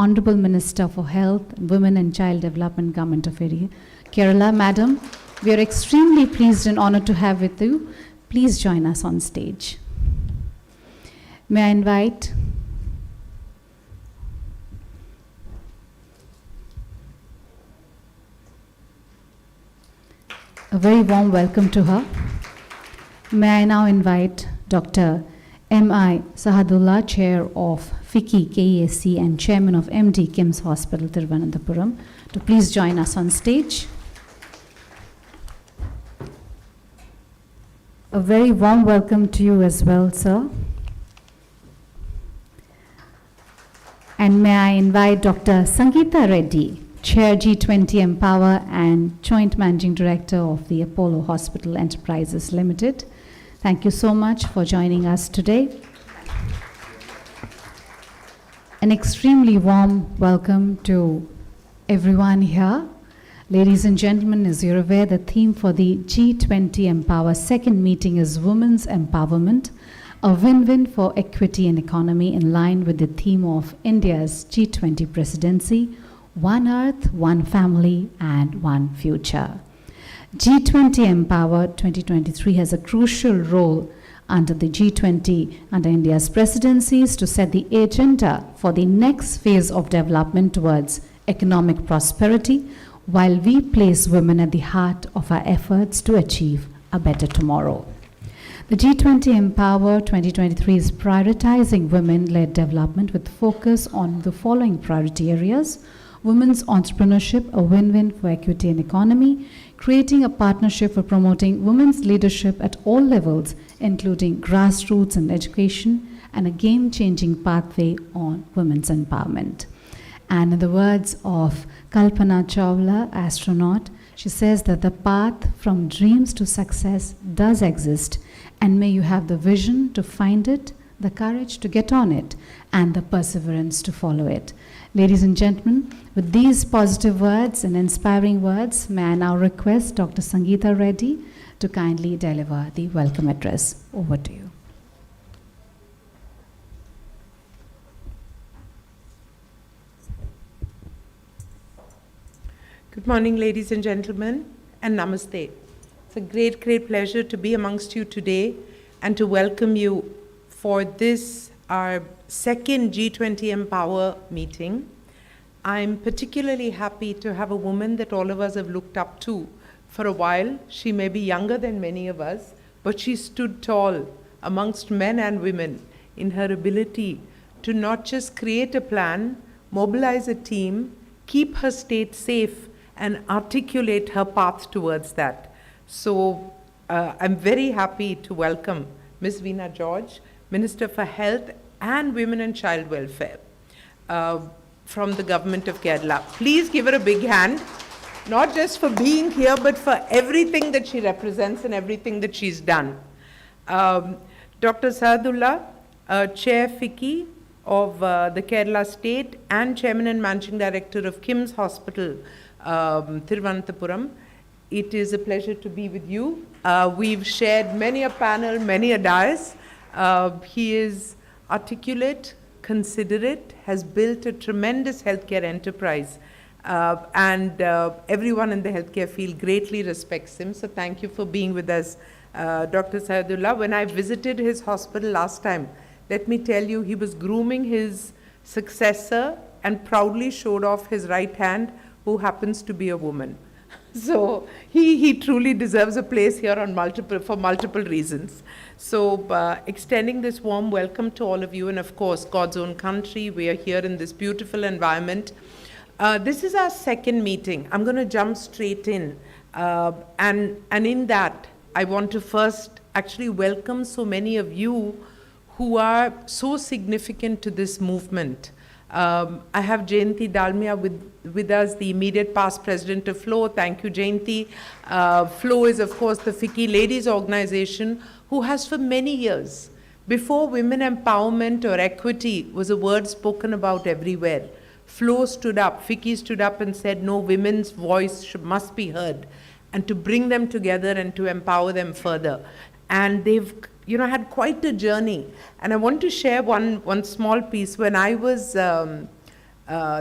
Honorable Minister for Health, Women and Child Development, Government of Kerala. Madam, we are extremely pleased and honored to have with you. Please join us on stage. May I invite a very warm welcome to her. May I now invite Dr. M.I. Sahadullah, Chair of FICCI KESC and Chairman of MD KIMS Hospital, Thiruvananthapuram, to please join us on stage. A very warm welcome to you as well, sir. And may I invite Dr. Sangeeta Reddy, Chair G20 Empower and Joint Managing Director of the Apollo Hospital Enterprises Limited. Thank you so much for joining us today. An extremely warm welcome to everyone here. Ladies and gentlemen, as you're aware, the theme for the G20 Empower second meeting is Women's Empowerment, a win-win for equity and economy, in line with the theme of India's G20 presidency, One Earth, One Family, and One Future. G20 Empower 2023 has a crucial role under the G20, under India's presidencies, to set the agenda for the next phase of development towards economic prosperity, while we place women at the heart of our efforts to achieve a better tomorrow. The G20 Empower 2023 is prioritizing women-led development with focus on the following priority areas: women's entrepreneurship, a win-win for equity and economy; creating a partnership for promoting women's leadership at all levels, including grassroots and education; and a game-changing pathway on women's empowerment. And in the words of Kalpana Chawla, astronaut, she says that the path from dreams to success does exist, and may you have the vision to find it, the courage to get on it, and the perseverance to follow it. Ladies and gentlemen, with these positive words and inspiring words, may I now request Dr. Sangeeta Reddy to kindly deliver the welcome address. Over to you. Good morning, ladies and gentlemen, and namaste. It's a great, great pleasure to be amongst you today and to welcome you for this, our second G20 Empower meeting. I'm particularly happy to have a woman that all of us have looked up to for a while. She may be younger than many of us, but she stood tall amongst men and women in her ability to not just create a plan, mobilize a team, keep her state safe, and articulate her path towards that. So I'm very happy to welcome Ms. Veena George, Minister for Health and Women and Child Welfare from the Government of Kerala. Please give her a big hand, not just for being here, but for everything that she represents and everything that she's done. Dr. Sahadullah, Chair FICCI of the Kerala State and Chairman and Managing Director of KIMS Hospital, Thiruvananthapuram. It is a pleasure to be with you. We've shared many a panel, many a dais. He is articulate, considerate, has built a tremendous healthcare enterprise, and everyone in the healthcare field greatly respects him. So thank you for being with us, Dr. Sahadullah. When I visited his hospital last time, let me tell you, he was grooming his successor and proudly showed off his right hand, who happens to be a woman. So he truly deserves a place here on for multiple reasons. So extending this warm welcome to all of you, and of course, God's own country. We are here in this beautiful environment. This is our second meeting. I'm going to jump straight in. And in that, I want to first actually welcome so many of you who are so significant to this movement. I have Jayanti Dalmia with us, the immediate past president of FLOW. Thank you, Jayanti. FLOW is, of course, the FICCI Ladies Organization, who has for many years, before women empowerment or equity was a word spoken about everywhere, FLOW stood up, FICCI stood up and said, no, women's voice must be heard, and to bring them together and to empower them further. And they've had quite a journey. And I want to share one small piece. When I was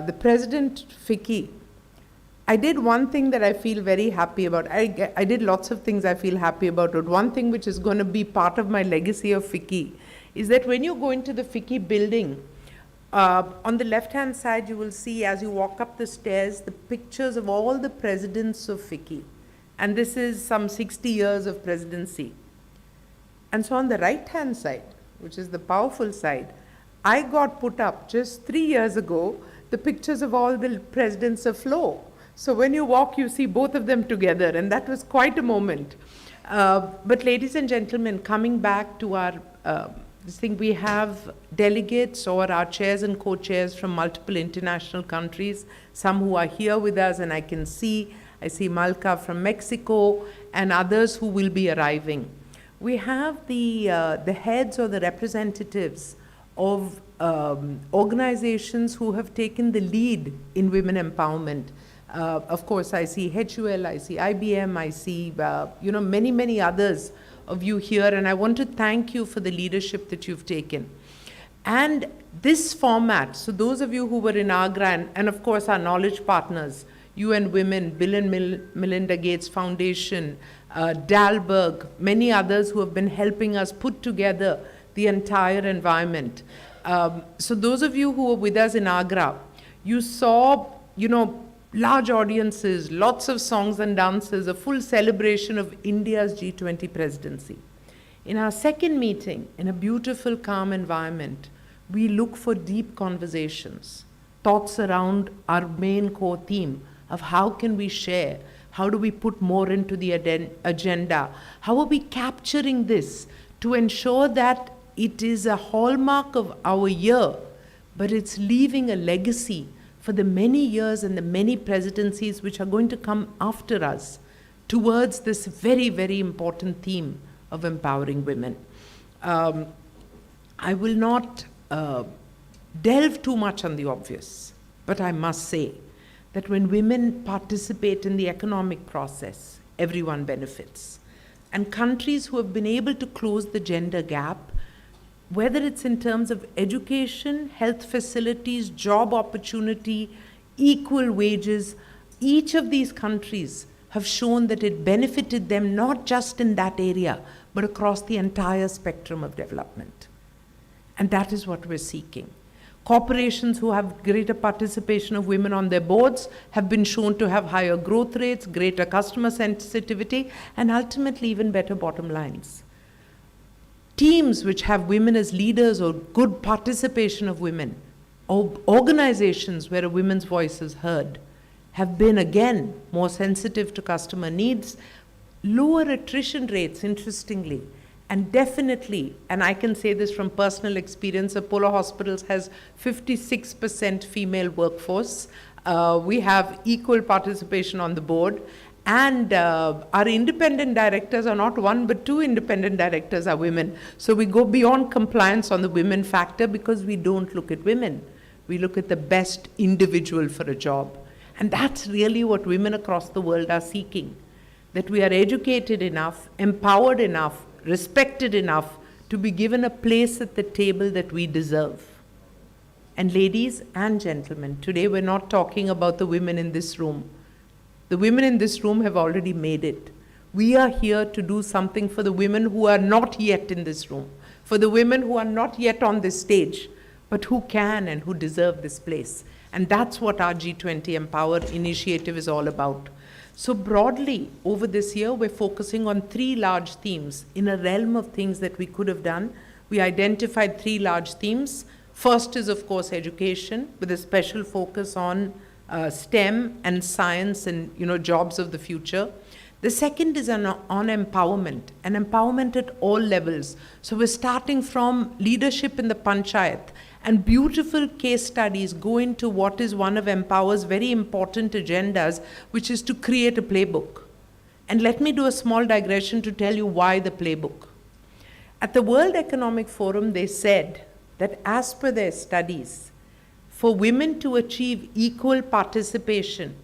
the President FICCI, I did one thing that I feel very happy about. I did lots of things I feel happy about, but one thing which is going to be part of my legacy of FICCI is that when you go into the FICCI building, on the left-hand side, you will see as you walk up the stairs, the pictures of all the presidents of FICCI. And this is some 60 years of presidency. And so on the right-hand side, which is the powerful side, I got put up just 3 years ago, the pictures of all the presidents of FLO. So when you walk, you see both of them together, and that was quite a moment. But ladies and gentlemen, coming back to our this thing, we have delegates or our chairs and co-chairs from multiple international countries, some who are here with us, and I see Malka from Mexico and others who will be arriving. We have the heads or the representatives of organizations who have taken the lead in women empowerment. Of course, I see HUL, I see IBM, I see many, many others of you here, and I want to thank you for the leadership that you've taken. And this format, so those of you who were in Agra, and of course our knowledge partners, UN Women, Bill and Melinda Gates Foundation, Dalberg, many others who have been helping us put together the entire environment. So those of you who were with us in Agra, you saw, large audiences, lots of songs and dances, a full celebration of India's G20 presidency. In our second meeting, in a beautiful, calm environment, we look for deep conversations, thoughts around our main core theme of how can we share, how do we put more into the agenda, how are we capturing this to ensure that it is a hallmark of our year, but it's leaving a legacy for the many years and the many presidencies which are going to come after us towards this very, very important theme of empowering women. I will not delve too much on the obvious, but I must say that when women participate in the economic process, everyone benefits. And countries who have been able to close the gender gap, whether it's in terms of education, health facilities, job opportunity, equal wages, each of these countries have shown that it benefited them not just in that area, but across the entire spectrum of development. And that is what we're seeking. Corporations who have greater participation of women on their boards have been shown to have higher growth rates, greater customer sensitivity, and ultimately even better bottom lines. Teams which have women as leaders or good participation of women, or organizations where a woman's voice is heard, have been again more sensitive to customer needs, lower attrition rates, interestingly, and definitely, and I can say this from personal experience, Apollo Hospitals has 56% female workforce. We have equal participation on the board. And our independent directors are not one, but 2 independent directors are women. So we go beyond compliance on the women factor because we don't look at women. We look at the best individual for a job. And that's really what women across the world are seeking, that we are educated enough, empowered enough, respected enough to be given a place at the table that we deserve. And ladies and gentlemen, today we're not talking about the women in this room. The women in this room have already made it. We are here to do something for the women who are not yet in this room, for the women who are not yet on this stage, but who can and who deserve this place. And that's what our G20 Empower initiative is all about. So broadly, over this year, we're focusing on 3 large themes. In a realm of things that we could have done, we identified 3 large themes. First is, of course, education, with a special focus on STEM and science and jobs of the future. The second is on empowerment, and empowerment at all levels. So we're starting from leadership in the panchayat, and beautiful case studies go into what is one of Empower's very important agendas, which is to create a playbook. And let me do a small digression to tell you why the playbook. At the World Economic Forum, they said that as per their studies, for women to achieve equal participation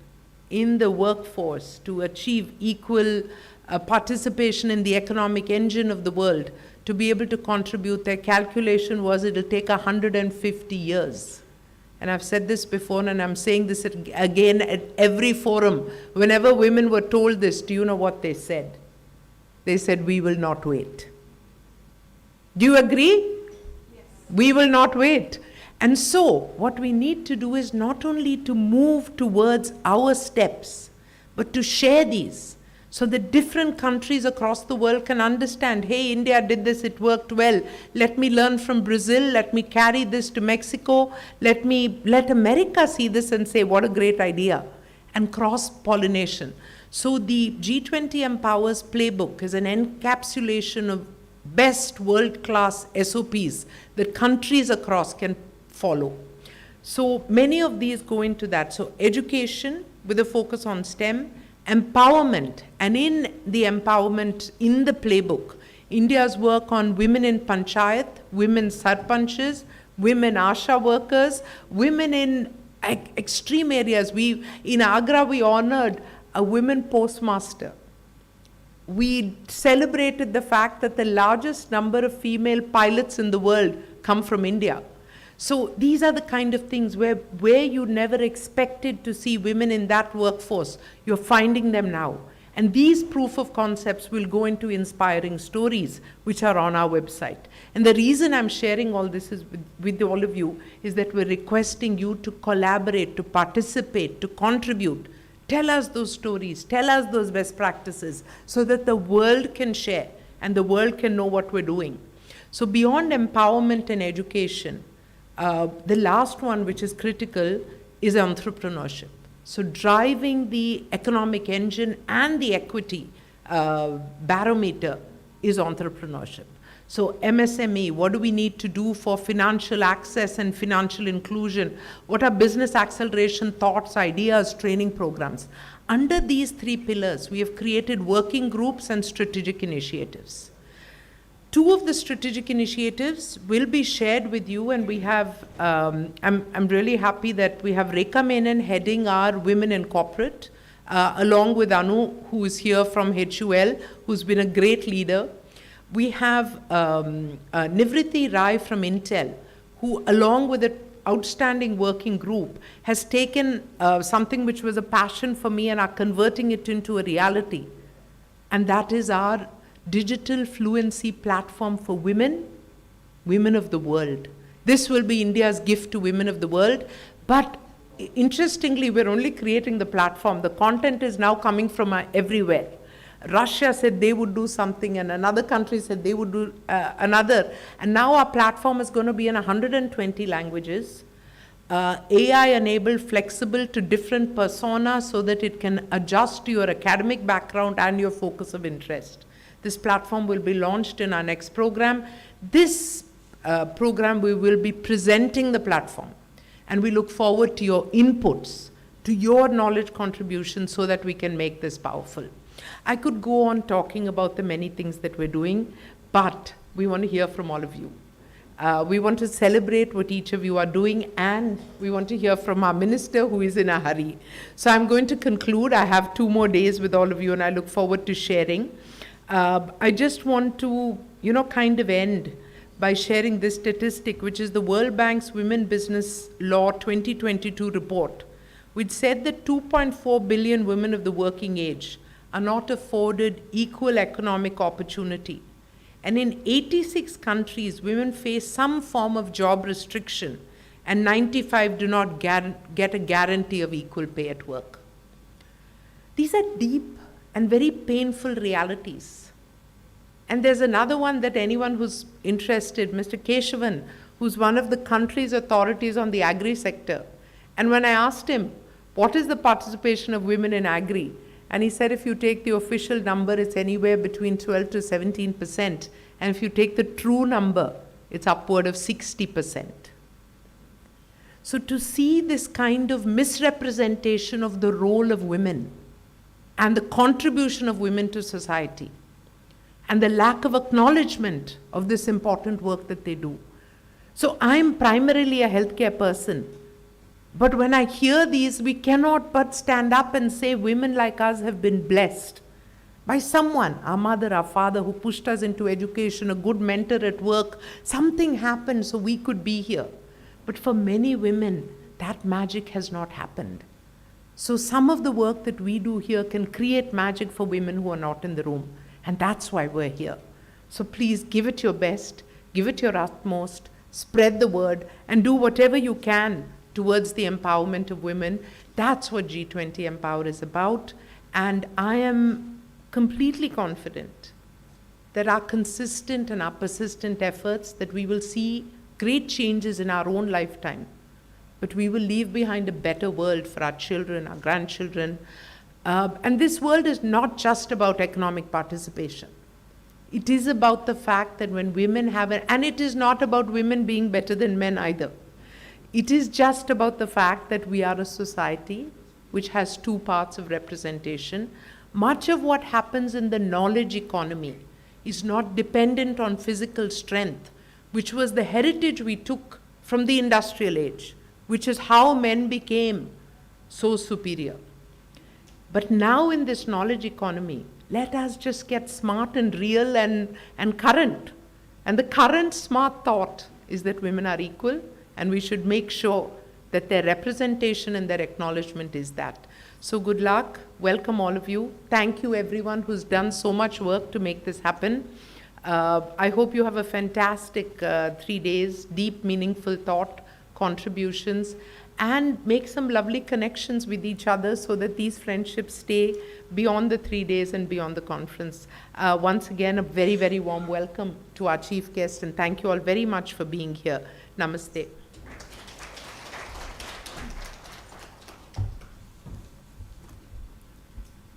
in the workforce, to achieve equal participation in the economic engine of the world, to be able to contribute, their calculation was it'll take 150 years. And I've said this before, and I'm saying this again at every forum. Whenever women were told this, do you know what they said? They said, we will not wait. Do you agree? Yes. We will not wait. And so, what we need to do is not only to move towards our steps, but to share these, so that different countries across the world can understand, hey, India did this, it worked well. Let me learn from Brazil, let me carry this to Mexico, let America see this and say, what a great idea, and cross-pollination. So the G20 Empowers playbook is an encapsulation of best world-class SOPs that countries across can follow. So many of these go into that. So education with a focus on STEM, empowerment, and in the empowerment in the playbook, India's work on women in panchayat, women sarpanches, women asha workers, women in extreme areas. In Agra, we honored a women postmaster. We celebrated the fact that the largest number of female pilots in the world come from India. So these are the kind of things where you never expected to see women in that workforce. You're finding them now. And these proof of concepts will go into inspiring stories, which are on our website. And the reason I'm sharing all this with all of you is that we're requesting you to collaborate, to participate, to contribute. Tell us those stories, tell us those best practices, so that the world can share and the world can know what we're doing. So beyond empowerment and education, the last one, which is critical, is entrepreneurship. So driving the economic engine and the equity barometer is entrepreneurship. So MSME, what do we need to do for financial access and financial inclusion? What are business acceleration thoughts, ideas, training programs? Under these three pillars, we have created working groups and strategic initiatives. Two of the strategic initiatives will be shared with you, and we have, I'm really happy that we have Rekha Menon heading our Women in Corporate, along with Anu, who is here from HUL, who's been a great leader. We have Nivriti Rai from Intel, who along with an outstanding working group has taken something which was a passion for me and are converting it into a reality. And that is our digital fluency platform for women of the world. This will be India's gift to women of the world. But interestingly, we're only creating the platform. The content is now coming from everywhere. Russia said they would do something, and another country said they would do another. And now our platform is going to be in 120 languages, AI-enabled, flexible to different personas so that it can adjust to your academic background and your focus of interest. This platform will be launched in our next program. This program, we will be presenting the platform. And we look forward to your inputs, to your knowledge contributions so that we can make this powerful. I could go on talking about the many things that we're doing, but we want to hear from all of you. We want to celebrate what each of you are doing, and we want to hear from our minister who is in a hurry. So I'm going to conclude. I have 2 more days with all of you, and I look forward to sharing. I just want to, kind of end by sharing this statistic, which is the World Bank's Women Business Law 2022 report, which said that 2.4 billion women of the working age are not afforded equal economic opportunity. And in 86 countries, women face some form of job restriction, and 95 do not get a guarantee of equal pay at work. These are deep and very painful realities. And there's another one that anyone who's interested, Mr. Keshavan, who's one of the country's authorities on the agri sector. And when I asked him, what is the participation of women in agri? And he said, if you take the official number, it's anywhere between 12 to 17%. And if you take the true number, it's upward of 60%. So to see this kind of misrepresentation of the role of women and the contribution of women to society, and the lack of acknowledgement of this important work that they do. So I'm primarily a healthcare person. But when I hear these, we cannot but stand up and say women like us have been blessed by someone, our mother, our father, who pushed us into education, a good mentor at work. Something happened so we could be here. But for many women, that magic has not happened. So some of the work that we do here can create magic for women who are not in the room. And that's why we're here. So please give it your best, give it your utmost, spread the word, and do whatever you can towards the empowerment of women. That's what G20 Empower is about. And I am completely confident that our consistent and our persistent efforts, that we will see great changes in our own lifetime, but we will leave behind a better world for our children, our grandchildren. And this world is not just about economic participation. It is about the fact that when women have it, and it is not about women being better than men either. It is just about the fact that we are a society which has two parts of representation. Much of what happens in the knowledge economy is not dependent on physical strength, which was the heritage we took from the industrial age, which is how men became so superior. But now in this knowledge economy, let us just get smart and real and current. And the current smart thought is that women are equal, and we should make sure that their representation and their acknowledgement is that. So good luck, welcome all of you. Thank you everyone who's done so much work to make this happen. I hope you have a fantastic 3 days, deep, meaningful thought, contributions, and make some lovely connections with each other so that these friendships stay beyond the 3 days and beyond the conference. Once again, a very, very warm welcome to our chief guest, and thank you all very much for being here. Namaste.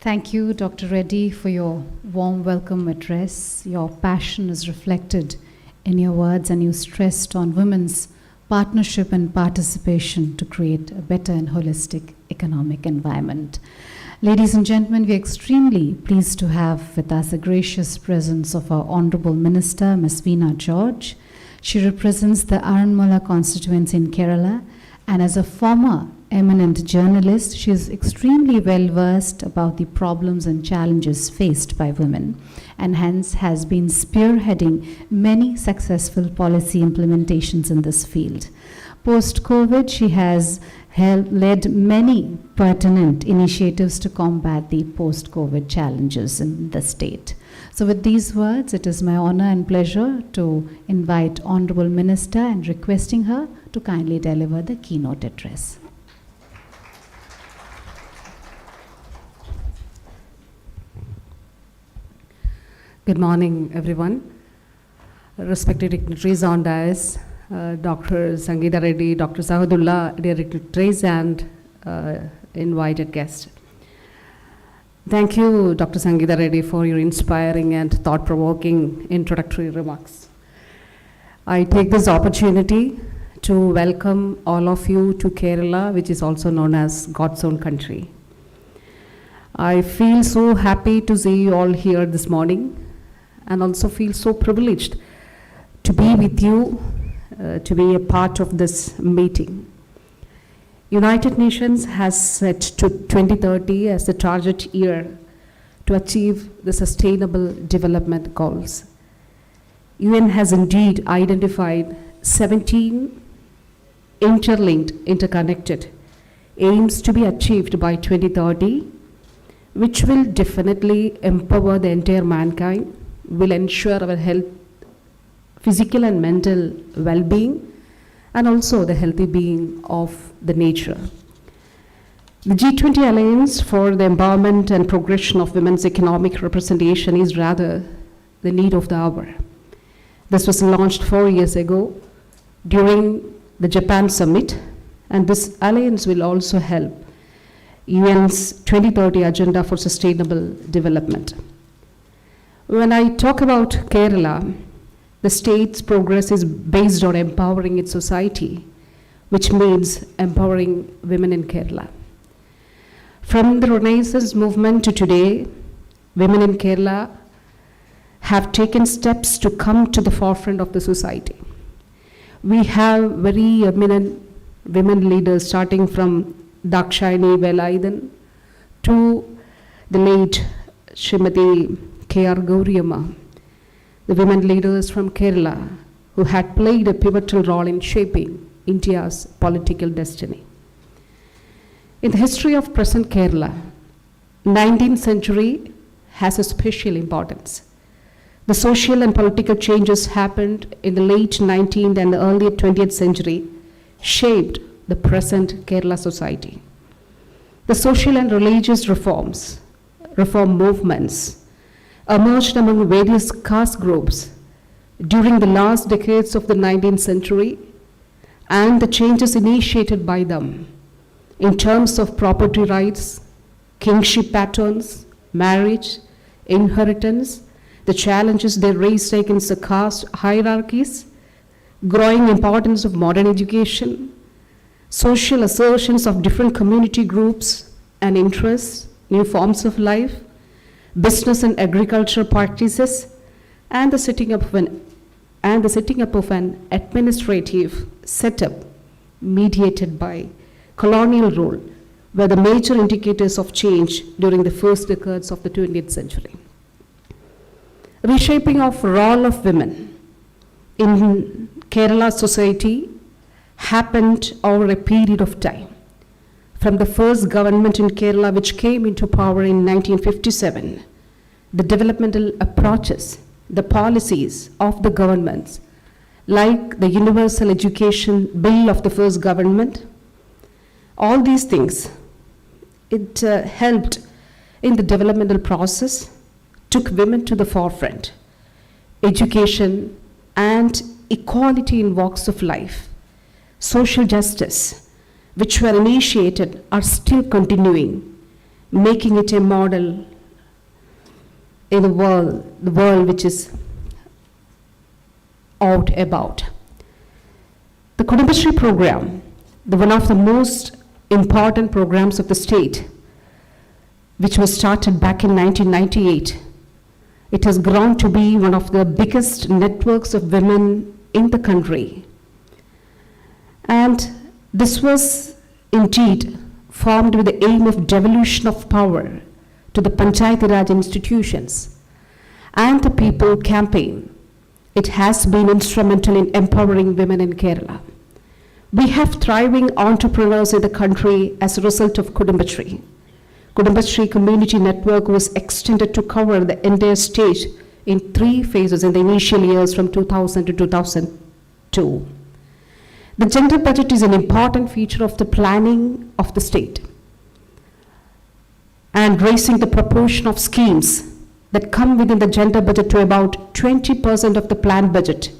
Thank you, Dr. Reddy, for your warm welcome address. Your passion is reflected in your words, and you stressed on women's partnership and participation to create a better and holistic economic environment. Ladies and gentlemen, we are extremely pleased to have with us the gracious presence of our Honorable Minister, Ms. Veena George. She represents the Aranmula constituency in Kerala, and as a former eminent journalist, she is extremely well versed about the problems and challenges faced by women, and hence has been spearheading many successful policy implementations in this field. Post-COVID, she has led many pertinent initiatives to combat the post-COVID challenges in the state. So with these words, it is my honor and pleasure to invite Honorable Minister and requesting her to kindly deliver the keynote address. Good morning, everyone. Respected dignitaries on dais, Dr. Sangeeta Reddy, Dr. Sahadullah, dear dignitaries and invited guests. Thank you, Dr. Sangeeta Reddy, for your inspiring and thought-provoking introductory remarks. I take this opportunity to welcome all of you to Kerala, which is also known as God's own country. I feel so happy to see you all here this morning, and also feel so privileged to be with you, to be a part of this meeting. United Nations has set to 2030 as the target year to achieve the Sustainable Development Goals. UN has indeed identified 17 interlinked, interconnected aims to be achieved by 2030, which will definitely empower the entire mankind, will ensure our health, physical and mental well-being, and also the healthy being of the nature. The G20 Alliance for the Empowerment and Progression of Women's Economic Representation is rather the need of the hour. This was launched 4 years ago during the Japan summit, and this alliance will also help UN's 2030 Agenda for Sustainable Development. When I talk about Kerala, the state's progress is based on empowering its society, which means empowering women in Kerala. From the Renaissance movement to today, women in Kerala have taken steps to come to the forefront of the society. We have very eminent women leaders, starting from Dakshayani Velayudan to the late Srimati K.R. Gauriamma, the women leaders from Kerala who had played a pivotal role in shaping India's political destiny. In the history of present Kerala, 19th century has a special importance. The social and political changes happened in the late 19th and the early 20th century shaped the present Kerala society. The social and religious reform movements emerged among various caste groups during the last decades of the 19th century, and the changes initiated by them in terms of property rights, kingship patterns, marriage, inheritance, the challenges they raised against the caste hierarchies, growing importance of modern education, social assertions of different community groups and interests, new forms of life, business and agricultural practices, and the setting up of an administrative setup mediated by colonial rule were the major indicators of change during the first decades of the 20th century. Reshaping of role of women in Kerala society happened over a period of time. From the first government in Kerala, which came into power in 1957, the developmental approaches, the policies of the governments, like the Universal Education Bill of the first government, all these things, it helped in the developmental process, took women to the forefront. Education and equality in walks of life, social justice, which were initiated, are still continuing, making it a model in the world which is out about. The Kudumbashree program, one of the most important programs of the state, which was started back in 1998, it has grown to be one of the biggest networks of women in the country. And this was indeed formed with the aim of devolution of power to the Panchayati Raj institutions and the People campaign. It has been instrumental in empowering women in Kerala. We have thriving entrepreneurs in the country as a result of Kudumbashree. Kudumbashree Community Network was extended to cover the entire state in 3 phases in the initial years from 2000 to 2002. The gender budget is an important feature of the planning of the state, and raising the proportion of schemes that come within the gender budget to about 20% of the planned budget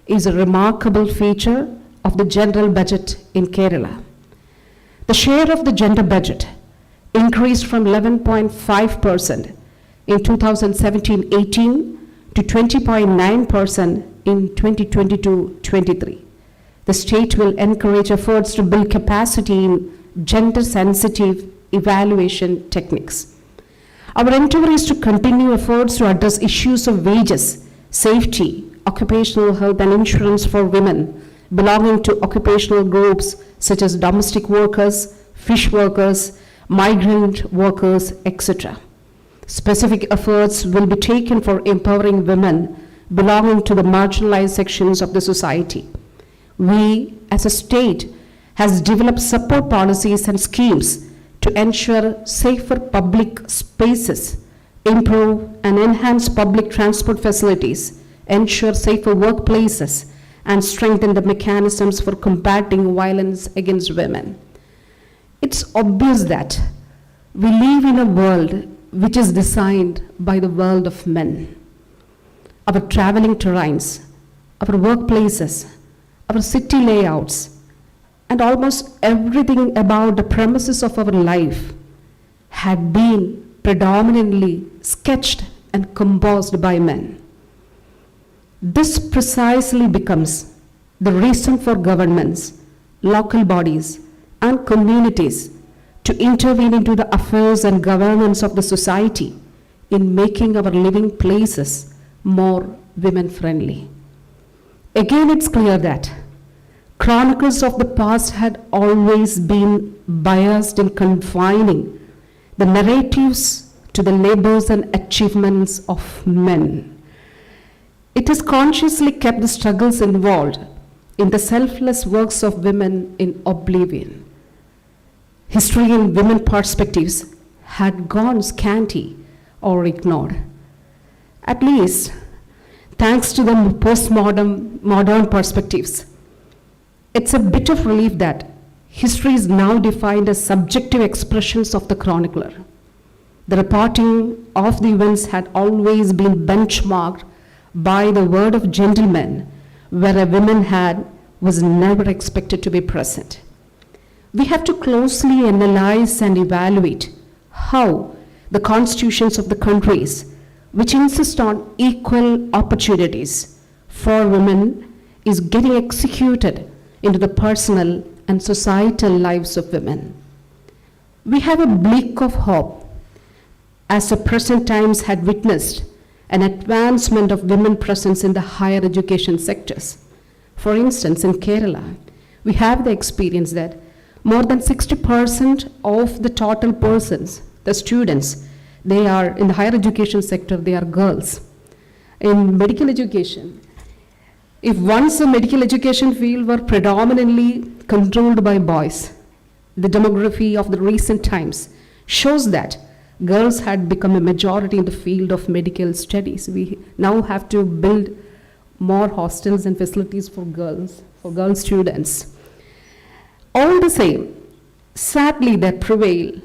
is a remarkable feature of the general budget in Kerala. The share of the gender budget increased from 11.5% in 2017-18 to 20.9% in 2022-23. The state will encourage efforts to build capacity in gender-sensitive evaluation techniques. Our endeavor is to continue efforts to address issues of wages, safety, occupational health, and insurance for women belonging to occupational groups such as domestic workers, fish workers, migrant workers, etc. Specific efforts will be taken for empowering women belonging to the marginalized sections of the society. We, as a state, has developed support policies and schemes to ensure safer public spaces, improve and enhance public transport facilities, ensure safer workplaces, and strengthen the mechanisms for combating violence against women. It's obvious that we live in a world which is designed by the world of men. Our traveling terrains, our workplaces, our city layouts, and almost everything about the premises of our life had been predominantly sketched and composed by men. This precisely becomes the reason for governments, local bodies, and communities to intervene into the affairs and governance of the society in making our living places more women-friendly. Again, it's clear that chronicles of the past had always been biased in confining the narratives to the labors and achievements of men. It has consciously kept the struggles involved in the selfless works of women in oblivion. history and women perspectives had gone scanty or ignored. At least, thanks to the modern perspectives, it's a bit of relief that history is now defined as subjective expressions of the chronicler. The reporting of the events had always been benchmarked by the word of gentlemen, where a woman was never expected to be present. We have to closely analyze and evaluate how the constitutions of the countries, which insist on equal opportunities for women, is getting executed into the personal and societal lives of women. We have a blink of hope, as the present times had witnessed an advancement of women presence in the higher education sectors. For instance, in Kerala, we have the experience that more than 60% of the total persons, the students, they are in the higher education sector, they are girls. In medical education, if once the medical education field were predominantly controlled by boys, the demography of the recent times shows that girls had become a majority in the field of medical studies. We now have to build more hostels and facilities for girl students. All the same, sadly there prevail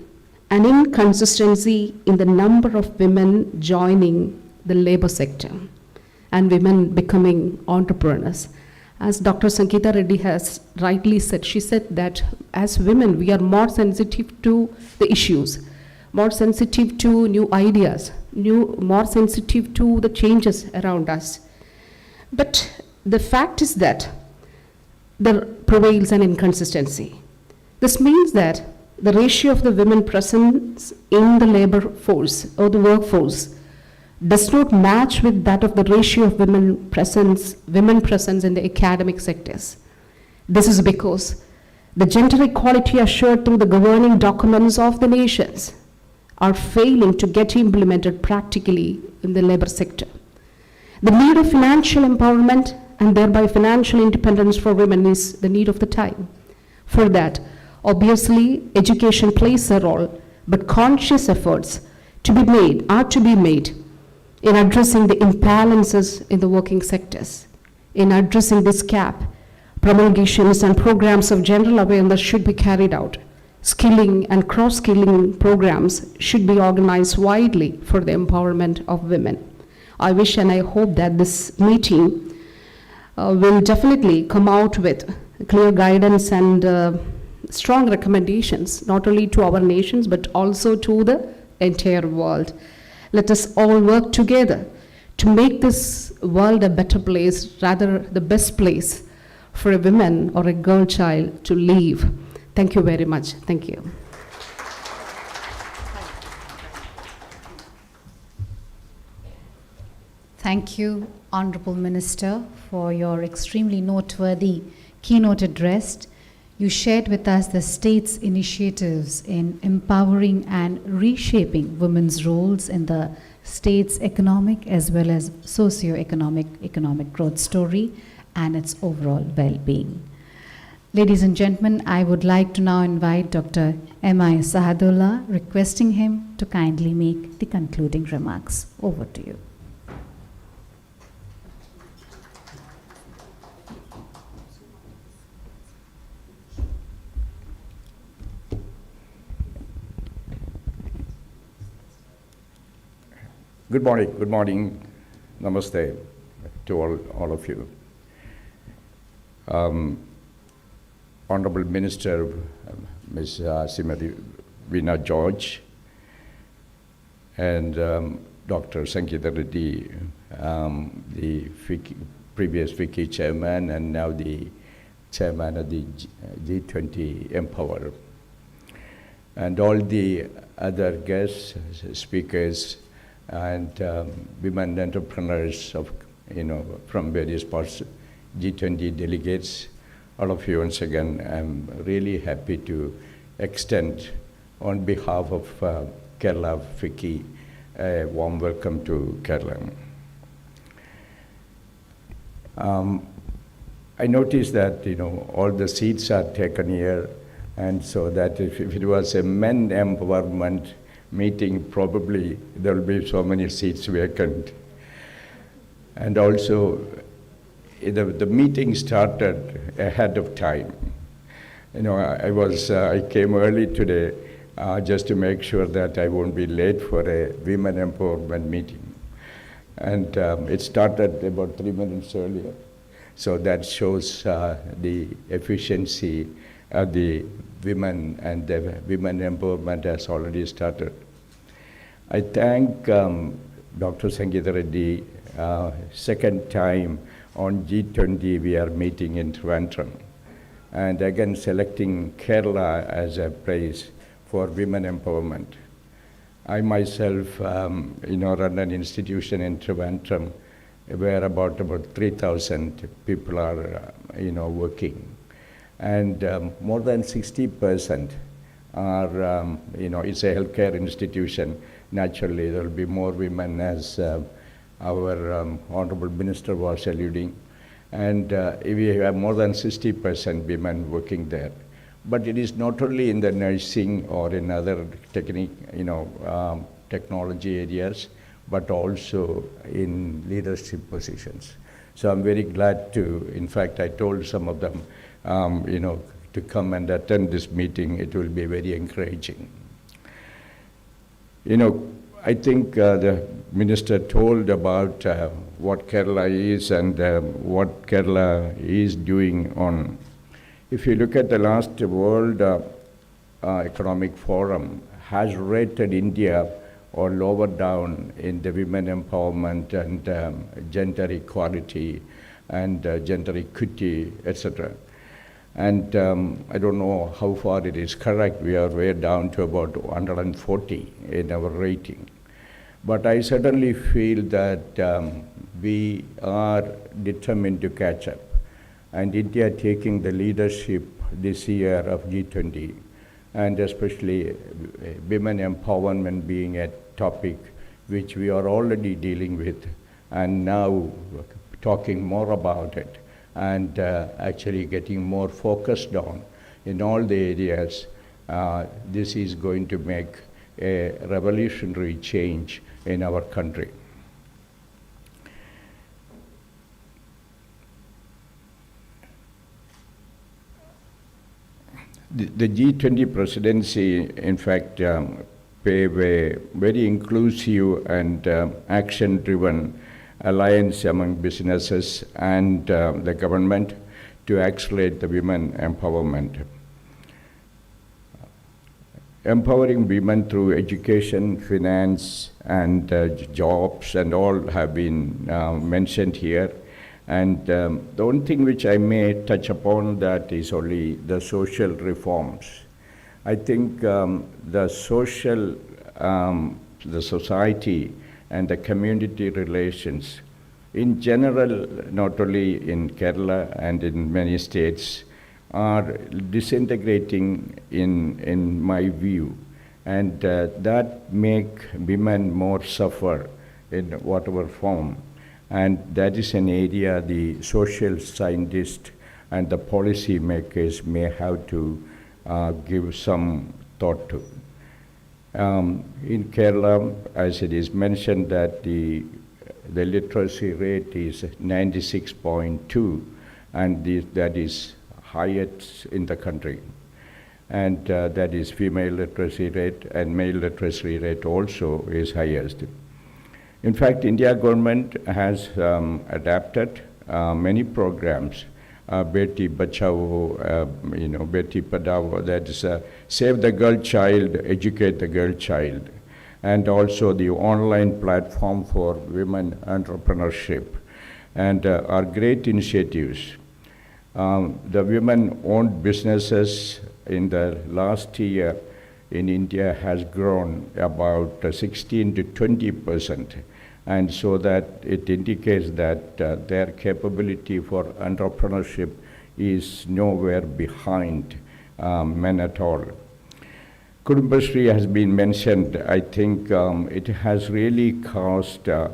an inconsistency in the number of women joining the labor sector and women becoming entrepreneurs. As Dr. Sangeeta Reddy has rightly said, she said that as women, we are more sensitive to the issues, more sensitive to new ideas, more sensitive to the changes around us. But the fact is that there prevails an inconsistency. This means that the ratio of the women presence in the labor force or the workforce does not match with that of the ratio of women presence in the academic sectors. This is because the gender equality assured through the governing documents of the nations are failing to get implemented practically in the labor sector. The need of financial empowerment and thereby financial independence for women is the need of the time. For that, obviously, education plays a role, but conscious efforts are to be made in addressing the imbalances in the working sectors. In addressing this gap, promulgations and programs of general awareness should be carried out. Skilling and cross-skilling programs should be organized widely for the empowerment of women. I wish and I hope that this meeting will definitely come out with clear guidance and strong recommendations, not only to our nations, but also to the entire world. Let us all work together to make this world a better place, rather the best place for a woman or a girl child to live. Thank you very much. Thank you. Thank you, Honorable Minister, for your extremely noteworthy keynote address. You shared with us the state's initiatives in empowering and reshaping women's roles in the state's economic as well as socio-economic growth story and its overall well-being. Ladies and gentlemen, I would like to now invite Dr. M.I. Sahadullah, requesting him to kindly make the concluding remarks. Over to you. Good morning, namaste to all of you. Honorable Minister, Ms. Srimati Veena George, and Dr. Sangeeta Reddy, the previous FICCI chairman and now the chairman of the G20 Empower, and all the other guests, speakers, and women entrepreneurs from various parts, G20 delegates, all of you once again. I'm really happy to extend on behalf of Kerala FICCI a warm welcome to Kerala. I noticed that all the seats are taken here And so that if it was a men empowerment meeting, probably there will be so many seats vacant. And also, the meeting started ahead of time. You know, I came early today just to make sure that I won't be late for a women empowerment meeting. And it started about 3 minutes earlier. So that shows the efficiency of the women, and the women empowerment has already started. I thank Dr. Sangeeta Reddy, second time on G20 we are meeting in Trivandrum. And again selecting Kerala as a place for women empowerment. I myself, run an institution in Trivandrum where about 3,000 people are, working. And more than 60% are, it's a healthcare institution. Naturally, there will be more women, as our Honorable Minister was alluding. And we have more than 60% women working there. But it is not only in the nursing or in other technology areas, but also in leadership positions. So I'm very glad to, in fact, I told some of them, to come and attend this meeting. It will be very encouraging. I think the minister told about what Kerala is and what Kerala is doing on. If you look at the last World Economic Forum, has rated India or lower down in the women empowerment and gender equality and gender equity, etc. And I don't know how far it is correct. We are way down to about 140 in our rating. But I certainly feel that we are determined to catch up. And India taking the leadership this year of G20, and especially women empowerment being a topic which we are already dealing with, and now talking more about it, and actually getting more focused on in all the areas. This is going to make a revolutionary change in our country. The G20 presidency, in fact, pave a very inclusive and action-driven alliance among businesses and the government to accelerate the women empowerment. Empowering women through education, finance, and jobs, and all have been mentioned here. And the only thing which I may touch upon that is only the social reforms. I think the society and the community relations in general, not only in Kerala and in many states, are disintegrating in my view. And that make women more suffer in whatever form. And that is an area the social scientists and the policy makers may have to give some thought to. In Kerala, as it is mentioned, that the literacy rate is 96.2, and that is highest in the country. And that is female literacy rate, and male literacy rate also is highest. In fact, India government has adapted many programs, Beti Bachao, Beti Padhao, that is Save the Girl Child, Educate the Girl Child, and also the online platform for women entrepreneurship, and are great initiatives. The women-owned businesses in the last year in India has grown about 16 to 20%. And so that it indicates that their capability for entrepreneurship is nowhere behind men at all. Kudumbashree has been mentioned. I think it has really caused a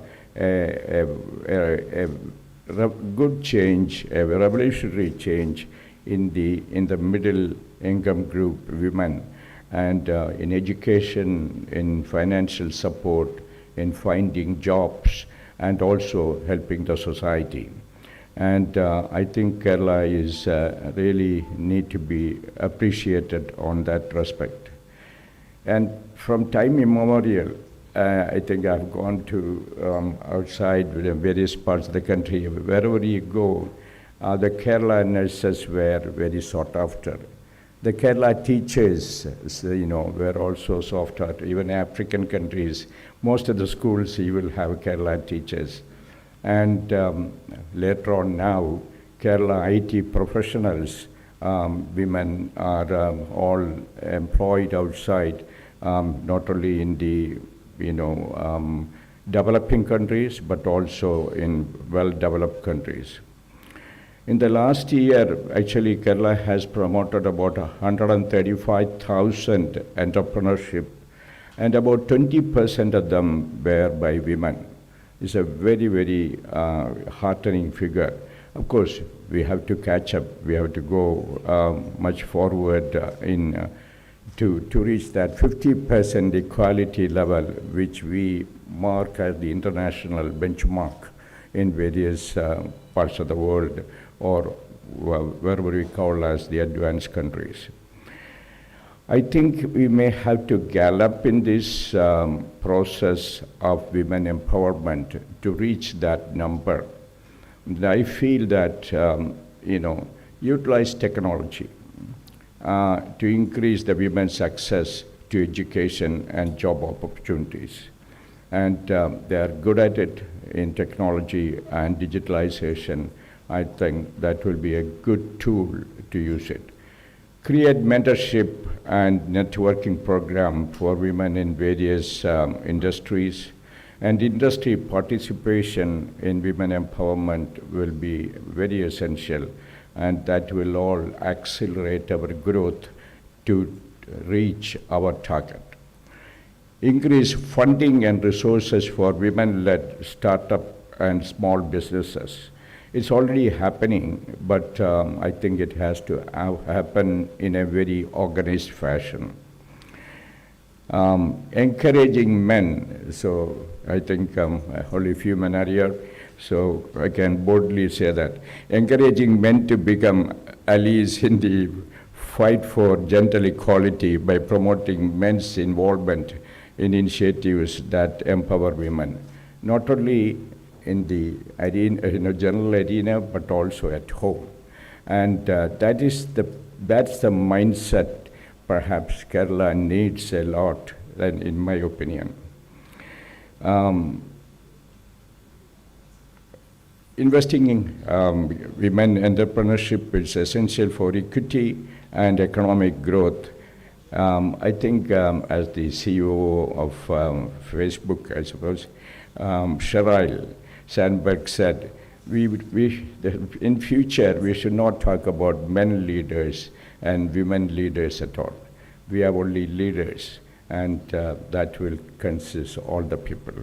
good change, a revolutionary change in the middle income group women, and in education, in financial support, in finding jobs, and also helping the society. And I think Kerala is really need to be appreciated on that respect. And from time immemorial, I think I've gone to outside various parts of the country. Wherever you go, the Kerala nurses were very sought after. The Kerala teachers, were also sought after. Even African countries, most of the schools you will have Kerala teachers. And later on now, Kerala IT professionals, women are all employed outside, not only in the developing countries, but also in well-developed countries. In the last year, actually, Kerala has promoted about 135,000 entrepreneurship, and about 20% of them were by women. It's a very, very heartening figure. Of course, we have to catch up. We have to go much forward to reach that 50% equality level, which we mark as the international benchmark in various parts of the world, or wherever we call as the advanced countries. I think we may have to gallop in this process of women empowerment to reach that number. And I feel that, utilize technology to increase the women's access to education and job opportunities. And they are good at it in technology and digitalization. I think that will be a good tool to use it. Create mentorship and networking program for women in various industries, and industry participation in women empowerment will be very essential, and that will all accelerate our growth to reach our target. Increase funding and resources for women-led startup and small businesses. It's already happening, but I think it has to happen in a very organized fashion. Encouraging men, so I think only a few men are here, so I can boldly say that. Encouraging men to become allies in the fight for gender equality by promoting men's involvement in initiatives that empower women, not only in the arena, general arena, but also at home. And that's the mindset perhaps Kerala needs a lot, in my opinion. Investing in women entrepreneurship is essential for equity and economic growth. I think as the CEO of Facebook, I suppose, Sheryl Sandberg said, in future, we should not talk about men leaders and women leaders at all. We have only leaders, and that will consist all the people.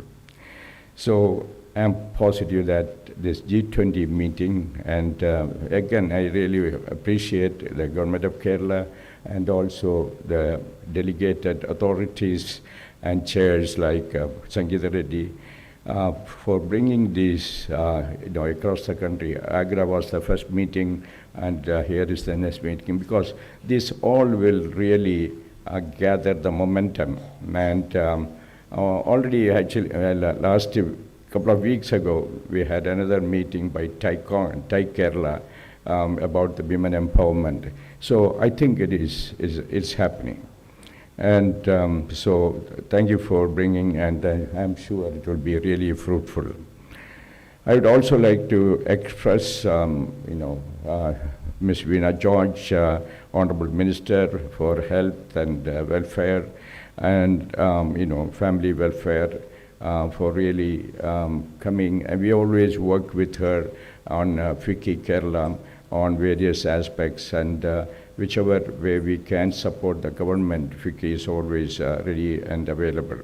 So I'm positive that this G20 meeting, and again, I really appreciate the government of Kerala and also the delegated authorities and chairs like Sangeeta Reddy, for bringing these across the country. Agra was the first meeting, and here is the next meeting, because this all will really gather the momentum. And already, actually, last couple of weeks ago, we had another meeting by Thai Kerala about the women empowerment. So I think it's happening. And so thank you for bringing, and I'm sure it will be really fruitful. I would also like to express, Ms. Veena George, Honorable Minister for Health and Welfare, and family welfare, for really coming. And we always work with her on FICCI Kerala on various aspects, and whichever way we can support the government, FICCI is always ready and available.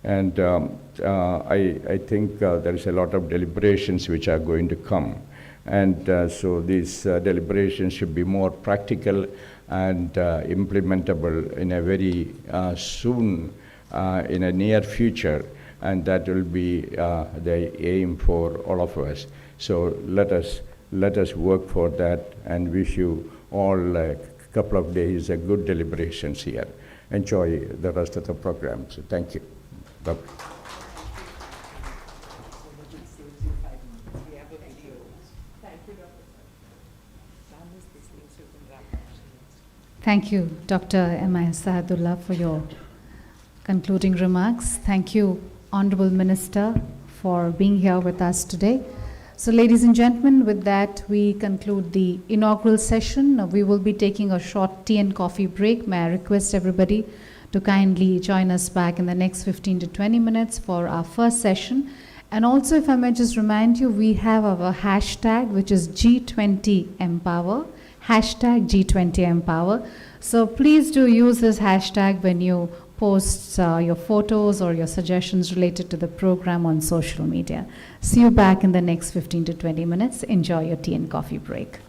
And I think there is a lot of deliberations which are going to come. And so these deliberations should be more practical and implementable in a very soon, in a near future, and that will be the aim for all of us. So let us work for that, and wish you all a couple of days of good deliberations here. Enjoy the rest of the program. So thank you. Bye. Thank you, Dr. M.I. Sahadullah, for your concluding remarks. Thank you, Honorable Minister, for being here with us today. So, ladies and gentlemen, with that, we conclude the inaugural session. Now, we will be taking a short tea and coffee break. May I request everybody to kindly join us back in the next 15 to 20 minutes for our first session. And also, if I may just remind you, we have our hashtag, which is G20 Empower. Hashtag G20 Empower. So please do use this hashtag when you post your photos or your suggestions related to the program on social media. See you back in the next 15 to 20 minutes. Enjoy your tea and coffee break.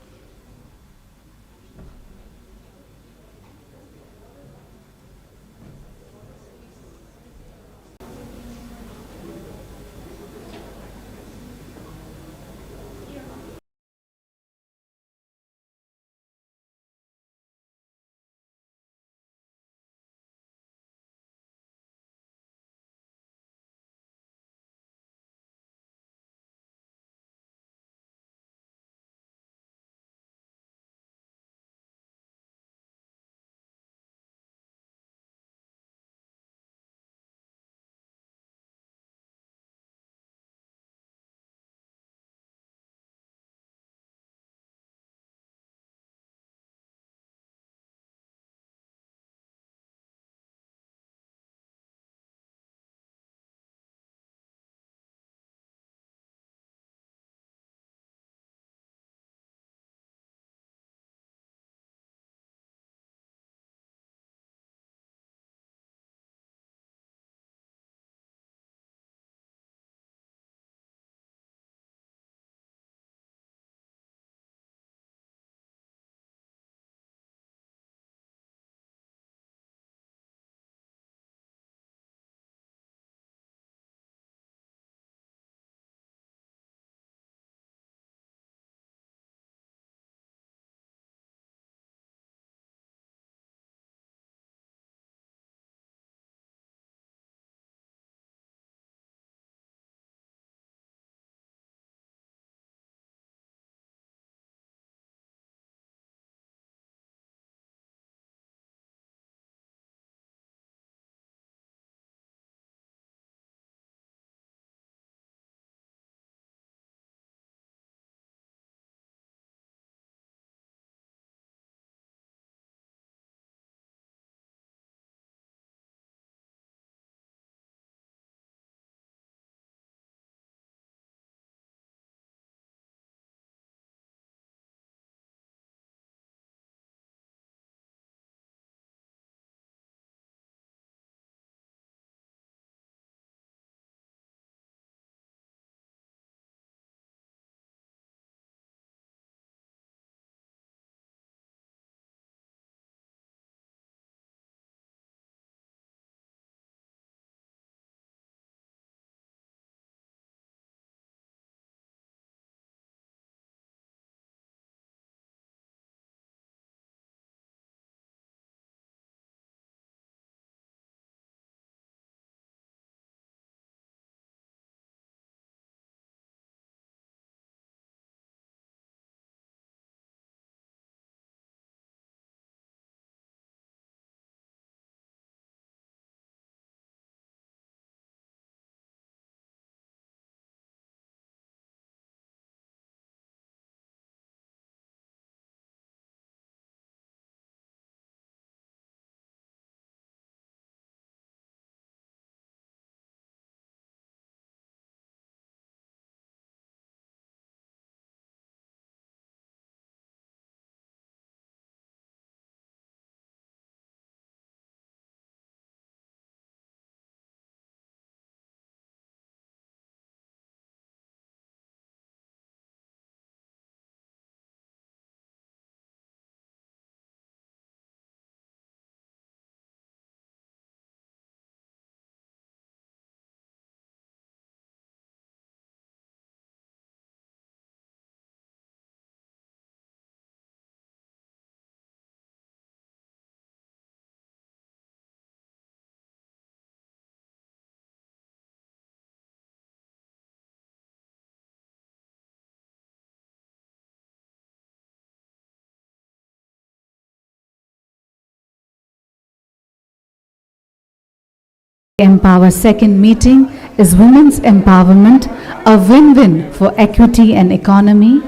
Empower second meeting is Women's Empowerment, a win-win for equity and economy,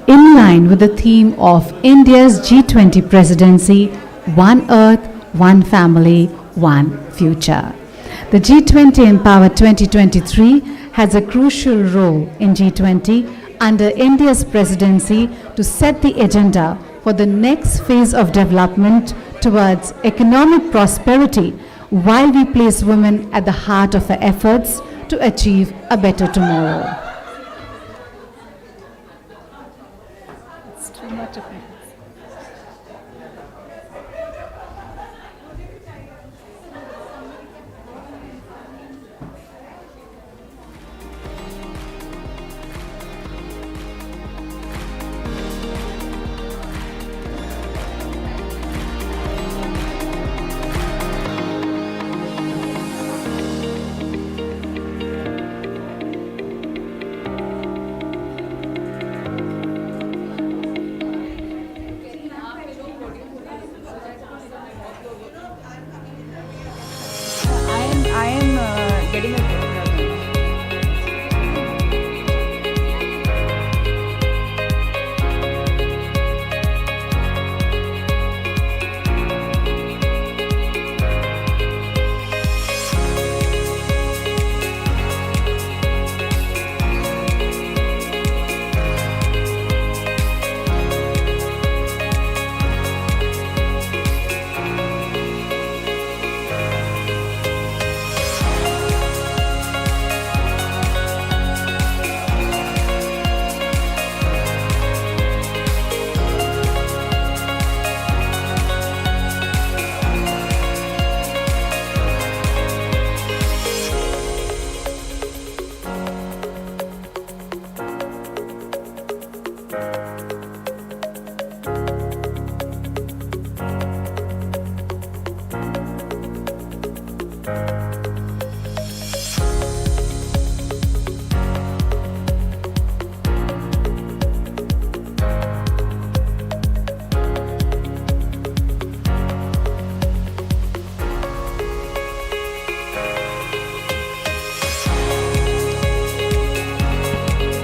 in line with the theme of India's G20 presidency, One Earth, One Family, One Future. The G20 Empower 2023 has a crucial role in G20 under India's presidency to set the agenda for the next phase of development towards economic prosperity, while we place women at the heart of our efforts to achieve a better tomorrow. It's too much of it. I am getting a program.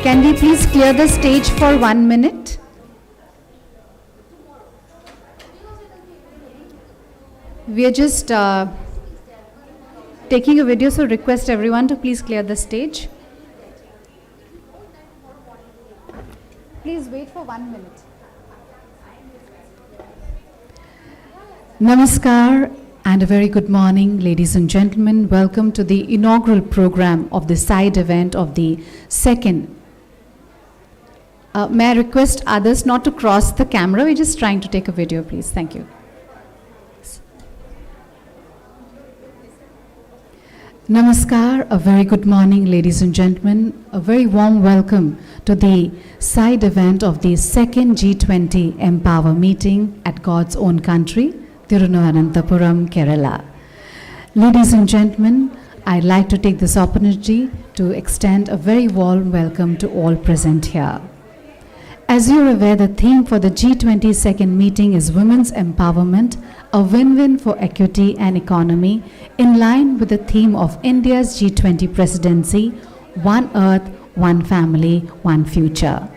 Can we please clear the stage for 1 minute? We are just taking a video, so request everyone to please clear the stage. Please wait for 1 minute. Namaskar and a very good morning, ladies and gentlemen. Welcome to the inaugural program of the side event of the second. May I request others not to cross the camera? We're just trying to take a video, please. Thank you. Namaskar, a very good morning, ladies and gentlemen. A very warm welcome to the side event of the second G20 Empower meeting at God's own country, Thiruvananthapuram, Kerala. Ladies and gentlemen, I'd like to take this opportunity to extend a very warm welcome to all present here. As you're aware, the theme for the G20 second meeting is Women's Empowerment, a win-win for equity and economy, in line with the theme of India's G20 presidency, One Earth, One Family, One Future.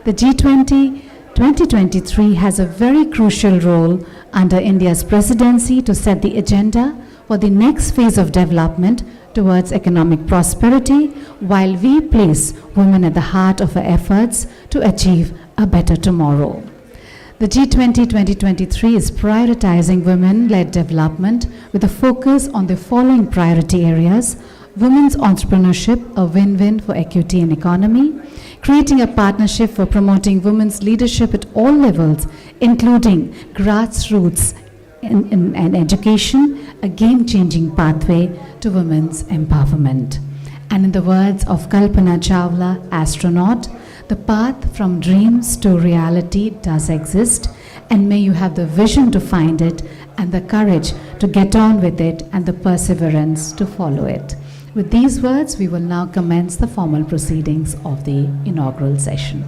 The G20 2023 has a very crucial role under India's presidency to set the agenda for the next phase of development towards economic prosperity, while we place women at the heart of our efforts to achieve a better tomorrow. The G20 2023 is prioritizing women-led development with a focus on the following priority areas: women's entrepreneurship, a win-win for equity and economy; creating a partnership for promoting women's leadership at all levels, including grassroots and education, a game-changing pathway to women's empowerment. And in the words of Kalpana Chawla, astronaut, the path from dreams to reality does exist, and may you have the vision to find it and the courage to get on with it and the perseverance to follow it. With these words, we will now commence the formal proceedings of the inaugural session.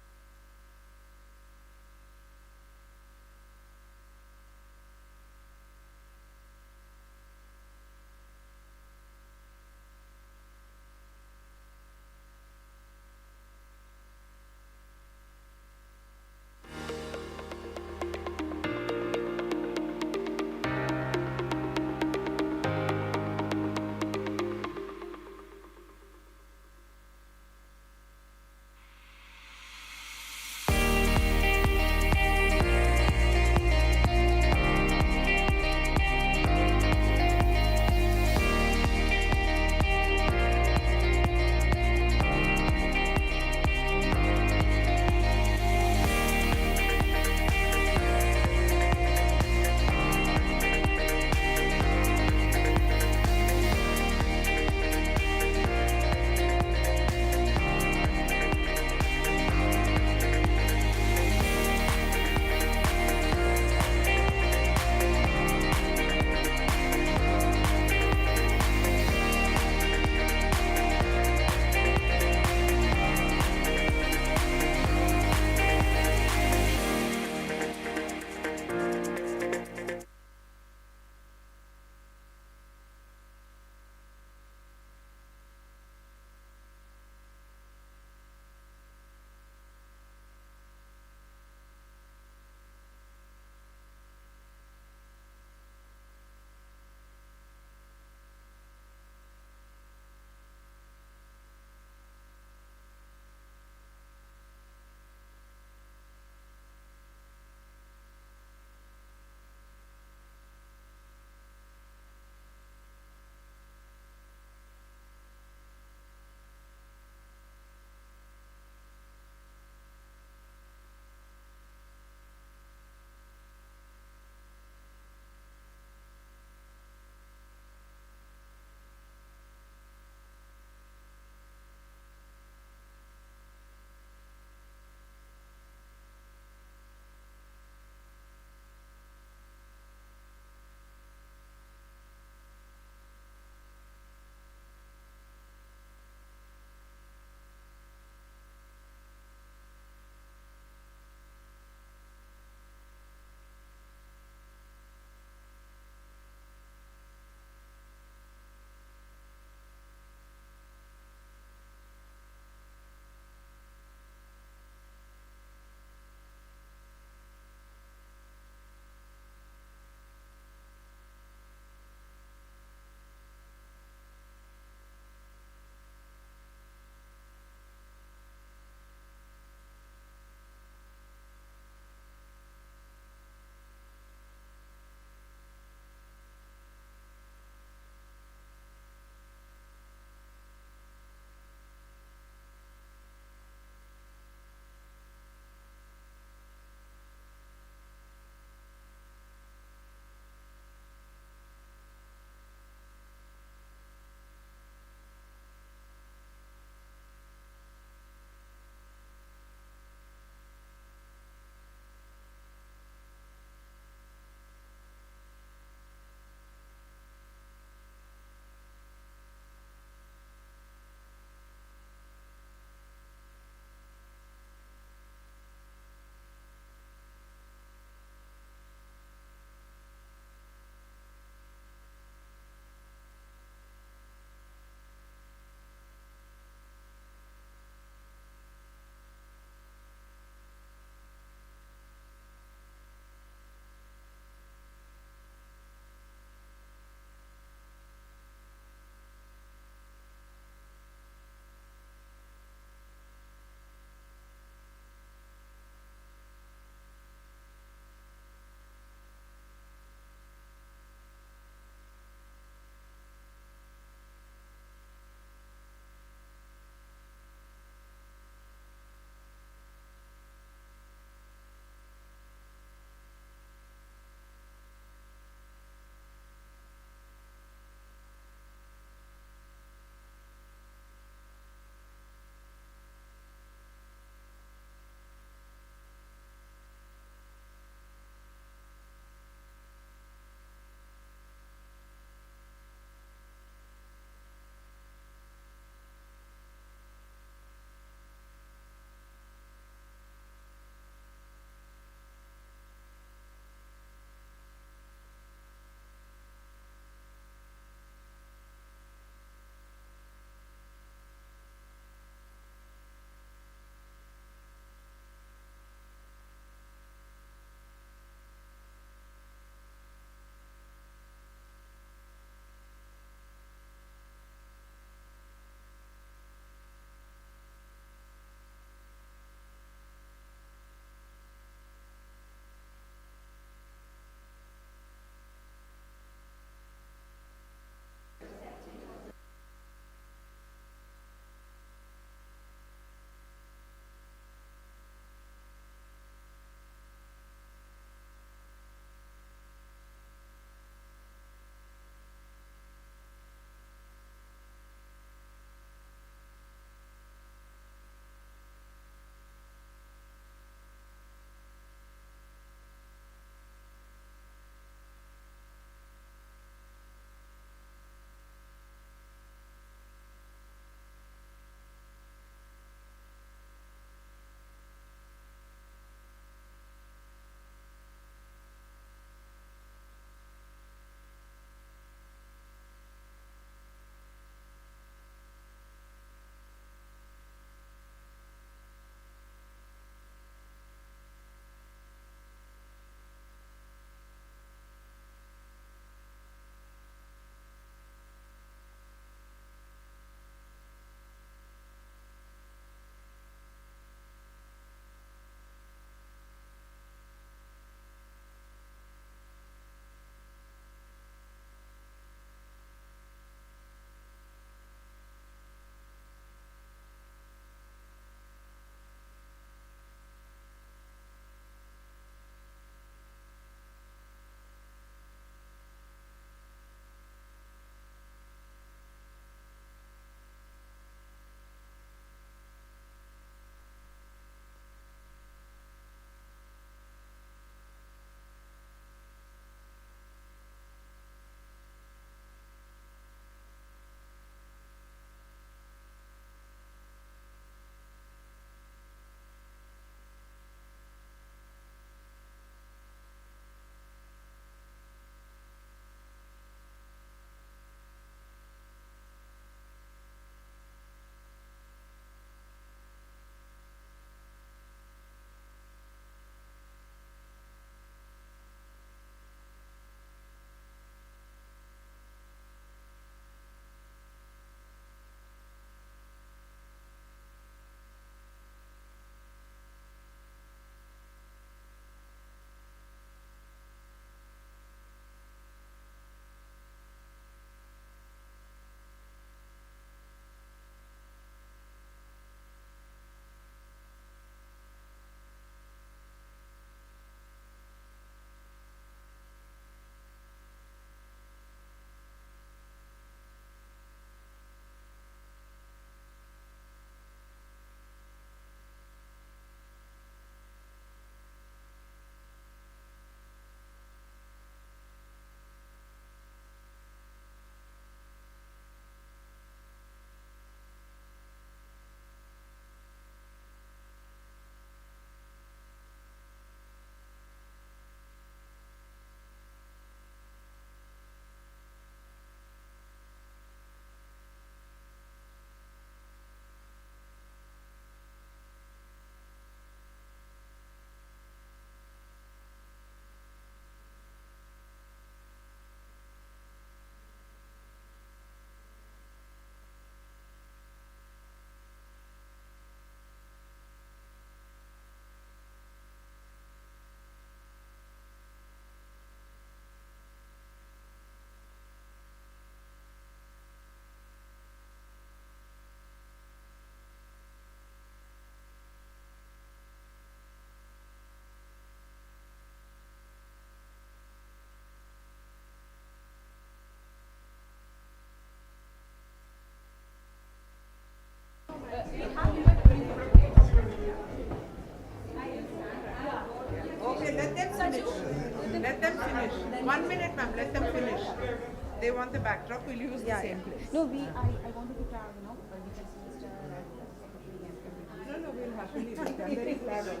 they want the backdrop, we'll use the same place. No, I wanted to try, we can see Mr. Secretary and everything. No, we'll happily do that. I'm very glad of it.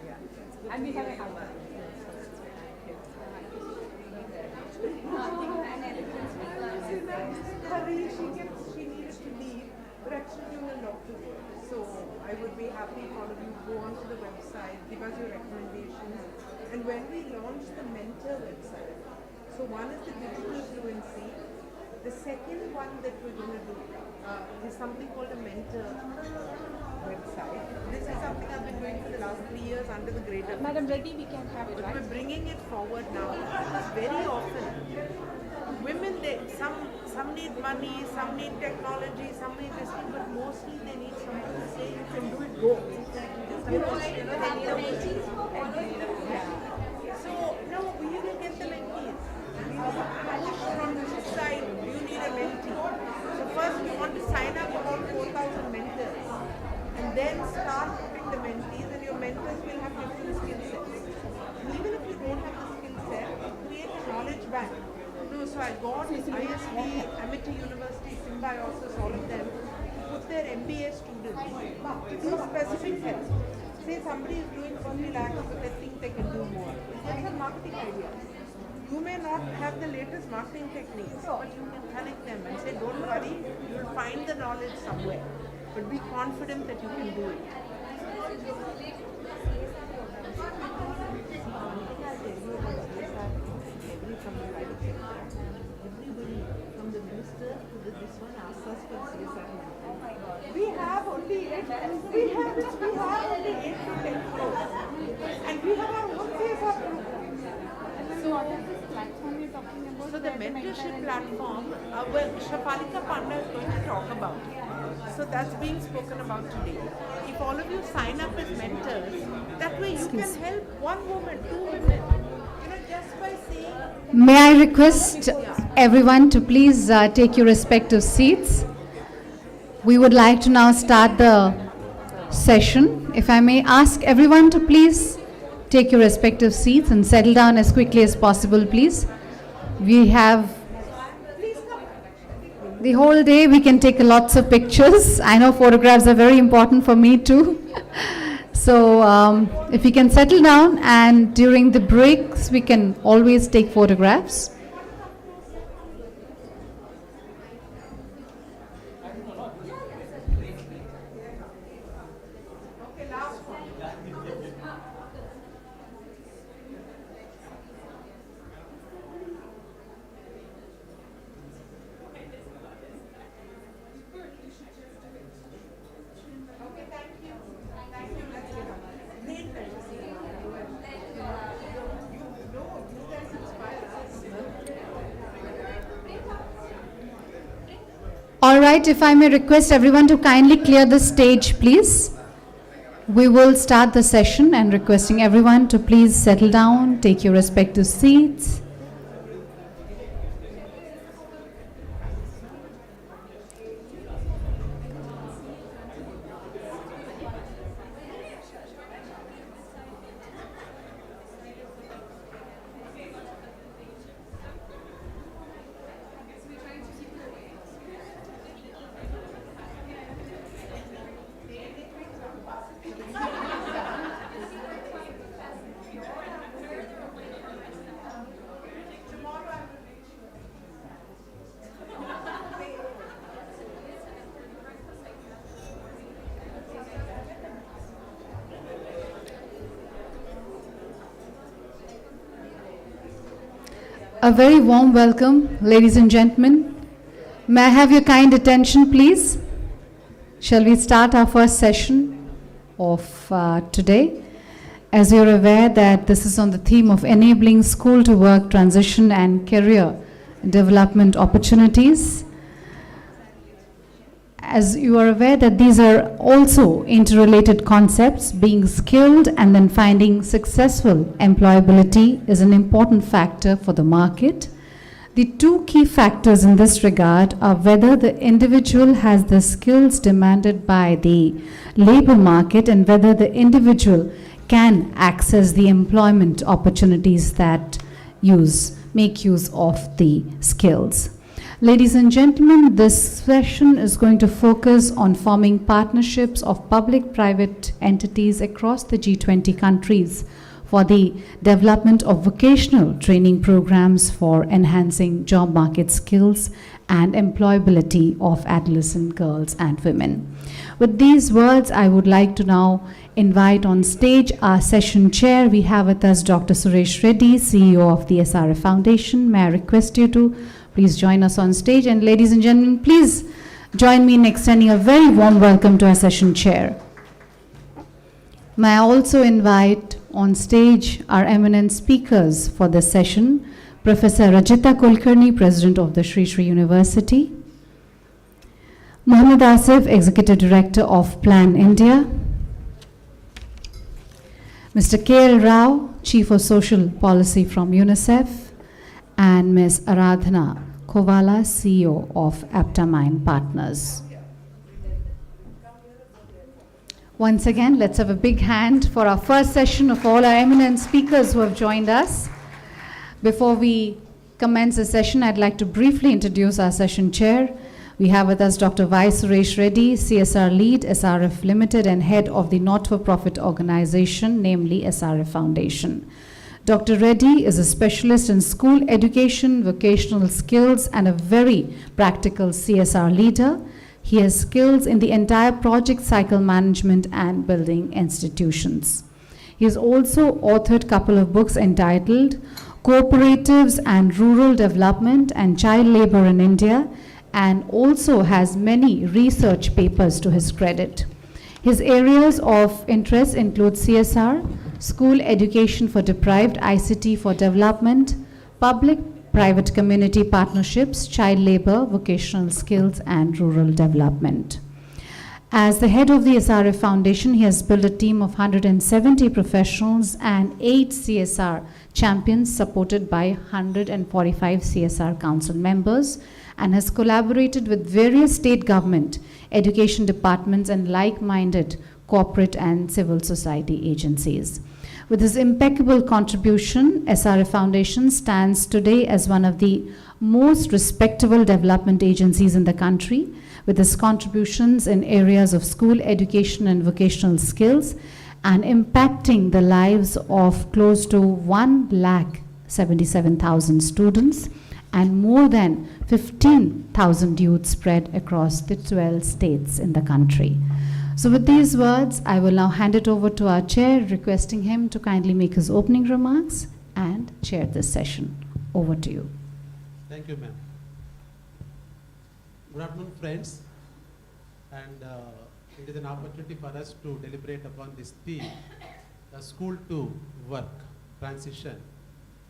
Yeah. And we have a house. Hurry, she needs to leave, but actually doing a lot of work. So I would be happy if all of you go onto the website, give us your recommendations. And when we launch the mentor website, so one is the digital fluency. The second one that we're going to do is something called a mentor website. This is something I've been doing for the last 3 years under the greater. Madam Reddy, we can have it, But right? we're bringing it forward now because very often women, some need money, some need technology, some need this thing, but mostly they need someone to say you can do it, go. They need a So no, we will get the mentees. We will push from this side. You need a mentee. So first we want to sign up about 4,000 mentors, and then start putting the mentees, and your mentors will have different skill sets. And even if you don't have the skill set, create a knowledge bank. No, so I got ISB, Amity University, Symbiosis, all of them, put their MBA students to do specific help. Say somebody is doing 40 lakhs, but they think they can do more. That's a marketing idea. You may not have the latest marketing techniques, but you can connect them and say, don't worry, you'll find the knowledge somewhere. But be confident that you can do it. Everybody from the minister to this one asks us for CSR. We have only 8 to 10 crores. And we have our own CSR program. So what is this platform you're talking about? So the mentorship platform, Shafalika Panda is going to talk about it. So that's being spoken about today. If all of you sign up as mentors, that way you can help one woman, 2 women. Just by saying. May I request everyone to please take your respective seats. We would like to now start the session. If I may ask everyone to please take your respective seats and settle down as quickly as possible, please. We have the whole day. We can take lots of pictures. I know photographs are very important for me too. So if we can settle down, and during the breaks we can always take photographs. All right, if I may request everyone to kindly clear the stage, please. We will start the session, and requesting everyone to please settle down, take your respective seats. A very warm welcome, ladies and gentlemen. May I have your kind attention, please? Shall we start our first session of today? As you're aware that this is on the theme of enabling school to work transition and career development opportunities. As you are aware that these are also interrelated concepts, being skilled and then finding successful employability is an important factor for the market. The two key factors in this regard are whether the individual has the skills demanded by the labor market and whether the individual can access the employment opportunities that use make use of the skills. Ladies and gentlemen, this session is going to focus on forming partnerships of public-private entities across the G20 countries for the development of vocational training programs for enhancing job market skills and employability of adolescent girls and women. With these words, I would like to now invite on stage our session chair. We have with us Dr. Suresh Reddy, CEO of the SRF Foundation. May I request you to please join us on stage. And ladies and gentlemen, please join me in extending a very warm welcome to our session chair. May I also invite on stage our eminent speakers for this session, Professor Rajita Kulkarni, President of the Sri Sri University, Mohammad Asif, Executive Director of Plan India, Mr. K.L. Rao, Chief of Social Policy from UNICEF, and Ms. Aradhana Kovala, CEO of Aptamine Partners. Once again, let's have a big hand for our first session of all our eminent speakers who have joined us. Before we commence the session, I'd like to briefly introduce our session chair. We have with us Dr. Y. Suresh Reddy, CSR Lead, SRF Limited, and Head of the not-for-profit organization, namely SRF Foundation. Dr. Reddy is a specialist in school education, vocational skills, and a very practical CSR leader. He has skills in the entire project cycle management and building institutions. He has also authored a couple of books entitled Cooperatives and Rural Development and Child Labor in India, and also has many research papers to his credit. His areas of interest include CSR, school education for deprived, ICT for development, public-private community partnerships, child labor, vocational skills, and rural development. As the head of the SRF Foundation, he has built a team of 170 professionals and 8 CSR champions supported by 145 CSR council members, and has collaborated with various state government, education departments, and like-minded corporate and civil society agencies. With his impeccable contribution, SRF Foundation stands today as one of the most respectable development agencies in the country, with his contributions in areas of school education and vocational skills, and impacting the lives of close to 1,77,000 students and more than 15,000 youth spread across the 12 states in the country. So with these words, I will now hand it over to our chair, requesting him to kindly make his opening remarks and chair this session. Over to you. Thank you, ma'am. Good afternoon, friends. And it is an opportunity for us to deliberate upon this theme, the school to work transition,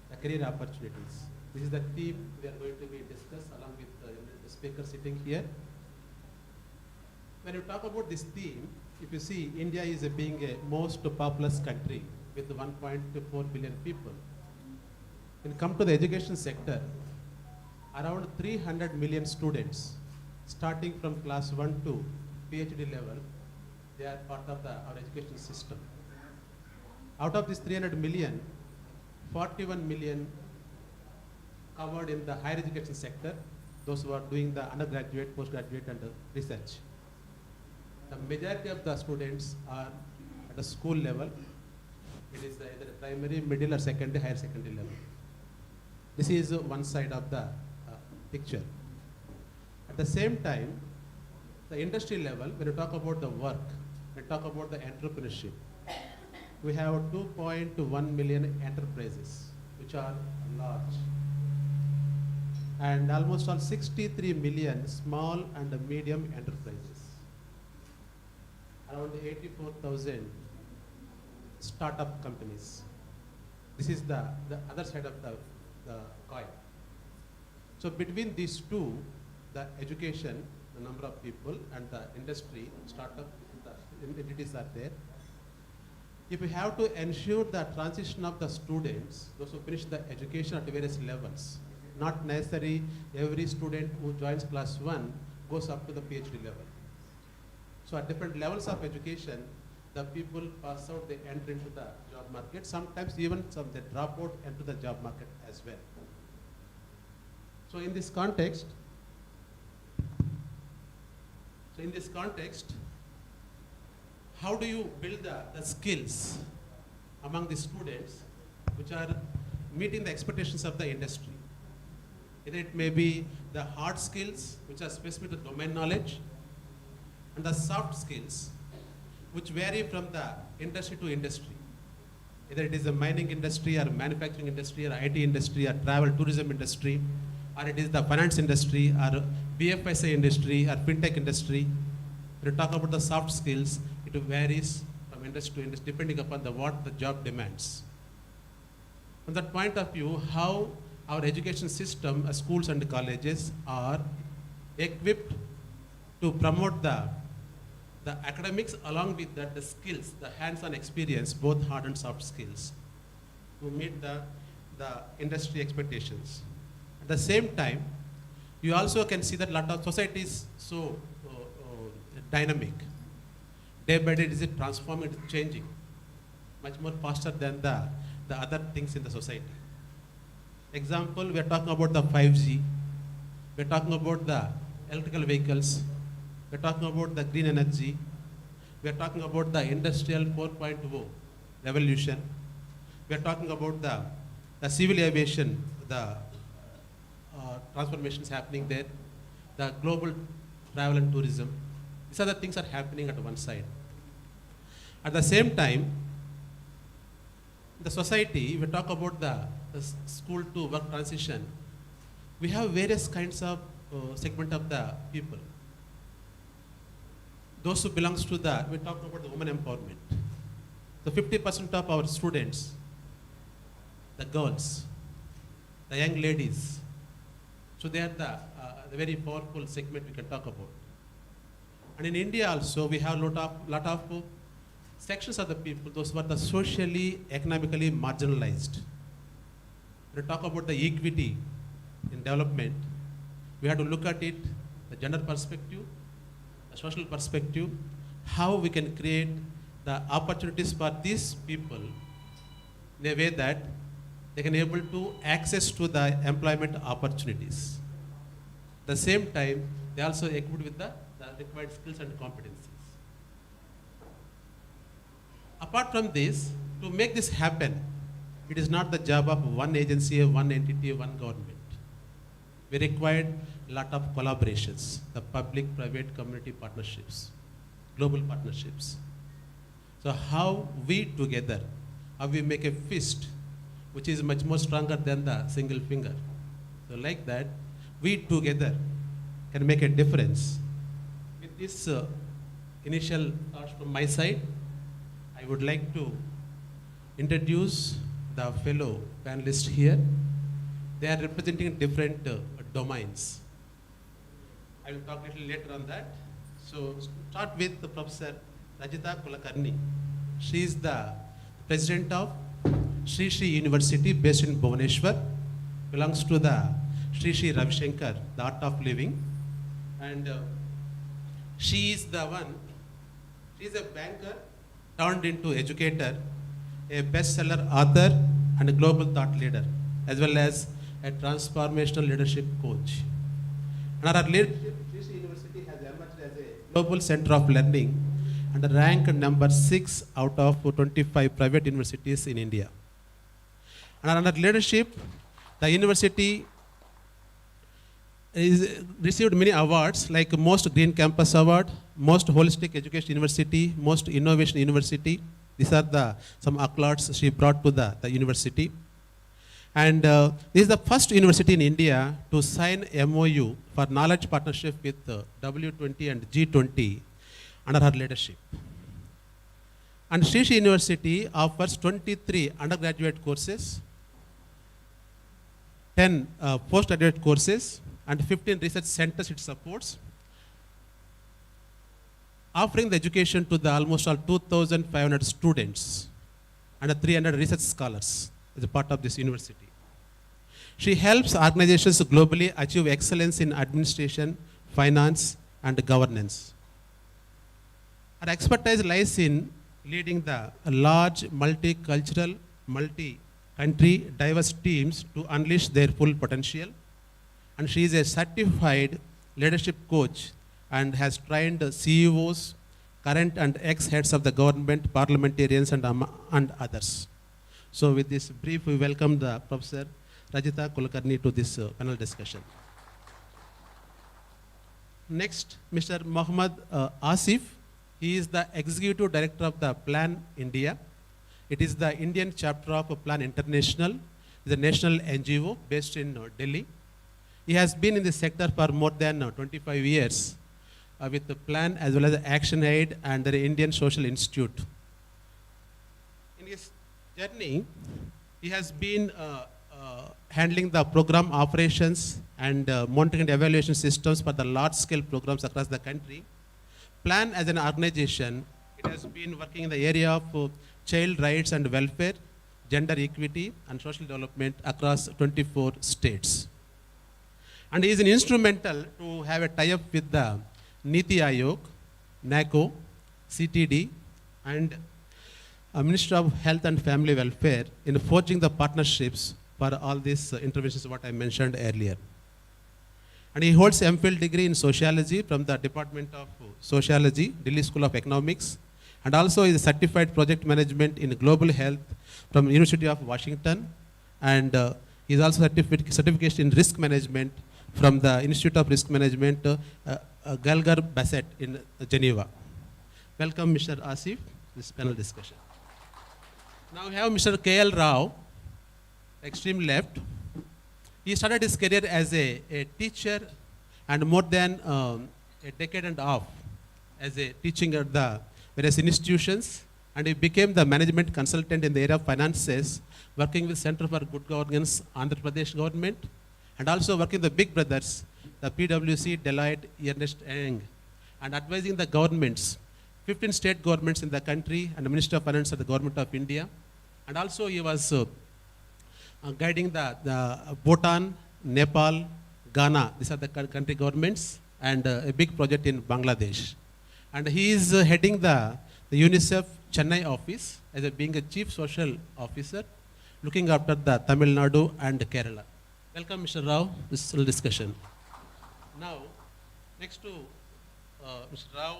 the career opportunities. This is the theme we are going to be discussed along with the speaker sitting here. When you talk about this theme, if you see, India is being a most populous country with 1.4 billion people. When you come to the education sector, around 300 million students, starting from class 1 to PhD level, they are part of our education system. Out of this 300 million, 41 million covered in the higher education sector, those who are doing the undergraduate, postgraduate, and research. The majority of the students are at the school level. It is either primary, middle, or secondary, higher secondary level. This is one side of the picture. At the same time, the industry level, when you talk about the work, when you talk about the entrepreneurship, we have 2.1 million enterprises, which are large. And almost all 63 million small and medium enterprises. Around 84,000 startup companies. This is the other side of the coin. So between these two, the education, the number of people, and the industry, startup, the entities are there. If we have to ensure the transition of the students, those who finish the education at various levels, not necessarily every student who joins class 1 goes up to the PhD level. So at different levels of education, the people pass out, they enter into the job market. Sometimes even some they drop out into the job market as well. So in this context, how do you build the skills among the students which are meeting the expectations of the industry? Either it may be the hard skills, which are specific to domain knowledge, and the soft skills, which vary from the industry to industry. Either it is the mining industry or manufacturing industry or IT industry or travel tourism industry, or it is the finance industry or BFSI industry or fintech industry. When you talk about the soft skills, it varies from industry to industry depending upon what the job demands. From that point of view, how our education system, schools and colleges are equipped to promote the academics along with that the skills, the hands-on experience, both hard and soft skills, to meet the industry expectations. At the same time, you also can see that a lot of society is so dynamic. Day by day, is it transforming, it's changing much more faster than the other things in the society. Example, we are talking about the 5G, we are talking about the electrical vehicles, we are talking about the green energy, we are talking about the industrial 4.0 revolution, we are talking about the civil aviation, the transformations happening there, the global travel and tourism. These are the things that are happening at one side. At the same time, the society, we talk about the school to work transition, we have various kinds of segment of the people. Those who belongs to we talk about the women empowerment. So 50% of our students, the girls, the young ladies, so they are the very powerful segment we can talk about. And in India also, we have lot of sections of the people, those who are the socially, economically marginalized. When we talk about the equity in development, we have to look at it, the gender perspective, the social perspective, how we can create the opportunities for these people in a way that they can able to access to the employment opportunities. At the same time, they also equipped with the required skills and competencies. Apart from this, to make this happen, it is not the job of one agency, one entity, one government. We required a lot of collaborations, the public-private community partnerships, global partnerships. So how we together, how we make a fist, which is much more stronger than the single finger. So like that, we together can make a difference. With this initial thoughts from my side, I would like to introduce the fellow panelists here. They are representing different domains. I will talk a little later on that. So start with the Professor Rajita Kulakarni. She is the president of Sri Sri University based in Bhubaneswar, belongs to the Sri Sri Ravi Shankar, the Art of Living. And she is the one, she is a banker turned into educator, a bestseller author and a global thought leader, as well as a transformational leadership coach. And our leadership, Sri Sri University has emerged as a global center of learning and ranked number 6 out of 25 private universities in India. And under leadership, the university is received many awards like Most Green Campus Award, Most Holistic Education University, Most Innovation University. These are some accolades she brought to the university. And this is the first university in India to sign MOU for knowledge partnership with W20 and G20 under her leadership. And Sri Sri University offers 23 undergraduate courses, 10 postgraduate courses, and 15 research centers it supports, offering the education to the almost all 2,500 students and 300 research scholars as a part of this university. She helps organizations globally achieve excellence in administration, finance, and governance. Her expertise lies in leading the large multicultural, multi-country, diverse teams to unleash their full potential and she is a certified leadership coach and has trained CEOs, current and ex-heads of the government, parliamentarians, and others. So with this brief, we welcome the Professor Rajita Kulkarni to this panel discussion. Next, Mr. Mohammad Asif. He is the Executive Director of the Plan India. It is the Indian chapter of Plan International, the national NGO based in Delhi. He has been in the sector for more than 25 years with the Plan as well as the Action Aid and the Indian Social Institute. In his journey, he has been handling the program operations and monitoring and evaluation systems for the large-scale programs across the country. Plan as an organization, it has been working in the area of child rights and welfare, gender equity, and social development across 24 states. And he is instrumental to have a tie-up with the Niti Aayog, NACO, CTD, and Ministry of Health and Family Welfare in forging the partnerships for all these interventions what I mentioned earlier. And he holds an MPhil degree in sociology from the Department of Sociology, Delhi School of Economics, and also is a certified project management in global health from University of Washington, and he is also certification in risk management from the Institute of Risk Management, Galgar Bassett in Geneva. Welcome, Mr. Asif, this panel discussion. Now we have Mr. K.L. Rao, extreme left. He started his career as a teacher and more than a decade and a half as a teaching at the various institutions, and he became the management consultant in the area of finances, working with Center for Good Governance, Andhra Pradesh government, and also working with the big brothers, the PwC, Deloitte, Ernst & Young, and advising the governments, 15 state governments in the country, and the Minister of Finance of the Government of India. And also he was guiding the Bhutan, Nepal, Ghana, these are the country governments, and a big project in Bangladesh. And he is heading the UNICEF Chennai office as being a chief social officer, looking after the Tamil Nadu and Kerala. Welcome, Mr. Rao, this little discussion. Now, next to Mr. Rao,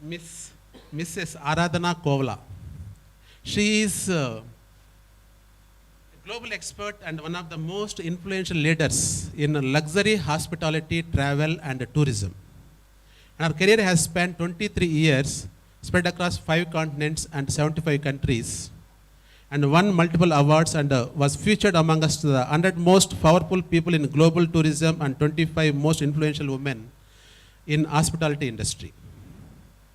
Mrs. Aradhana Kovala. She is a global expert and one of the most influential leaders in luxury hospitality, travel, and tourism. And her career has spanned 23 years, spread across 5 continents and 75 countries, and won multiple awards and was featured amongst the 100 most powerful people in global tourism and 25 most influential women in hospitality industry.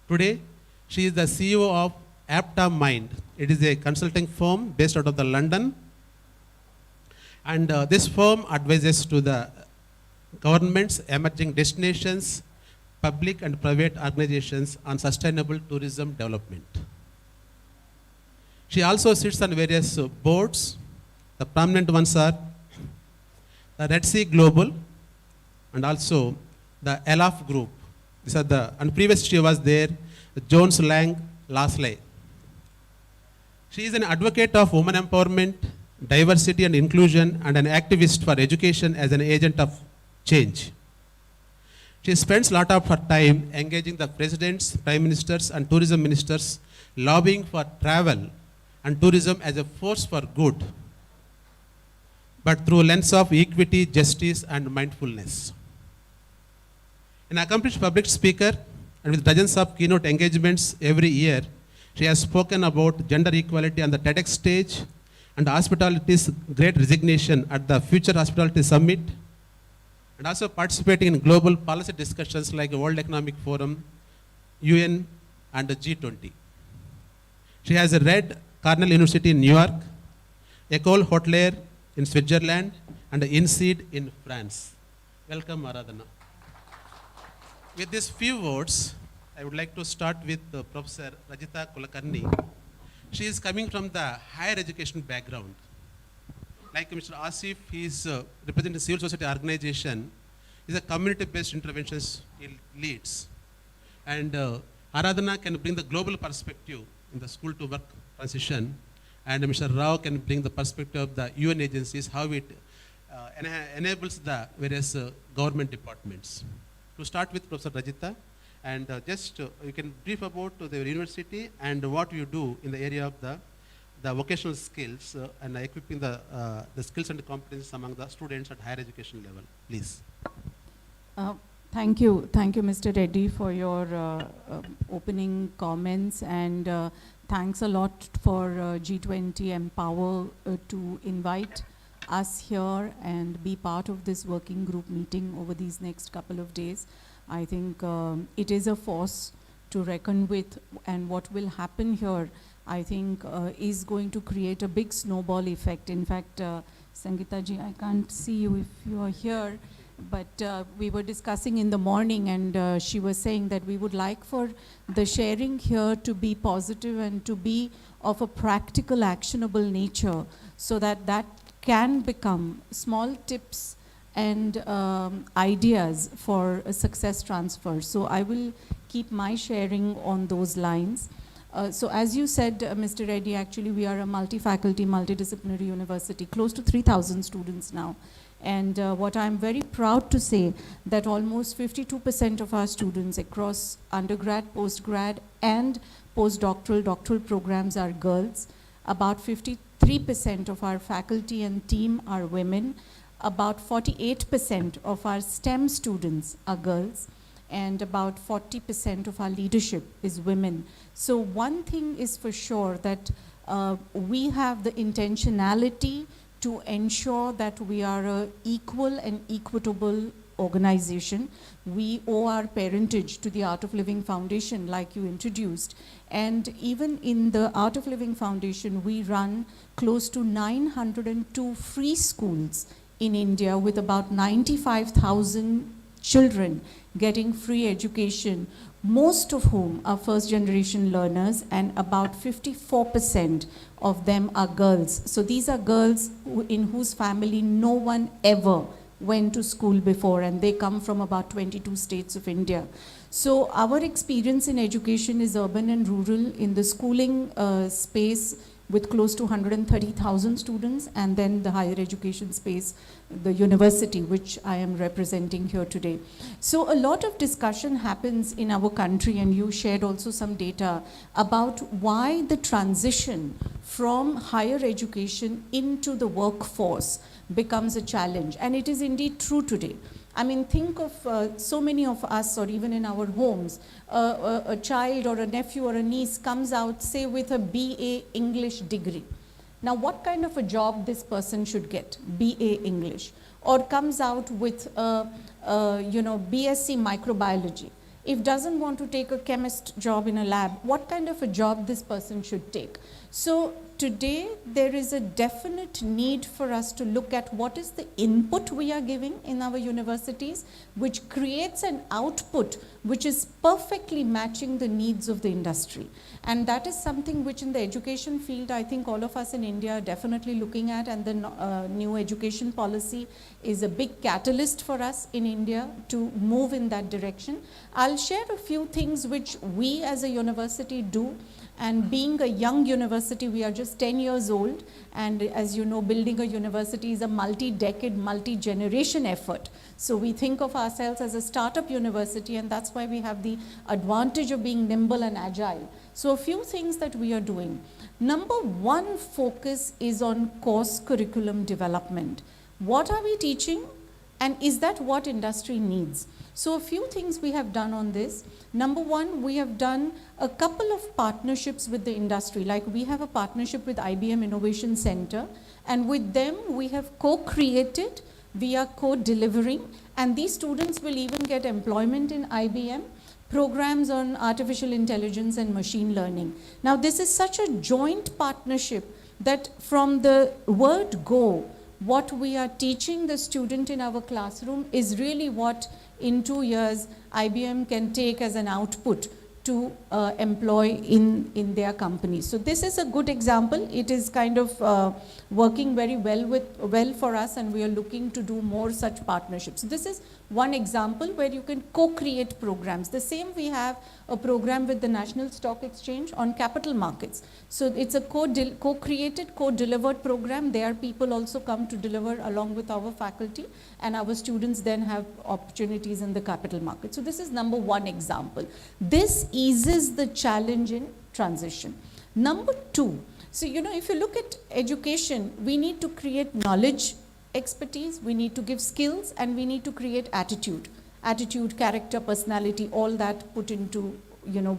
Today, she is the CEO of Apta Mind. It is a consulting firm based out of the London, and this firm advises to the governments, emerging destinations, public and private organizations on sustainable tourism development. She also sits on various boards. The prominent ones are the Red Sea Global and also the ELAF Group. These are the, and previously she was there, Jones Lang Lasley. She is an advocate of women empowerment, diversity and inclusion, and an activist for education as an agent of change. She spends a lot of her time engaging the presidents, prime ministers, and tourism ministers, lobbying for travel and tourism as a force for good, but through a lens of equity, justice, and mindfulness. An accomplished public speaker and with dozens of keynote engagements every year, she has spoken about gender equality on the TEDx stage and hospitality's great resignation at the Future Hospitality Summit, and also participating in global policy discussions like the World Economic Forum, UN, and the G20. She has read Cornell University in New York, École Hôtelière in Switzerland, and INSEAD in France. Welcome, Aradhana. With these few words, I would like to start with Professor Rajita Kulkarni. She is coming from the higher education background. Like Mr. Asif, he is representing civil society organization. He is a community-based interventions he leads. And Aradhana can bring the global perspective in the school to work transition. And Mr. Rao can bring the perspective of the UN agencies, how it enables the various government departments. To start with, Professor Rajita, and just you can brief about the university and what you do in the area of the vocational skills and equipping the skills and competencies among the students at higher education level, please. Thank you, Mr. Reddy, for your opening comments, and thanks a lot for G20 Empower to invite us here and be part of this working group meeting over these next couple of days. I think it is a force to reckon with, and what will happen here, I think, is going to create a big snowball effect. In fact, Sangeeta ji, I can't see you if you are here, but we were discussing in the morning, and she was saying that we would like for the sharing here to be positive and to be of a practical, actionable nature, so that that can become small tips and ideas for a success transfer. So I will keep my sharing on those lines. So as you said, Mr. Reddy, actually we are a multi-faculty, multidisciplinary university, close to 3,000 students now. And what I'm very proud to say, that almost 52% of our students across undergrad, postgrad, and postdoctoral, doctoral programs are girls. About 53% of our faculty and team are women. About 48% of our STEM students are girls, and about 40% of our leadership is women. So one thing is for sure, that we have the intentionality to ensure that we are an equal and equitable organization. We owe our parentage to the Art of Living Foundation, like you introduced. And even in the Art of Living Foundation, we run close to 902 free schools in India, with about 95,000 children getting free education, most of whom are first generation learners, and about 54% of them are girls. So these are girls in whose family no one ever went to school before, and they come from about 22 states of India. So our experience in education is urban and rural. In the schooling space, with close to 130,000 students, and then the higher education space, the university, which I am representing here today. So a lot of discussion happens in our country, and you shared also some data about why the transition from higher education into the workforce becomes a challenge. And it is indeed true today. I mean, think of so many of us, or even in our homes, a child or a nephew or a niece comes out, say, with a BA English degree. Now, what kind of a job this person should get? BA English. Or comes out with a BSc microbiology. If doesn't want to take a chemist job in a lab, what kind of a job this person should take? So today, there is a definite need for us to look at what is the input we are giving in our universities, which creates an output which is perfectly matching the needs of the industry. And that is something which in the education field, I think all of us in India are definitely looking at, and the new education policy is a big catalyst for us in India to move in that direction. I'll share a few things which we as a university do. And being a young university, we are just 10 years old, and as you know, building a university is a multi-decade, multi-generation effort. So we think of ourselves as a startup university, and that's why we have the advantage of being nimble and agile. So a few things that we are doing. Number one focus is on course curriculum development. What are we teaching, and is that what industry needs? So a few things we have done on this. Number one, we have done a couple of partnerships with the industry. Like we have a partnership with IBM Innovation Center, and with them we have co-created, we are co-delivering, and these students will even get employment in IBM, programs on artificial intelligence and machine learning. Now this is such a joint partnership that from the word go, what we are teaching the student in our classroom is really what in 2 years IBM can take as an output to employ in their company. So this is a good example. It is kind of working very well for us, and we are looking to do more such partnerships. So this is one example where you can co-create programs. The same we have a program with the National Stock Exchange on capital markets. So it's a co-created, co-delivered program. There people also come to deliver along with our faculty, and our students then have opportunities in the capital market. So this is number one example. This eases the challenge in transition. Number two, so if you look at education, we need to create knowledge, expertise, we need to give skills, and we need to create attitude, character, personality, all that put into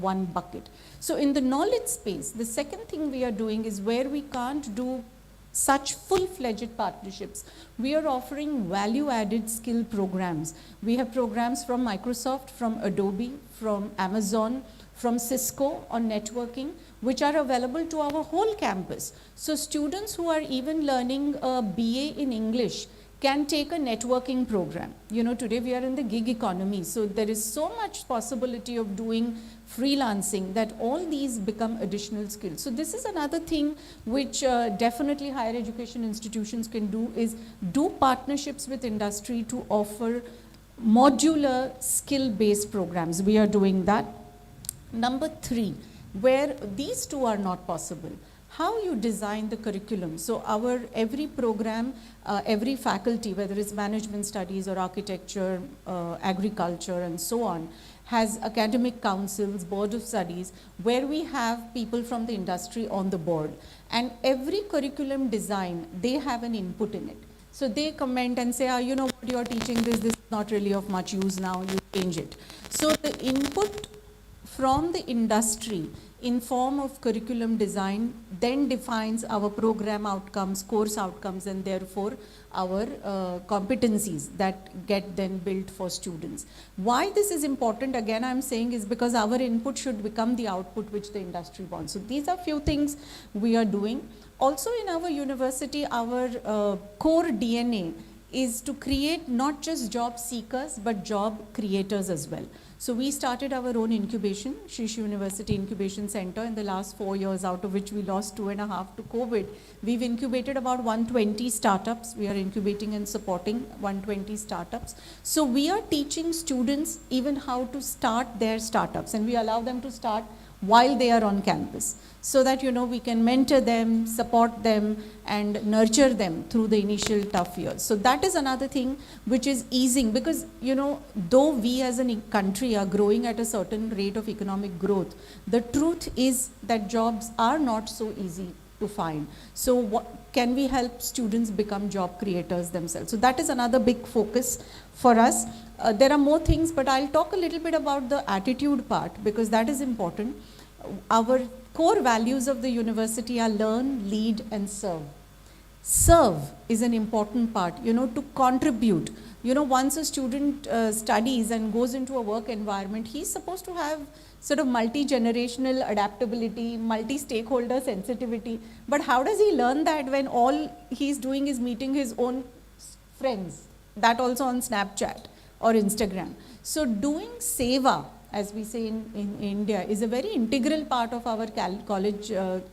one bucket. So in the knowledge space, the second thing we are doing is where we can't do such full-fledged partnerships, we are offering value-added skill programs. We have programs from Microsoft, from Adobe, from Amazon, from Cisco on networking, which are available to our whole campus. So students who are even learning a BA in English can take a networking program. Today we are in the gig economy, so there is so much possibility of doing freelancing that all these become additional skills. So this is another thing which definitely higher education institutions can do, is do partnerships with industry to offer modular skill-based programs. We are doing that. Number three, where these two are not possible, how you design the curriculum. So our every program, every faculty, whether it's management studies or architecture, agriculture and so on, has academic councils, board of studies, where we have people from the industry on the board. And every curriculum design, they have an input in it. So they comment and say, you know what, you're teaching this is not really of much use now, you change it. So the input from the industry in form of curriculum design then defines our program outcomes, course outcomes, and therefore our competencies that get then built for students. Why this is important, again I'm saying, is because our input should become the output which the industry wants. So these are few things we are doing. Also in our university, our core DNA is to create not just job seekers but job creators as well. So we started our own incubation, Shish University Incubation Center, in the last 4 years, out of which we lost 2.5 to COVID. We've incubated about 120 startups. We are incubating and supporting 120 startups. So we are teaching students even how to start their startups, and we allow them to start while they are on campus, so that we can mentor them, support them, and nurture them through the initial tough years. So that is another thing which is easing, because though we as a country are growing at a certain rate of economic growth, the truth is that jobs are not so easy to find. So what can we help students become job creators themselves? So that is another big focus for us. There are more things, but I'll talk a little bit about the attitude part, because that is important. Our core values of the university are learn, lead, and serve. Serve is an important part, to contribute. Once a student studies and goes into a work environment, he's supposed to have sort of multi-generational adaptability, multi-stakeholder sensitivity. But how does he learn that when all he's doing is meeting his own friends, that also on Snapchat or Instagram? So doing seva, as we say in India, is a very integral part of our college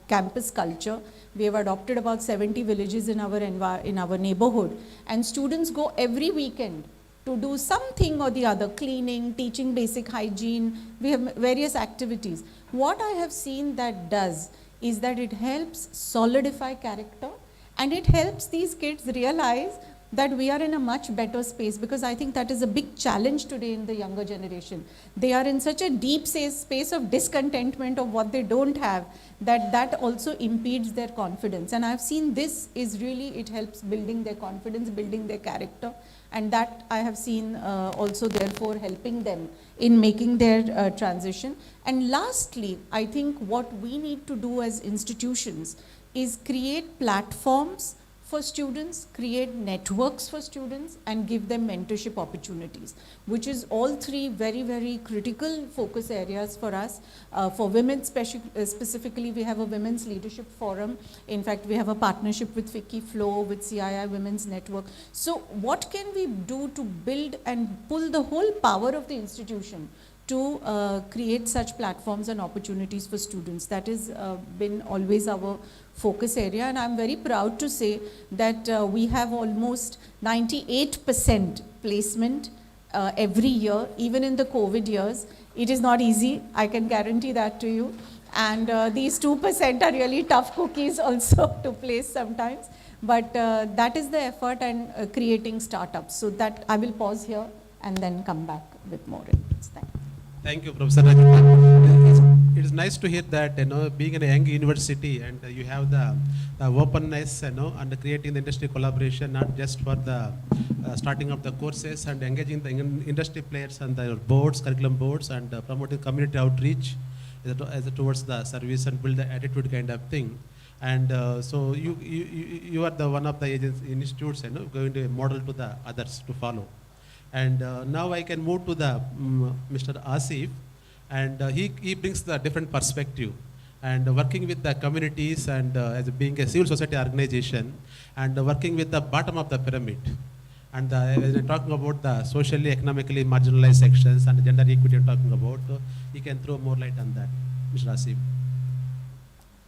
campus culture. We have adopted about 70 villages in our neighborhood, and students go every weekend to do something or the other, cleaning, teaching basic hygiene. We have various activities. What I have seen that does is that it helps solidify character, and it helps these kids realize that we are in a much better space, because I think that is a big challenge today in the younger generation. They are in such a deep space of discontentment of what they don't have, that also impedes their confidence. And I've seen this is really, it helps building their confidence, building their character, and that I have seen also therefore helping them in making their transition. And lastly, I think what we need to do as institutions is create platforms for students, create networks for students, and give them mentorship opportunities, which is all three very, very critical focus areas for us. For women specifically, we have a women's leadership forum. In fact, we have a partnership with Vicky Flow, with CII Women's Network. So what can we do to build and pull the whole power of the institution to create such platforms and opportunities for students? That has been always our focus area, and I'm very proud to say that we have almost 98% placement every year, even in the COVID years. It is not easy, I can guarantee that to you. And these 2% are really tough cookies also to place sometimes. But that is the effort and creating startups. So that I will pause here and then come back with more inputs. Thank you. Thank you, Professor Rajkumar. It is nice to hear that, being in a young university and you have the openness, and creating the industry collaboration, not just for the starting of the courses and engaging the industry players and the boards, curriculum boards, and promoting community outreach as towards the service and build the attitude kind of thing. And so you are the one of the institutes, going to model to the others to follow. And now I can move to the Mr. Asif, and he brings the different perspective, and working with the communities and as being a civil society organization, and working with the bottom of the pyramid. And when we're talking about the socially, economically marginalized sections and gender equity we're talking about, he can throw more light on that. Mr. Asif.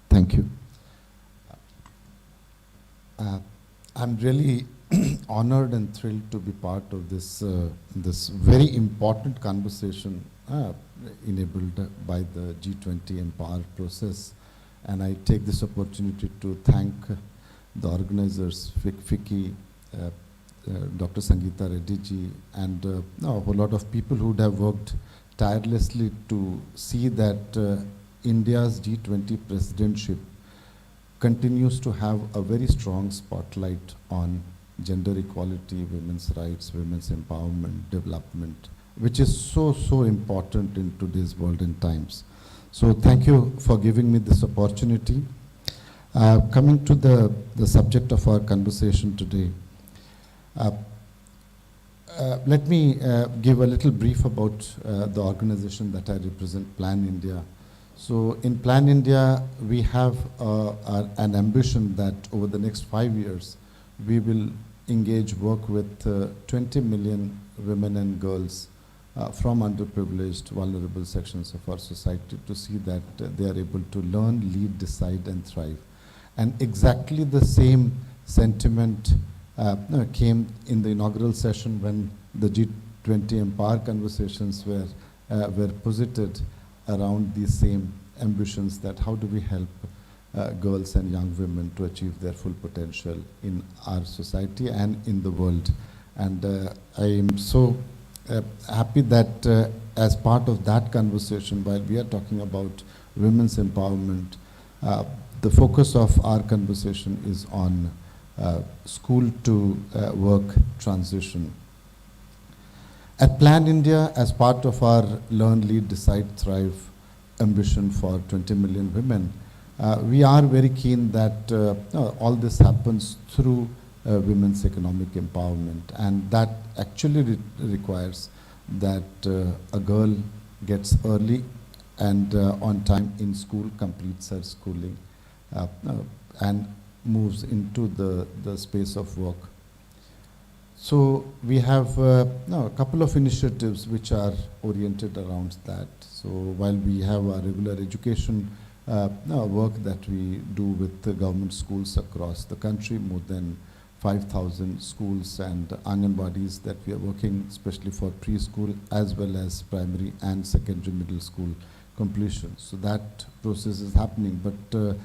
Thank you. I'm really honored and thrilled to be part of this this very important conversation enabled by the G20 Empower process, and I take this opportunity to thank the organizers, Vicky, Dr. Sangeeta Reddy ji, and a whole lot of people who would have worked tirelessly to see that India's G20 presidentship continues to have a very strong spotlight on gender equality, women's rights, women's empowerment, development, which is so important in today's world and times. So thank you for giving me this opportunity. Coming to the subject of our conversation today, let me give a little brief about the organization that I represent, Plan India. So in Plan India, we have an ambition that over the next 5 years, we will work with 20 million women and girls from underprivileged, vulnerable sections of our society to see that they are able to learn, lead, decide, and thrive. And exactly the same sentiment came in the inaugural session when the G20 Empower conversations were posited around these same ambitions, that how do we help girls and young women to achieve their full potential in our society and in the world. And I am so happy that as part of that conversation, while we are talking about women's empowerment, the focus of our conversation is on school to work transition. At Plan India, as part of our Learn, Lead, Decide, Thrive ambition for 20 million women, we are very keen that all this happens through women's economic empowerment, and that actually requires that a girl gets early and on time in school, completes her schooling, and moves into the space of work. So we have a couple of initiatives which are oriented around that. So while we have our regular education work that we do with the government schools across the country, more than 5,000 schools and Anganwadis that we are working especially for preschool as well as primary and secondary middle school completion. So that process is happening. But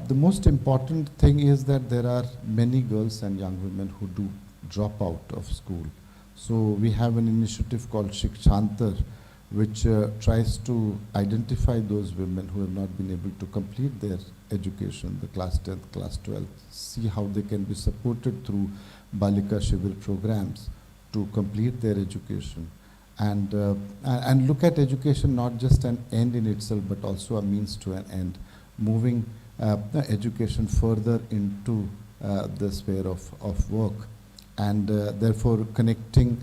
the most important thing is that there are many girls and young women who do drop out of school. So we have an initiative called Shikshantar, which tries to identify those women who have not been able to complete their education, the class 10th, class 12th, see how they can be supported through Balika Shivir programs to complete their education. And look at education not just an end in itself, but also a means to an end, moving education further into the sphere of work, and therefore connecting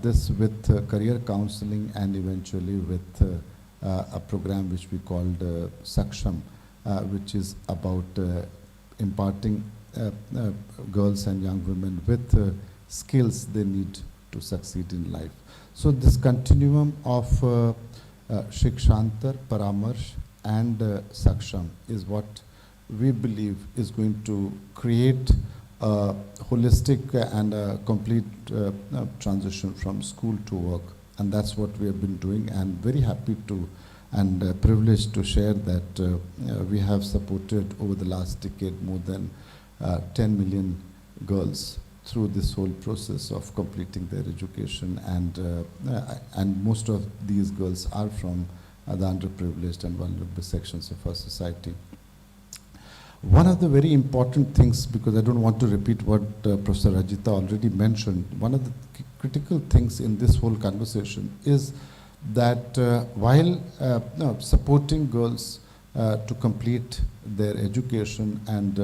this with career counseling and eventually with a program which we called Saksham, which is about imparting girls and young women with skills they need to succeed in life. So this continuum of Shikshantar, Paramarsh and Saksham is what we believe is going to create a holistic and a complete transition from school to work. And that's what we have been doing, and very happy to and privileged to share that we have supported over the last decade more than 10 million girls through this whole process of completing their education, and most of these girls are from the underprivileged and vulnerable sections of our society. One of the very important things, because I don't want to repeat what Professor Rajita already mentioned, one of the critical things in this whole conversation is that while supporting girls to complete their education and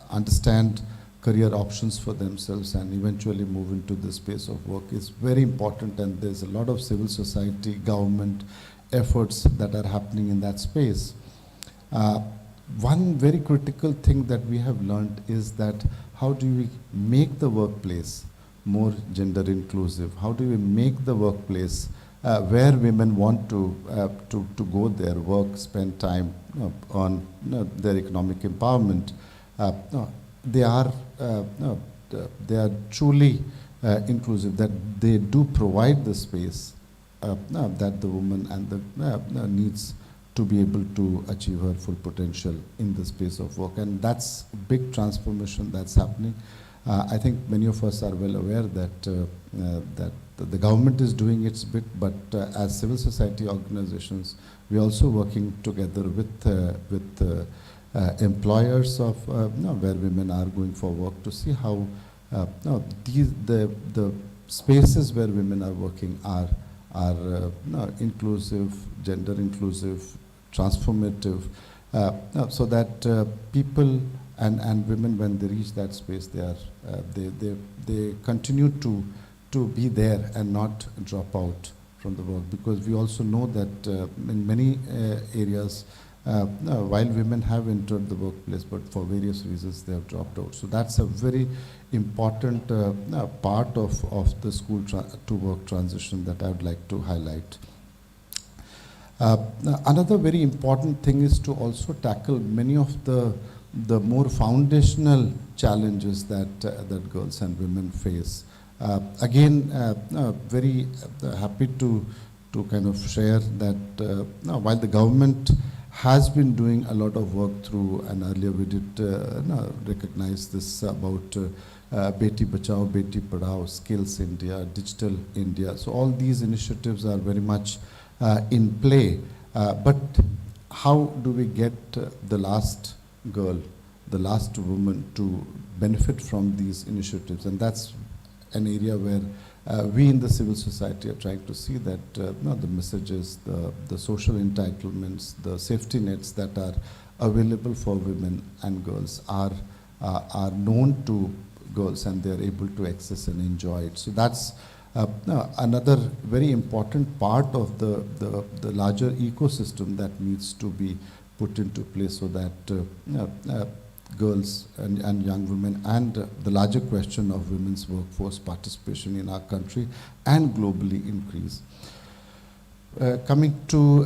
understand career options for themselves and eventually move into the space of work is very important, and there's a lot of civil society, government efforts that are happening in that space. One very critical thing that we have learned is that how do we make the workplace more gender inclusive? How do we make the workplace where women want to go there, work, spend time on their economic empowerment? They are truly inclusive, that they do provide the space that the woman and the needs to be able to achieve her full potential in the space of work. And that's a big transformation that's happening. I think many of us are well aware that that the government is doing its bit, but as civil society organizations, we're also working together with employers of where women are going for work to see how the spaces where women are working are inclusive, gender inclusive, transformative, so that people and women, when they reach that space, they continue to be there and not drop out from the work. Because we also know that in many areas, while women have entered the workplace, but for various reasons they have dropped out. So that's a very important part of the school to work transition that I would like to highlight. Another very important thing is to also tackle many of the more foundational challenges that girls and women face. Again, very happy to kind of share that while the government has been doing a lot of work through, and earlier we did recognize this about Beti Bachao, Beti Padhao, Skills India, Digital India. So all these initiatives are very much in play. But how do we get the last girl, the last woman to benefit from these initiatives? And that's an area where we in the civil society are trying to see that the messages, the social entitlements, the safety nets that are available for women and girls are known to girls, and they are able to access and enjoy it. So that's another very important part of the larger ecosystem that needs to be put into place, so that girls and young women and the larger question of women's workforce participation in our country and globally increase. Coming to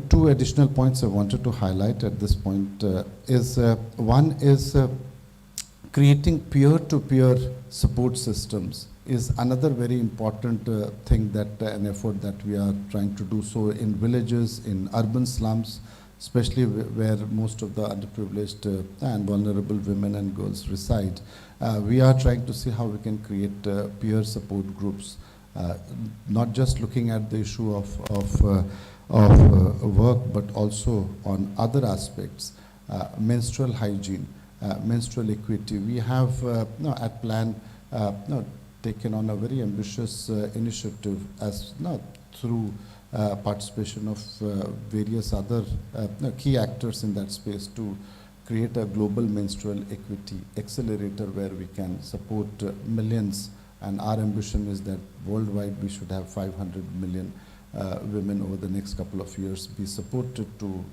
two additional points I wanted to highlight at this point is one is creating peer-to-peer support systems is another very important thing, that an effort that we are trying to do so in villages, in urban slums, especially where most of the underprivileged and vulnerable women and girls reside. We are trying to see how we can create peer support groups, not just looking at the issue of work, but also on other aspects, menstrual hygiene, menstrual equity. We have at Plan taken on a very ambitious initiative as through participation of various other key actors in that space to create a global menstrual equity accelerator where we can support millions, and our ambition is that worldwide we should have 500 million women over the next couple of years be supported to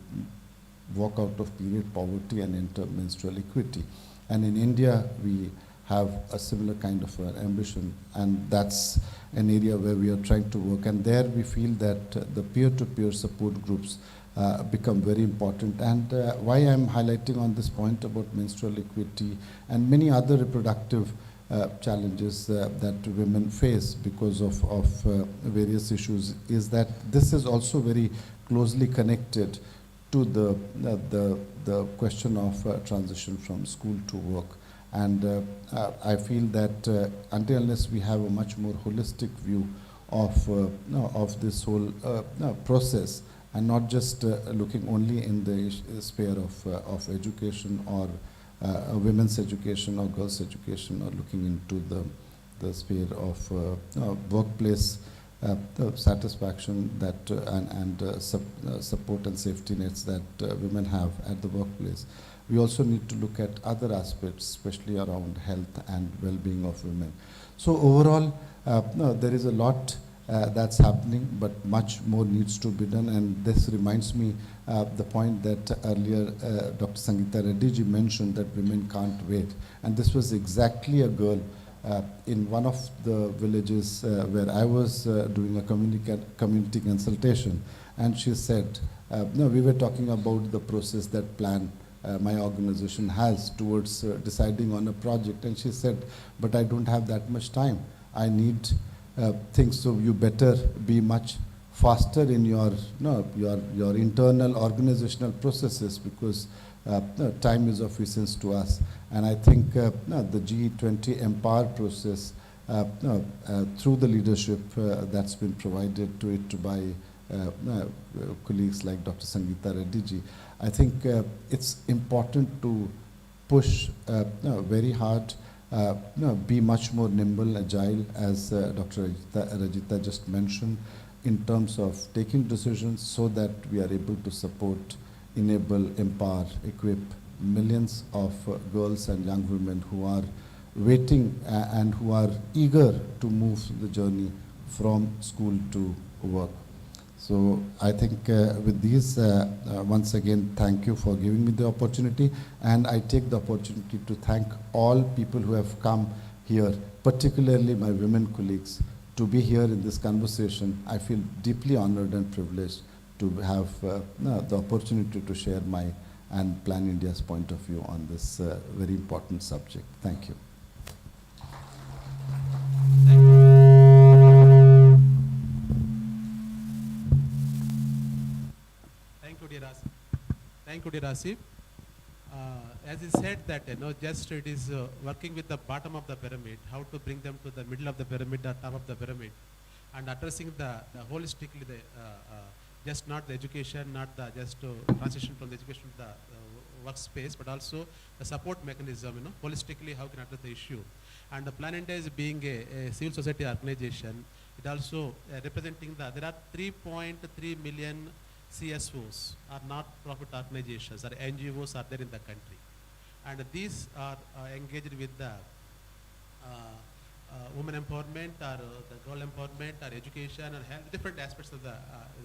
walk out of period poverty and enter menstrual equity. And in India we have a similar kind of ambition, and that's an area where we are trying to work. And there we feel that the peer-to-peer support groups become very important. And why I'm highlighting on this point about menstrual equity and many other reproductive challenges that women face because of various issues is that this is also very closely connected to the question of transition from school to work. And I feel that until unless we have a much more holistic view of this whole process, and not just looking only in the sphere of education or women's education or girls' education, or looking into the sphere of workplace satisfaction that and support and safety nets that women have at the workplace. We also need to look at other aspects, especially around health and well-being of women. So overall, there is a lot that's happening, but much more needs to be done. And this reminds me the point that earlier Dr. Sangeeta Reddy ji mentioned, that women can't wait. And this was exactly a girl in one of the villages where I was doing a community consultation. And she said, no, we were talking about the process that plan my organization has towards deciding on a project. And she said, but I don't have that much time. I need things, so you better be much faster in your internal organizational processes, because time is of essence to us. And I think the G20 Empower process, through the leadership that's been provided to it by colleagues like Dr. Sangeeta Reddy ji, I think it's important to push very hard, be much more nimble, agile, as Dr. Rajita just mentioned, in terms of taking decisions so that we are able to support, enable, empower, equip millions of girls and young women who are waiting and who are eager to move the journey from school to work. So I think with these, once again, thank you for giving me the opportunity. And I take the opportunity to thank all people who have come here, particularly my women colleagues, to be here in this conversation. I feel deeply honored and privileged to have the opportunity to share my and Plan India's point of view on this very important subject. Thank you. Thank you, dear Asif. As he said that, just it is working with the bottom of the pyramid, how to bring them to the middle of the pyramid, or top of the pyramid, and addressing the holistically, just not the education, not the just transition from the education to the workspace, but also the support mechanism, holistically how can address the issue. And the Plan India is being a civil society organization. It also representing there are 3.3 million CSOs, are not-profit organizations, or NGOs are there in the country. And these are engaged with the women empowerment, or the girl empowerment, or education, or health, different aspects of the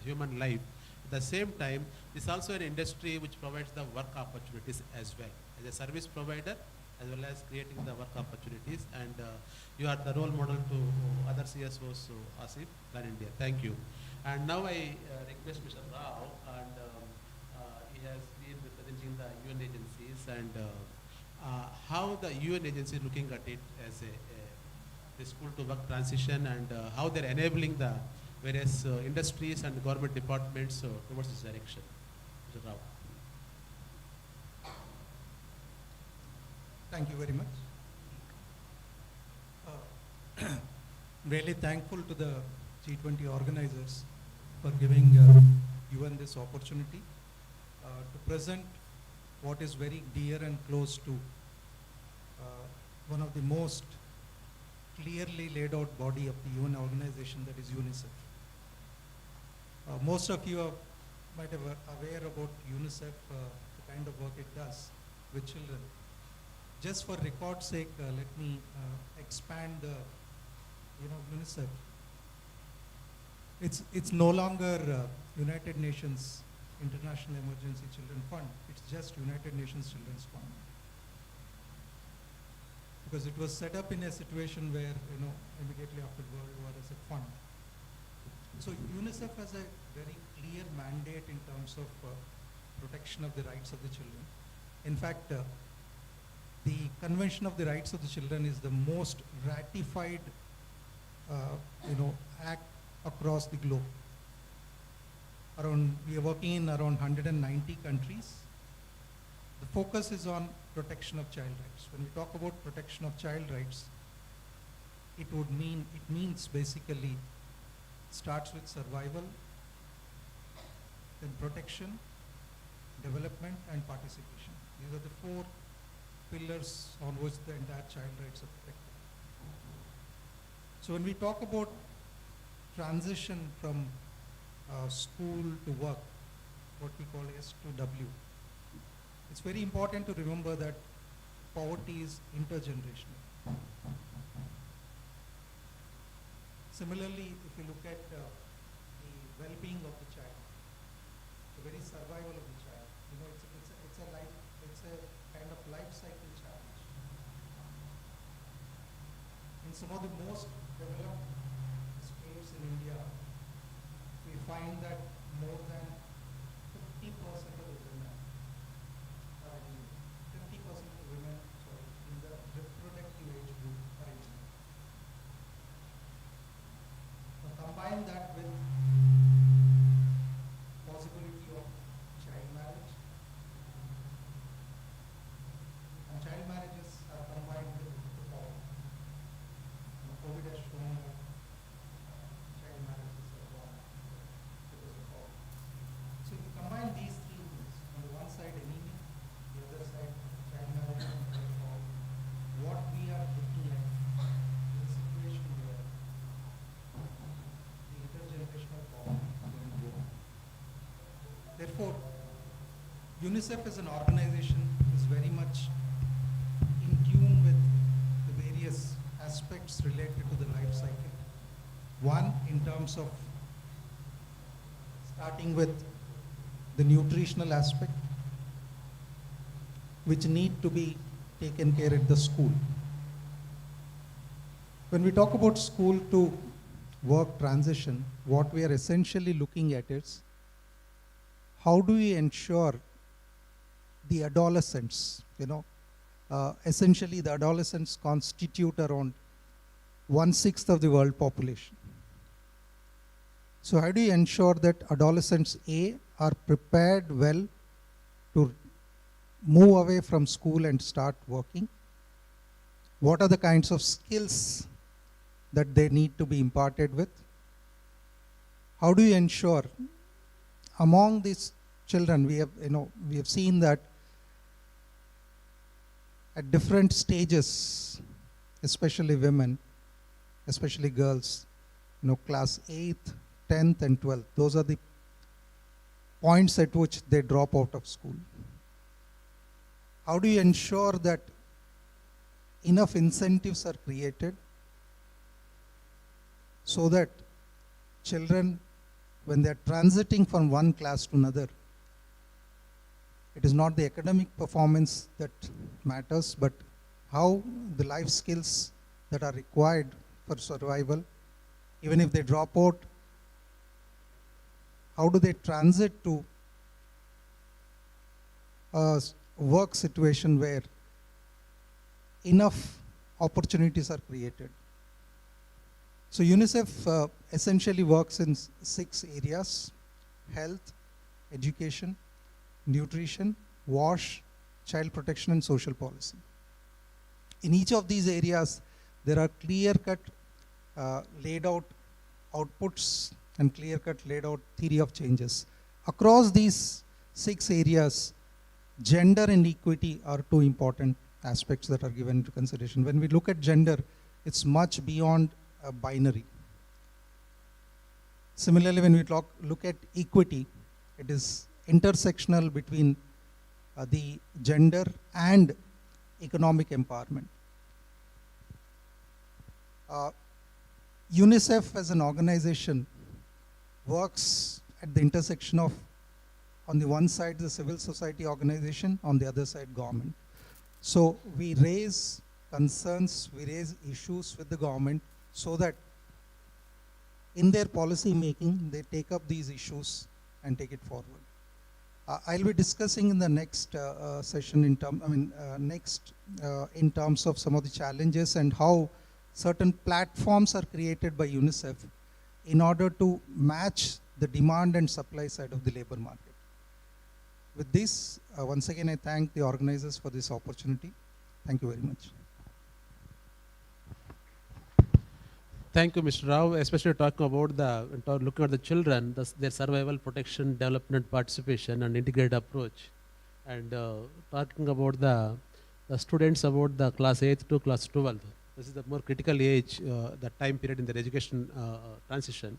human life. At the same time, this is also an industry which provides the work opportunities as well, as a service provider, as well as creating the work opportunities. And you are the role model to other CSOs, so Asif, Plan India. Thank you. And now I request Mr. Rao, and he has been representing the UN agencies, and how the UN agency is looking at it as the school to work transition, and how they're enabling the various industries and government departments towards this direction. Mr. Rao. Thank you very much. Really thankful to the G20 organizers for giving UN this opportunity to present what is very dear and close to one of the most clearly laid out body of the UN organization, that is UNICEF. Most of you might be aware about UNICEF, the kind of work it does with children. Just for record's sake, let me expand UNICEF. It's no longer United Nations International Emergency Children Fund. It's just United Nations Children's Fund. Because it was set up in a situation where, immediately after World War as a fund. So UNICEF has a very clear mandate in terms of protection of the rights of the children. In fact, the Convention of the Rights of the Children is the most ratified, act across the globe. We are working in around 190 countries. The focus is on protection of child rights. When we talk about protection of child rights, it means basically starts with survival, then protection, development, and participation. These are the four pillars on which the entire child rights are protected. So when we talk about transition from school to work, what we call S to W, it's very important to remember that poverty is intergenerational. Similarly, if you look at the well-being of the child, the very survival of the child, it's a kind of life cycle challenge. In some of the most developed states in India, we find that more than 50% of the women are in 50% of the women, in the reproductive age group are in. Now combine that with possibility of child marriage, and child marriages are combined with the poverty. COVID has shown that child marriages are wrong because of poverty. So if you combine these three things, on the one side anemia, the other side child marriage and poverty, what we are looking at is a situation where the intergenerational poverty is going to go on. Therefore, UNICEF as an organization is very much in tune with the various aspects related to the life cycle. One, in terms of starting with the nutritional aspect, which need to be taken care at the school. When we talk about school to work transition, what we are essentially looking at is how do we ensure the adolescents, essentially the adolescents constitute around 1/6 of the world population. So how do you ensure that adolescents are prepared well to move away from school and start working? What are the kinds of skills that they need to be imparted with? How do you ensure among these children, we have seen that at different stages, especially women, especially girls, class 8th, 10th and 12th, those are the points at which they drop out of school. How do you ensure that enough incentives are created so that children, when they're transiting from one class to another, it is not the academic performance that matters, but how the life skills that are required for survival, even if they drop out, how do they transit to a work situation where enough opportunities are created? So UNICEF essentially works in 6 areas: health, education, nutrition, WASH, child protection, and social policy. In each of these areas, there are clear-cut laid out outputs and clear-cut laid out theory of changes. Across these 6 areas, gender and equity are 2 important aspects that are given into consideration. When we look at gender, it's much beyond a binary. Similarly, when we look at equity, it is intersectional between the gender and economic empowerment. UNICEF as an organization works at the intersection of, on the one side, the civil society organization, on the other side, government. So we raise concerns, we raise issues with the government so that in their policy making, they take up these issues and take it forward. I'll be discussing in the next session in terms of some of the challenges and how certain platforms are created by UNICEF in order to match the demand and supply side of the labor market. With this, once again, I thank the organizers for this opportunity. Thank you very much. Thank you, Mr. Rao, especially talking about looking at the children, their survival, protection, development, participation, and integrated approach. And talking about the students about the class 8th to class 12th. This is the more critical age, the time period in their education transition.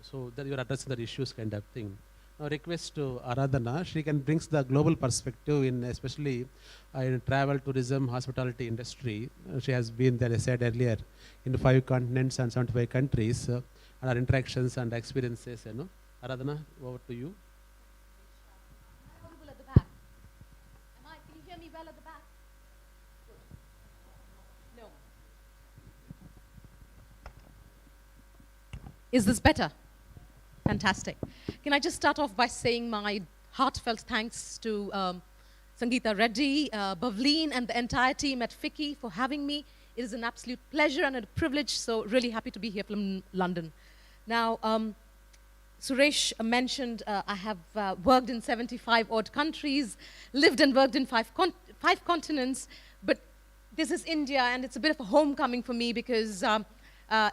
So that you're addressing the issues kind of thing. Now request to Aradhana, she can bring the global perspective in especially in travel, tourism, hospitality industry. She has been there, as I said earlier, in 5 continents and 75 countries, and our interactions and experiences, you know. Aradhana, over to you. Am I audible at the back? Can you hear me well at the back? Good. No. Is this better? Fantastic. Can I just start off by saying my heartfelt thanks to Sangeeta Reddy, Bhavleen, and the entire team at FICCI for having me. It is an absolute pleasure and a privilege, so really happy to be here from London. Now, Suresh mentioned I have worked in 75 odd countries, lived and worked in 5 continents, but this is India, and it's a bit of a homecoming for me because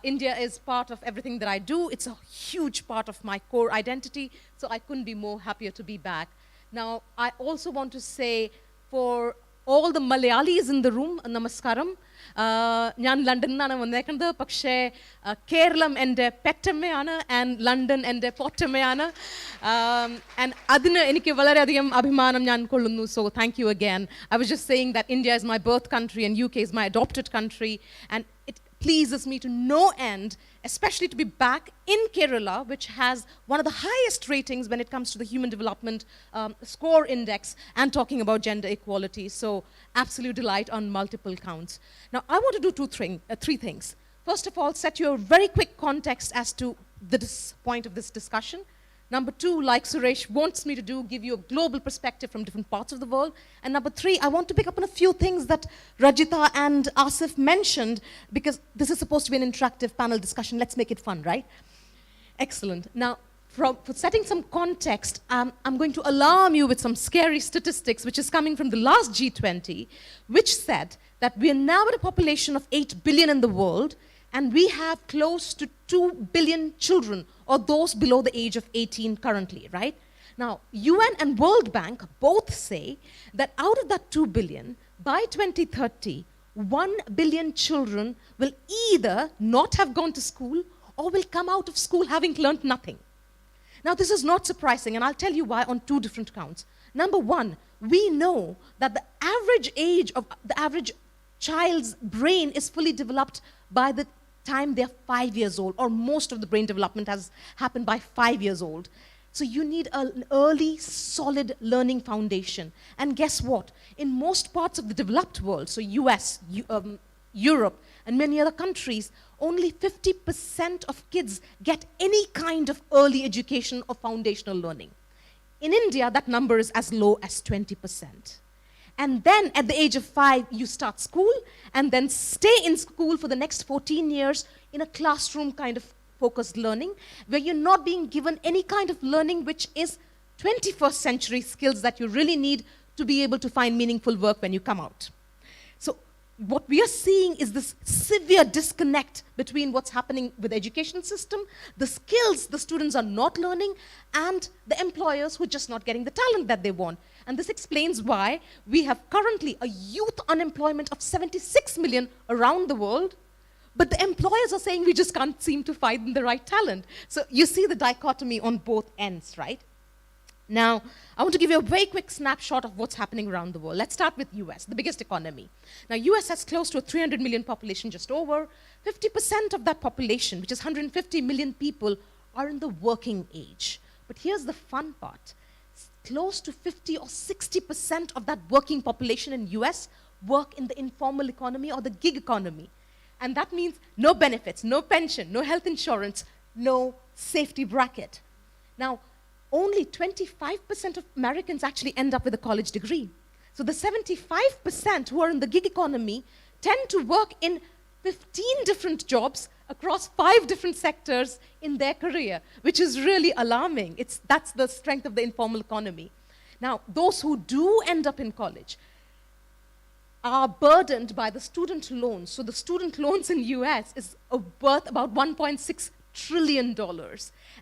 India is part of everything that I do. It's a huge part of my core identity, so I couldn't be more happier to be back. Now, I also want to say for all the Malayalis in the room, namaskaram. ഞാൻ ലണ്ടനിലാണ് വന്നേക്കുന്നത് പക്ഷേ കേരളം എൻ്റെ പെറ്റമ്മയാണ് and London എൻ്റെ പൊറ്റമ്മയാണ് and അതിന് എനിക്ക് വളരെയധികം അഭിമാനം ഞാൻ കൊള്ളുന്നു. So thank you again. I was just saying that India is my birth country and UK is my adopted country, and it pleases me to no end, especially to be back in Kerala, which has one of the highest ratings when it comes to the Human Development Score Index and talking about gender equality. So absolute delight on multiple counts. Now, I want to do 3 things. First of all, set you a very quick context as to this point of this discussion. Number 2, like Suresh wants me to do, give you a global perspective from different parts of the world. And number 3, I want to pick up on a few things that Rajita and Asif mentioned, because this is supposed to be an interactive panel discussion. Let's make it fun, right? Excellent. Now, for setting some context, I'm going to alarm you with some scary statistics, which is coming from the last G20, which said that we are now at a population of 8 billion in the world, and we have close to 2 billion children, or those below the age of 18 currently, right? Now, UN and World Bank both say that out of that 2 billion, by 2030, 1 billion children will either not have gone to school or will come out of school having learned nothing. Now, this is not surprising, and I'll tell you why on 2 different counts. Number 1, we know that the average age of the average child's brain is fully developed by the time they're 5 years old, or most of the brain development has happened by 5 years old. So you need an early, solid learning foundation. And guess what? In most parts of the developed world, so US, Europe, and many other countries, only 50% of kids get any kind of early education or foundational learning. In India, that number is as low as 20%. And then at the age of 5, you start school and then stay in school for the next 14 years in a classroom kind of focused learning, where you're not being given any kind of learning which is 21st century skills that you really need to be able to find meaningful work when you come out. So what we are seeing is this severe disconnect between what's happening with the education system, the skills the students are not learning, and the employers who are just not getting the talent that they want. And this explains why we have currently a youth unemployment of 76 million around the world, but the employers are saying we just can't seem to find the right talent. So you see the dichotomy on both ends, right? Now, I want to give you a very quick snapshot of what's happening around the world. Let's start with US, the biggest economy. Now, US has close to a 300 million population, just over. 50% of that population, which is 150 million people, are in the working age. But here's the fun part. Close to 50 or 60% of that working population in US work in the informal economy or the gig economy. And that means no benefits, no pension, no health insurance, no safety bracket. Now, only 25% of Americans actually end up with a college degree. So the 75% who are in the gig economy tend to work in 15 different jobs across 5 different sectors in their career, which is really alarming. That's the strength of the informal economy. Now, those who do end up in college are burdened by the student loans. So the student loans in US is worth about $1.6 trillion.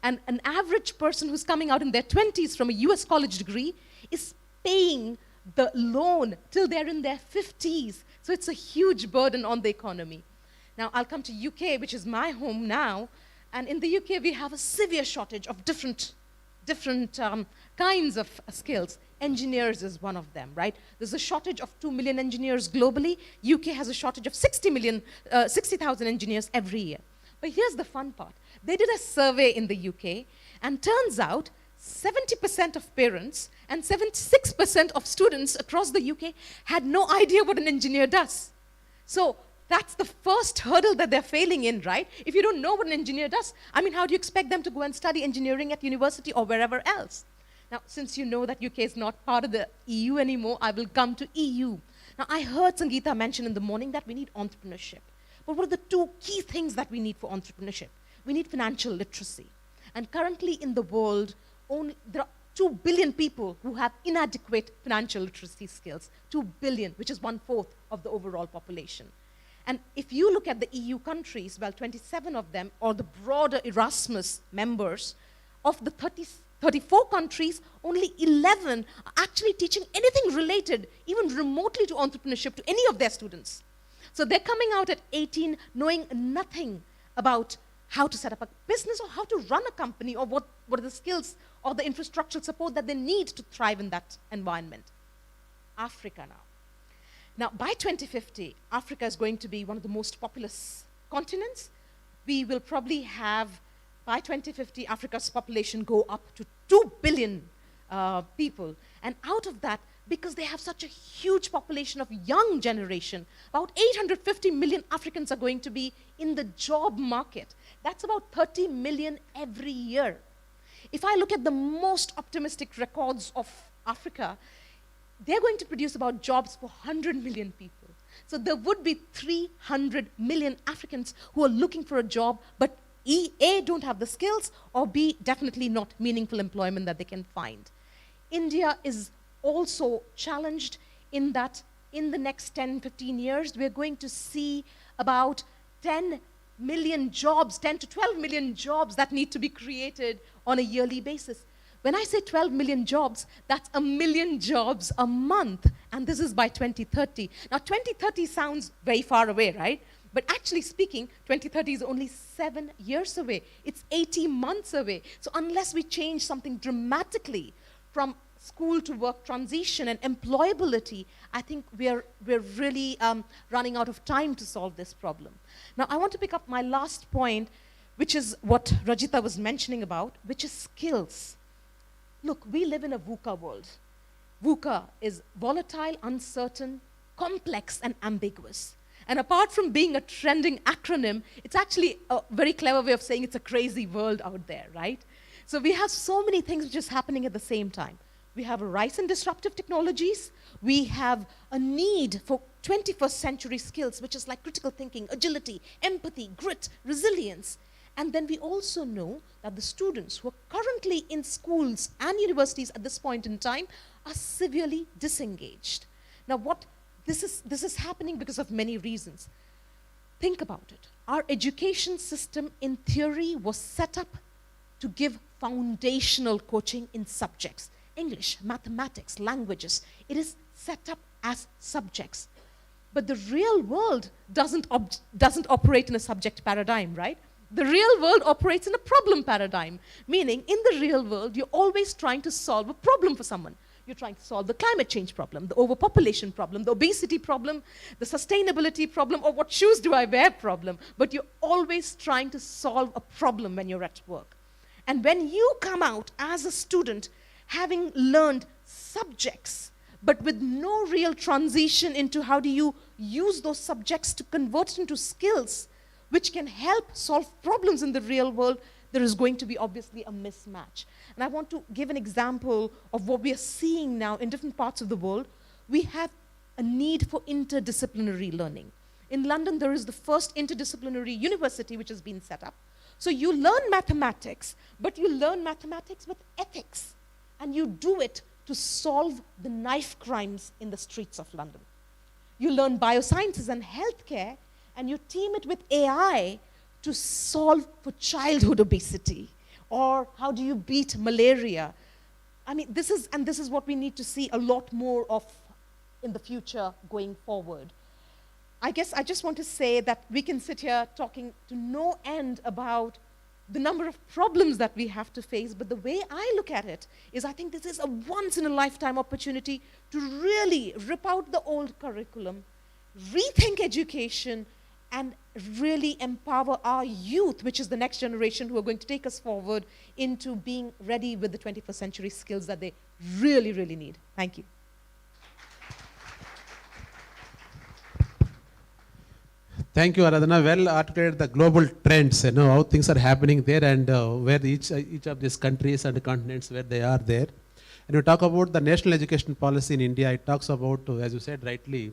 And an average person who's coming out in their 20s from a US college degree is paying the loan till they're in their 50s. So it's a huge burden on the economy. Now, I'll come to UK, which is my home now. And in the UK, we have a severe shortage of different kinds of skills. Engineers is one of them, right? There's a shortage of 2 million engineers globally. UK has a shortage of 60,000 engineers every year. But here's the fun part. They did a survey in the UK, and turns out 70% of parents and 76% of students across the UK had no idea what an engineer does. So that's the first hurdle that they're failing in, right? If you don't know what an engineer does, I mean, how do you expect them to go and study engineering at university or wherever else? Now, since you know that UK is not part of the EU anymore, I will come to EU. Now, I heard Sangeeta mention in the morning that we need entrepreneurship. But what are the 2 key things that we need for entrepreneurship? We need financial literacy. And currently in the world, there are 2 billion people who have inadequate financial literacy skills. 2 billion, which is 1/4 of the overall population. And if you look at the EU countries, well, 27 of them, or the broader Erasmus members, of the 34 countries, only 11 are actually teaching anything related, even remotely to entrepreneurship, to any of their students. So they're coming out at 18 knowing nothing about how to set up a business or how to run a company, or what are the skills or the infrastructural support that they need to thrive in that environment. Africa now. Now, by 2050, Africa is going to be one of the most populous continents. We will probably have, by 2050, Africa's population go up to 2 billion people. And out of that, because they have such a huge population of young generation, about 850 million Africans are going to be in the job market. That's about 30 million every year. If I look at the most optimistic records of Africa, they're going to produce about jobs for 100 million people. So there would be 300 million Africans who are looking for a job, but A, don't have the skills, or B, definitely not meaningful employment that they can find. India is also challenged in that in the next 10, 15 years, we're going to see about 10 million jobs, 10 to 12 million jobs that need to be created on a yearly basis. When I say 12 million jobs, that's 1 million jobs a month, and this is by 2030. Now, 2030 sounds very far away, right? But actually speaking, 2030 is only 7 years away. It's 80 months away. So unless we change something dramatically from school to work transition and employability, I think we're really running out of time to solve this problem. Now, I want to pick up my last point, which is what Rajita was mentioning about, which is skills. Look, we live in a VUCA world. VUCA is volatile, uncertain, complex, and ambiguous. And apart from being a trending acronym, it's actually a very clever way of saying it's a crazy world out there, right? So we have so many things which is happening at the same time. We have a rise in disruptive technologies. We have a need for 21st century skills, which is like critical thinking, agility, empathy, grit, resilience. And then we also know that the students who are currently in schools and universities at this point in time are severely disengaged. Now, this is happening because of many reasons. Think about it. Our education system, in theory, was set up to give foundational coaching in subjects. English, mathematics, languages. It is set up as subjects. But the real world doesn't operate in a subject paradigm, right? The real world operates in a problem paradigm, meaning in the real world, you're always trying to solve a problem for someone. You're trying to solve the climate change problem, the overpopulation problem, the obesity problem, the sustainability problem, or what shoes do I wear problem. But you're always trying to solve a problem when you're at work. And when you come out as a student, having learned subjects, but with no real transition into how do you use those subjects to convert into skills which can help solve problems in the real world, there is going to be obviously a mismatch. And I want to give an example of what we are seeing now in different parts of the world. We have a need for interdisciplinary learning. In London, there is the first interdisciplinary university which has been set up. So you learn mathematics, but you learn mathematics with ethics. And you do it to solve the knife crimes in the streets of London. You learn biosciences and healthcare, and you team it with AI to solve for childhood obesity, or how do you beat malaria. I mean, this is what we need to see a lot more of in the future going forward. I guess I just want to say that we can sit here talking to no end about the number of problems that we have to face, but the way I look at it is I think this is a once-in-a-lifetime opportunity to really rip out the old curriculum, rethink education, and really empower our youth, which is the next generation who are going to take us forward into being ready with the 21st century skills that they really, really need. Thank you. Thank you, Aradhana. Well articulated the global trends, how things are happening there, and where each of these countries and continents where they are there. And you talk about the national education policy in India, it talks about, as you said rightly,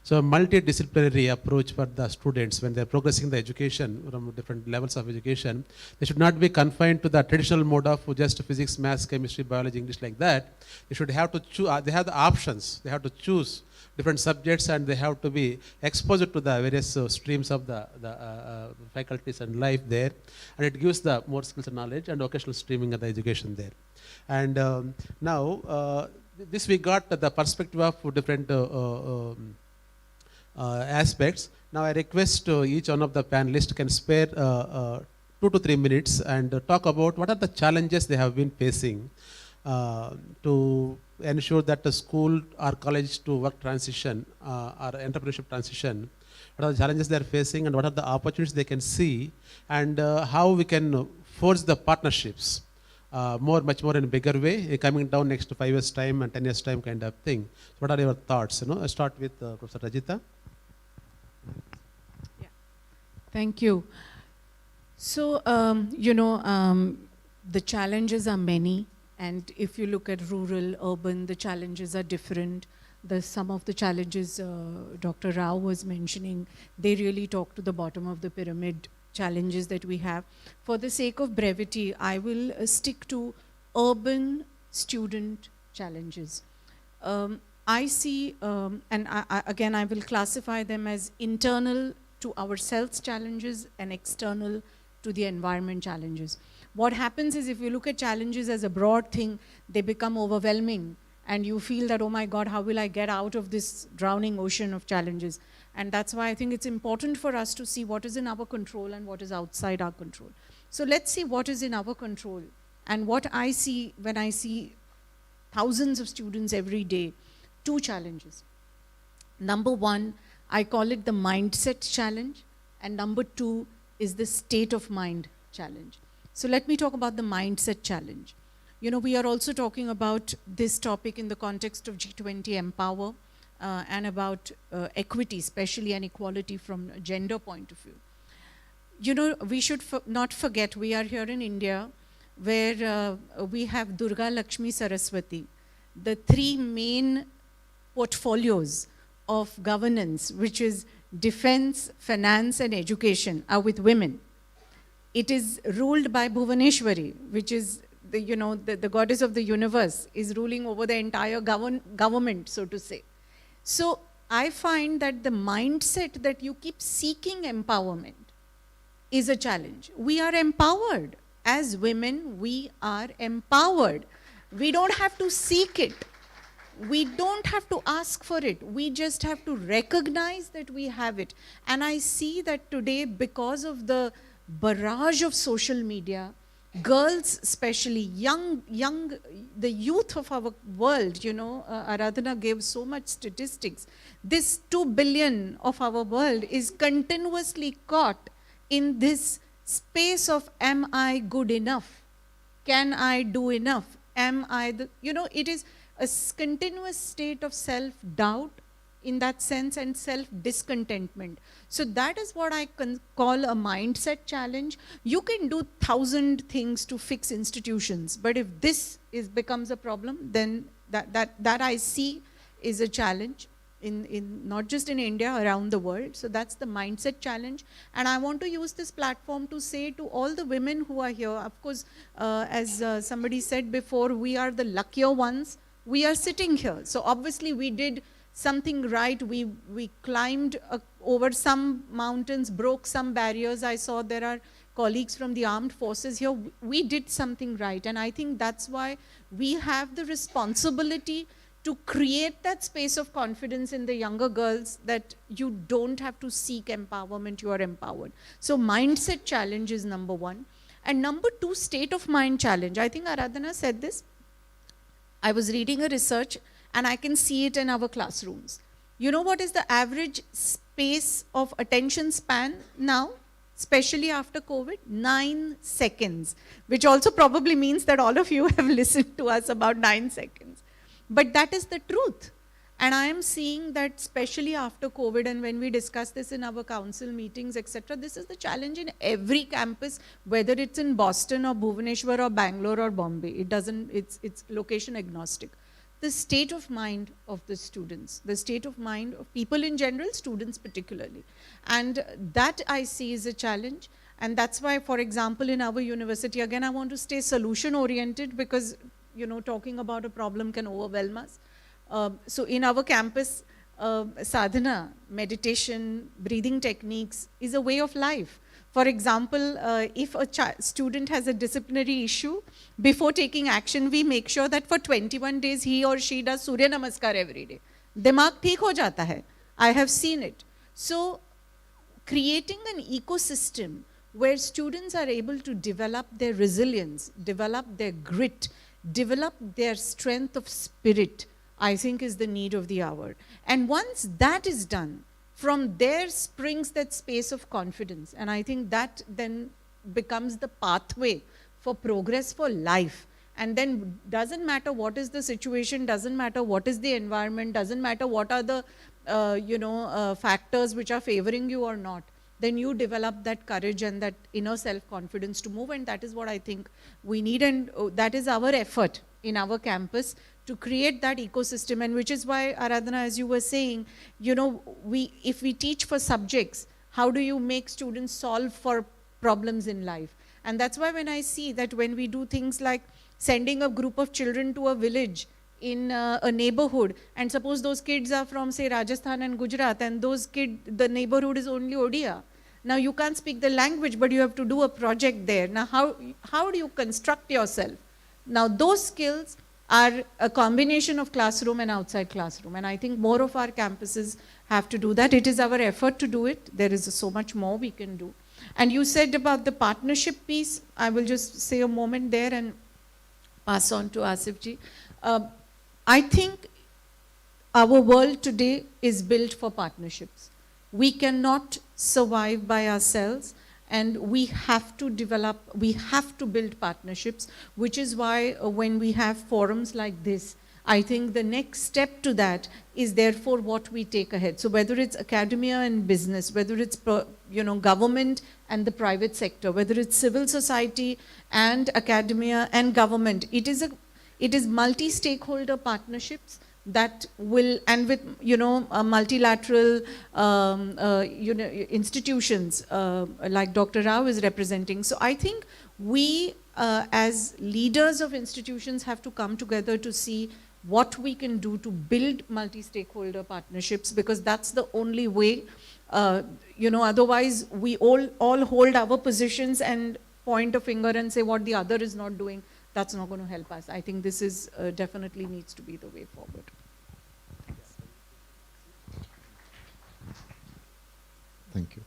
so a multidisciplinary approach for the students when they're progressing the education from different levels of education. They should not be confined to the traditional mode of just physics, maths, chemistry, biology, English like that. They should have to choose, they have the options, they have to choose different subjects, and they have to be exposed to the various streams of the faculties and life there, and it gives the more skills and knowledge and vocational streaming of the education there. And now this we got the perspective of different aspects. Now I request each one of the panelists can spare 2 to 3 minutes and talk about what are the challenges they have been facing to ensure that the school or college to work transition or entrepreneurship transition, what are the challenges they are facing and what are the opportunities they can see, and how we can forge the partnerships much more in a bigger way, coming down next to 5 years time and 10 years time kind of thing. So what are your thoughts? I start with Professor Rajita. Yeah. Thank you. So, the challenges are many. And if you look at rural, urban, the challenges are different. Some of the challenges Dr. Rao was mentioning, they really talk to the bottom of the pyramid challenges that we have. For the sake of brevity, I will stick to urban student challenges. I see, and again, I will classify them as internal to ourselves challenges and external to the environment challenges. What happens is if you look at challenges as a broad thing, they become overwhelming and you feel that, oh my God, how will I get out of this drowning ocean of challenges? And that's why I think it's important for us to see what is in our control and what is outside our control. So let's see what is in our control. And what I see when I see thousands of students every day, 2 challenges. Number 1, I call it the mindset challenge. And number 2 is the state of mind challenge. So let me talk about the mindset challenge. We are also talking about this topic in the context of G20 Empower and about equity, especially and equality from a gender point of view. We should not forget we are here in India where we have Durga, Lakshmi, Saraswati, the 3 main portfolios of governance, which is defense, finance, and education, are with women. It is ruled by Bhuvaneshwari, which is the goddess of the universe, is ruling over the entire government, so to say. So I find that the mindset that you keep seeking empowerment is a challenge. We are empowered. As women, we are empowered. We don't have to seek it. We don't have to ask for it. We just have to recognize that we have it. And I see that today, because of the barrage of social media, girls especially, the youth of our world, Aradhana gave so much statistics. This 2 billion of our world is continuously caught in this space of, am I good enough? Can I do enough? am I the, it is a continuous state of self-doubt in that sense and self-discontentment. So that is what I can call a mindset challenge. You can do 1,000 things to fix institutions, but if this becomes a problem, then that I see is a challenge in not just in India, around the world. So that's the mindset challenge. And I want to use this platform to say to all the women who are here, of course, as somebody said before, we are the luckier ones. We are sitting here. So obviously we did something right. We climbed over some mountains, broke some barriers. I saw there are colleagues from the armed forces here. We did something right. And I think that's why we have the responsibility to create that space of confidence in the younger girls that you don't have to seek empowerment, you are empowered. So mindset challenge is number one. And number two, state of mind challenge. I think Aradhana said this. I was reading a research and I can see it in our classrooms. You know what is the average space of attention span now, especially after COVID? 9 seconds, which also probably means that all of you have listened to us about 9 seconds. But that is the truth. And I am seeing that especially after COVID, and when we discuss this in our council meetings, etc., this is the challenge in every campus, whether it's in Boston or Bhubaneswar or Bangalore or Bombay. It's location agnostic. The state of mind of the students, the state of mind of people in general, students particularly. And that I see is a challenge. And that's why, for example, in our university, again, I want to stay solution oriented because talking about a problem can overwhelm us. So in our campus, sadhana, meditation, breathing techniques is a way of life. For example, if a student has a disciplinary issue, before taking action, we make sure that for 21 days he or she does Surya Namaskar every day. Dimag theek ho jata hai. I have seen it. So creating an ecosystem where students are able to develop their resilience, develop their grit, develop their strength of spirit, I think is the need of the hour. And once that is done, from there springs that space of confidence. And I think that then becomes the pathway for progress for life. And then doesn't matter what is the situation, doesn't matter what is the environment, doesn't matter what are the factors which are favoring you or not. Then you develop that courage and that inner self-confidence to move, and that is what I think we need, and that is our effort in our campus to create that ecosystem. And which is why, Aradhana, as you were saying, if we teach for subjects, how do you make students solve for problems in life? And that's why when I see that when we do things like sending a group of children to a village in a neighborhood, and suppose those kids are from, say, Rajasthan and Gujarat, and the neighborhood is only Odia. Now you can't speak the language, but you have to do a project there. Now how do you construct yourself? Now those skills are a combination of classroom and outside classroom. And I think more of our campuses have to do that. It is our effort to do it. There is so much more we can do. And you said about the partnership piece. I will just say a moment there and pass on to Asif ji. I think our world today is built for partnerships. We cannot survive by ourselves, and we have to build partnerships, which is why when we have forums like this, I think the next step to that is therefore what we take ahead. So whether it's academia and business, whether it's government and the private sector, whether it's civil society and academia and government, it is multi-stakeholder partnerships that will, and with multilateral institutions like Dr. Rao is representing. So I think we as leaders of institutions have to come together to see what we can do to build multi-stakeholder partnerships, because that's the only way. Otherwise we all hold our positions and point a finger and say what the other is not doing. That's not going to help us. I think this is definitely needs to be the way forward. Thank you.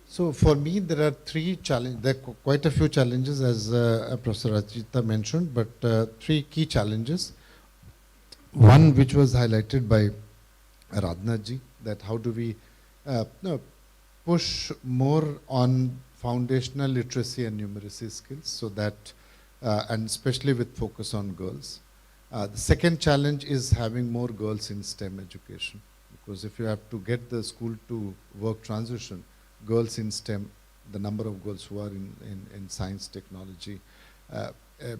So for me, there are three challenges. There are quite a few challenges, as Professor Rajita mentioned, but three key challenges. One which was highlighted by Aradhana ji, that how do we push more on foundational literacy and numeracy skills so that and especially with focus on girls. The second challenge is having more girls in STEM education, because if you have to get the school to work transition, girls in STEM, the number of girls who are in science, technology,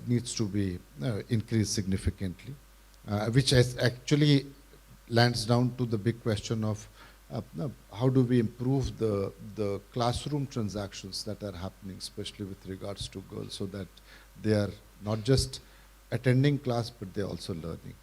needs to be increased significantly, which actually lands down to the big question of how do we improve the classroom transactions that are happening, especially with regards to girls, so that they are not just attending class, but they're also learning.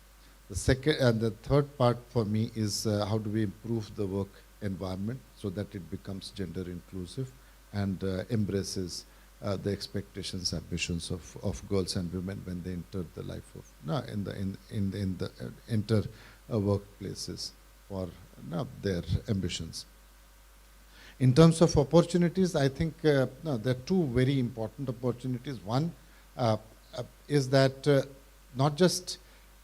The second and the third part for me is how do we improve the work environment so that it becomes gender inclusive and embraces the expectations, ambitions of girls and women when they enter the life of enter workplaces for their ambitions. In terms of opportunities, I think there are two very important opportunities. One is that not just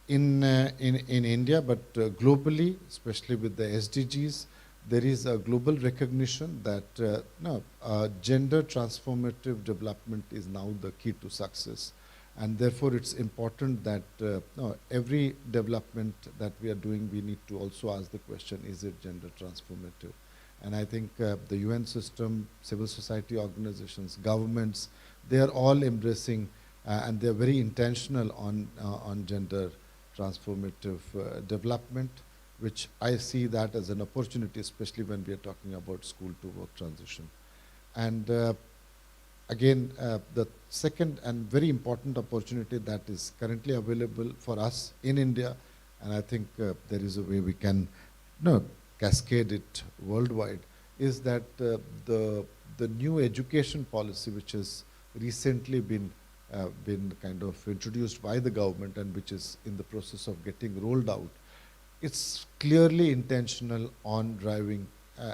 in India, but globally, especially with the SDGs, there is a global recognition that gender transformative development is now the key to success. And therefore, it's important that every development that we are doing, we need to also ask the question, is it gender transformative? And I think the UN system, civil society organizations, governments, they are all embracing and they're very intentional on gender transformative development, which I see that as an opportunity, especially when we are talking about school to work transition. And again, the second and very important opportunity that is currently available for us in India, and I think there is a way we can cascade it worldwide, is that the new education policy, which has recently been kind of introduced by the government and which is in the process of getting rolled out, it's clearly intentional on driving,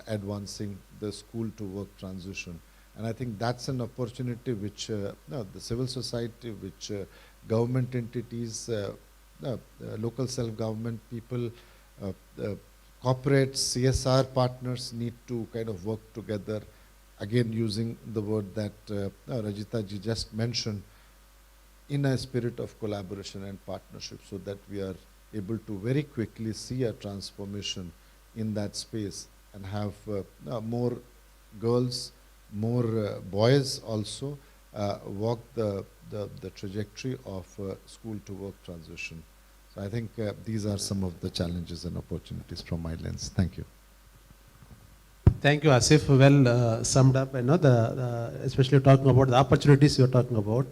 advancing the school to work transition. And I think that's an opportunity which the civil society, which government entities, local self-government people, corporates, CSR partners need to kind of work together, again using the word that Rajita ji just mentioned, in a spirit of collaboration and partnership, so that we are able to very quickly see a transformation in that space and have more girls, more boys also walk the trajectory of school to work transition. So I think these are some of the challenges and opportunities from my lens. Thank you. Thank you, Asif. Well summed up. I know especially talking about the opportunities you're talking about,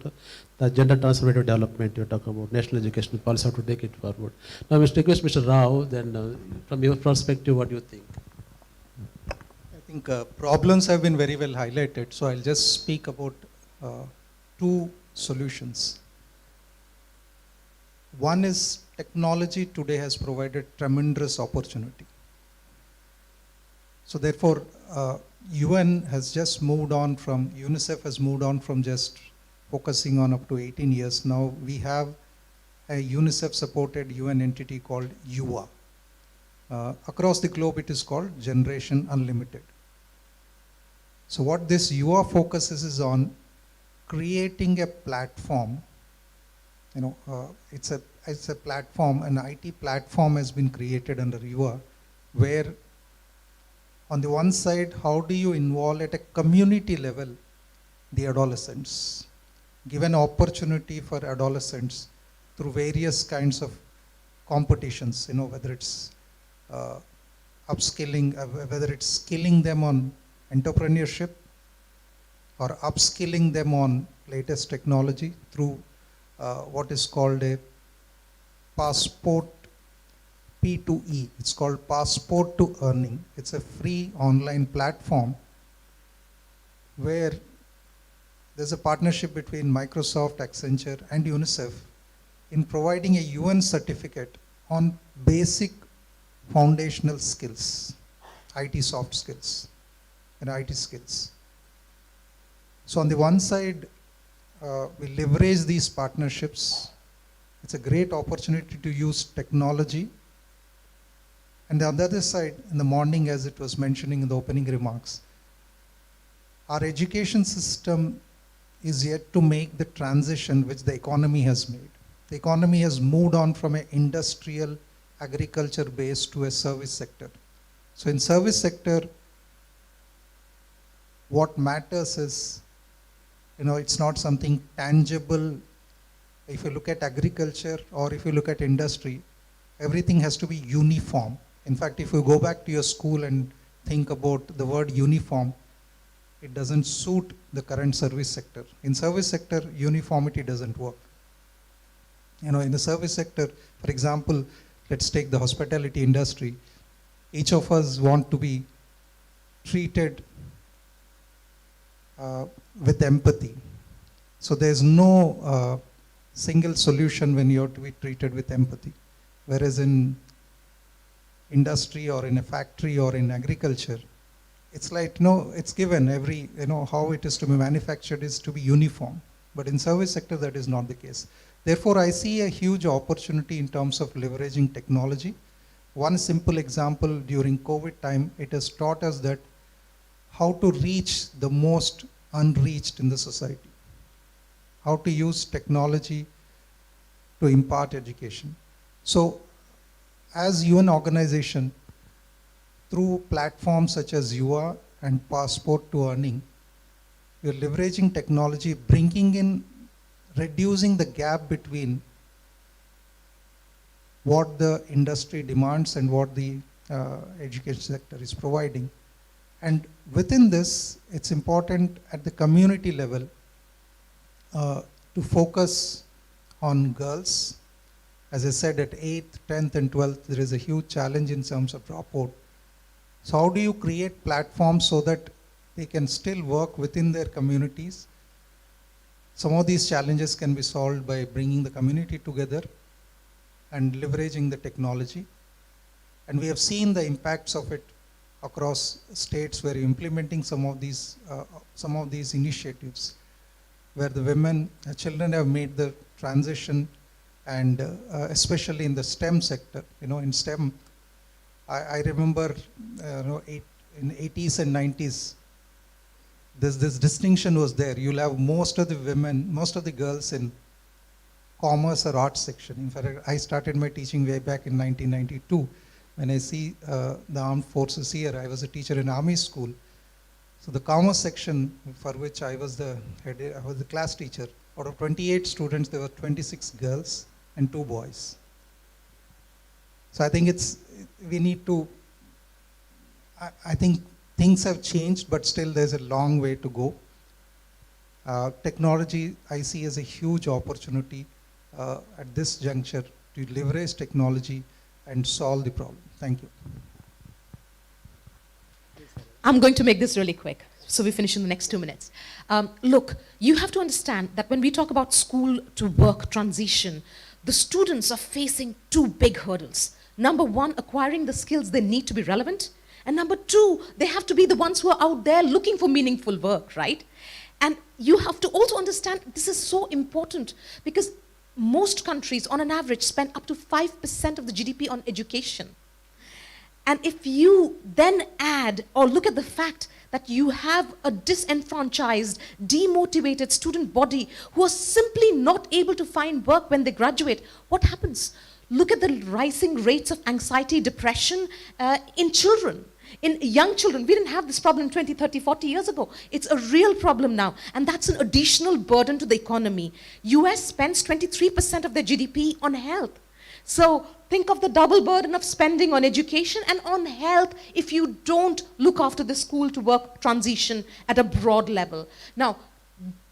the gender transformative development you're talking about, national education policy, how to take it forward. Now, Mr. request Mr. Rao, then from your perspective, what do you think? I think problems have been very well highlighted, so I'll just speak about two solutions. One is technology today has provided tremendous opportunity. So therefore, UN has just moved on from, UNICEF has moved on from just focusing on up to 18 years. Now we have a UNICEF supported UN entity called UA. Across the globe it is called Generation Unlimited. So what this UA focuses is on creating a platform. It's a platform, an IT platform has been created under UA, where on the one side, how do you involve at a community level the adolescents? Give an opportunity for adolescents through various kinds of competitions, whether it's upskilling, whether it's skilling them on entrepreneurship or upskilling them on latest technology through what is called a passport P2E. It's called Passport to Earning. It's a free online platform where there's a partnership between Microsoft, Accenture, and UNICEF in providing a UN certificate on basic foundational skills, IT soft skills, and IT skills. So on the one side, we leverage these partnerships. It's a great opportunity to use technology. And on the other side, in the morning, as it was mentioning in the opening remarks, our education system is yet to make the transition which the economy has made. The economy has moved on from an industrial agriculture base to a service sector. So in service sector, what matters is, it's not something tangible. If you look at agriculture or if you look at industry, everything has to be uniform. In fact, if you go back to your school and think about the word uniform, it doesn't suit the current service sector. In service sector, uniformity doesn't work. In the service sector, for example, let's take the hospitality industry. Each of us want to be treated with empathy. So there's no single solution when you have to be treated with empathy. Whereas in industry or in a factory or in agriculture, it's like, it's given every, how it is to be manufactured is to be uniform. But in service sector, that is not the case. Therefore, I see a huge opportunity in terms of leveraging technology. One simple example during COVID time, it has taught us that how to reach the most unreached in the society. How to use technology to impart education. So, as UN organization, through platforms such as UA and Passport to Earning, we are leveraging technology, bringing in, reducing the gap between what the industry demands and what the education sector is providing. And within this, it's important at the community level to focus on girls. As I said, at 8th, 10th and 12th, there is a huge challenge in terms of dropout. So how do you create platforms so that they can still work within their communities? Some of these challenges can be solved by bringing the community together and leveraging the technology. And we have seen the impacts of it across states where you're implementing some of these initiatives, where the women, children have made the transition, and especially in the STEM sector. In STEM, I remember in 80s and 90s, this distinction was there. You'll have most of the women, most of the girls in commerce or arts section. In fact, I started my teaching way back in 1992. When I see the armed forces here, I was a teacher in army school. So the commerce section, for which I was the head, I was the class teacher. Out of 28 students, there were 26 girls and 2 boys. So I think we need to, I think things have changed, but still there's a long way to go. Technology, I see as a huge opportunity at this juncture to leverage technology and solve the problem. Thank you. I'm going to make this really quick, so we finish in the next 2 minutes. Look, you have to understand that when we talk about school to work transition, the students are facing 2 big hurdles. Number 1, acquiring the skills they need to be relevant. And number 2, they have to be the ones who are out there looking for meaningful work, right? And you have to also understand this is so important because most countries on an average spend up to 5% of the GDP on education. And if you then add or look at the fact that you have a disenfranchised, demotivated student body who are simply not able to find work when they graduate, what happens? Look at the rising rates of anxiety, depression in children. In young children, we didn't have this problem 20, 30, 40 years ago. It's a real problem now, and that's an additional burden to the economy. US spends 23% of their GDP on health. So think of the double burden of spending on education and on health if you don't look after the school to work transition at a broad level. Now,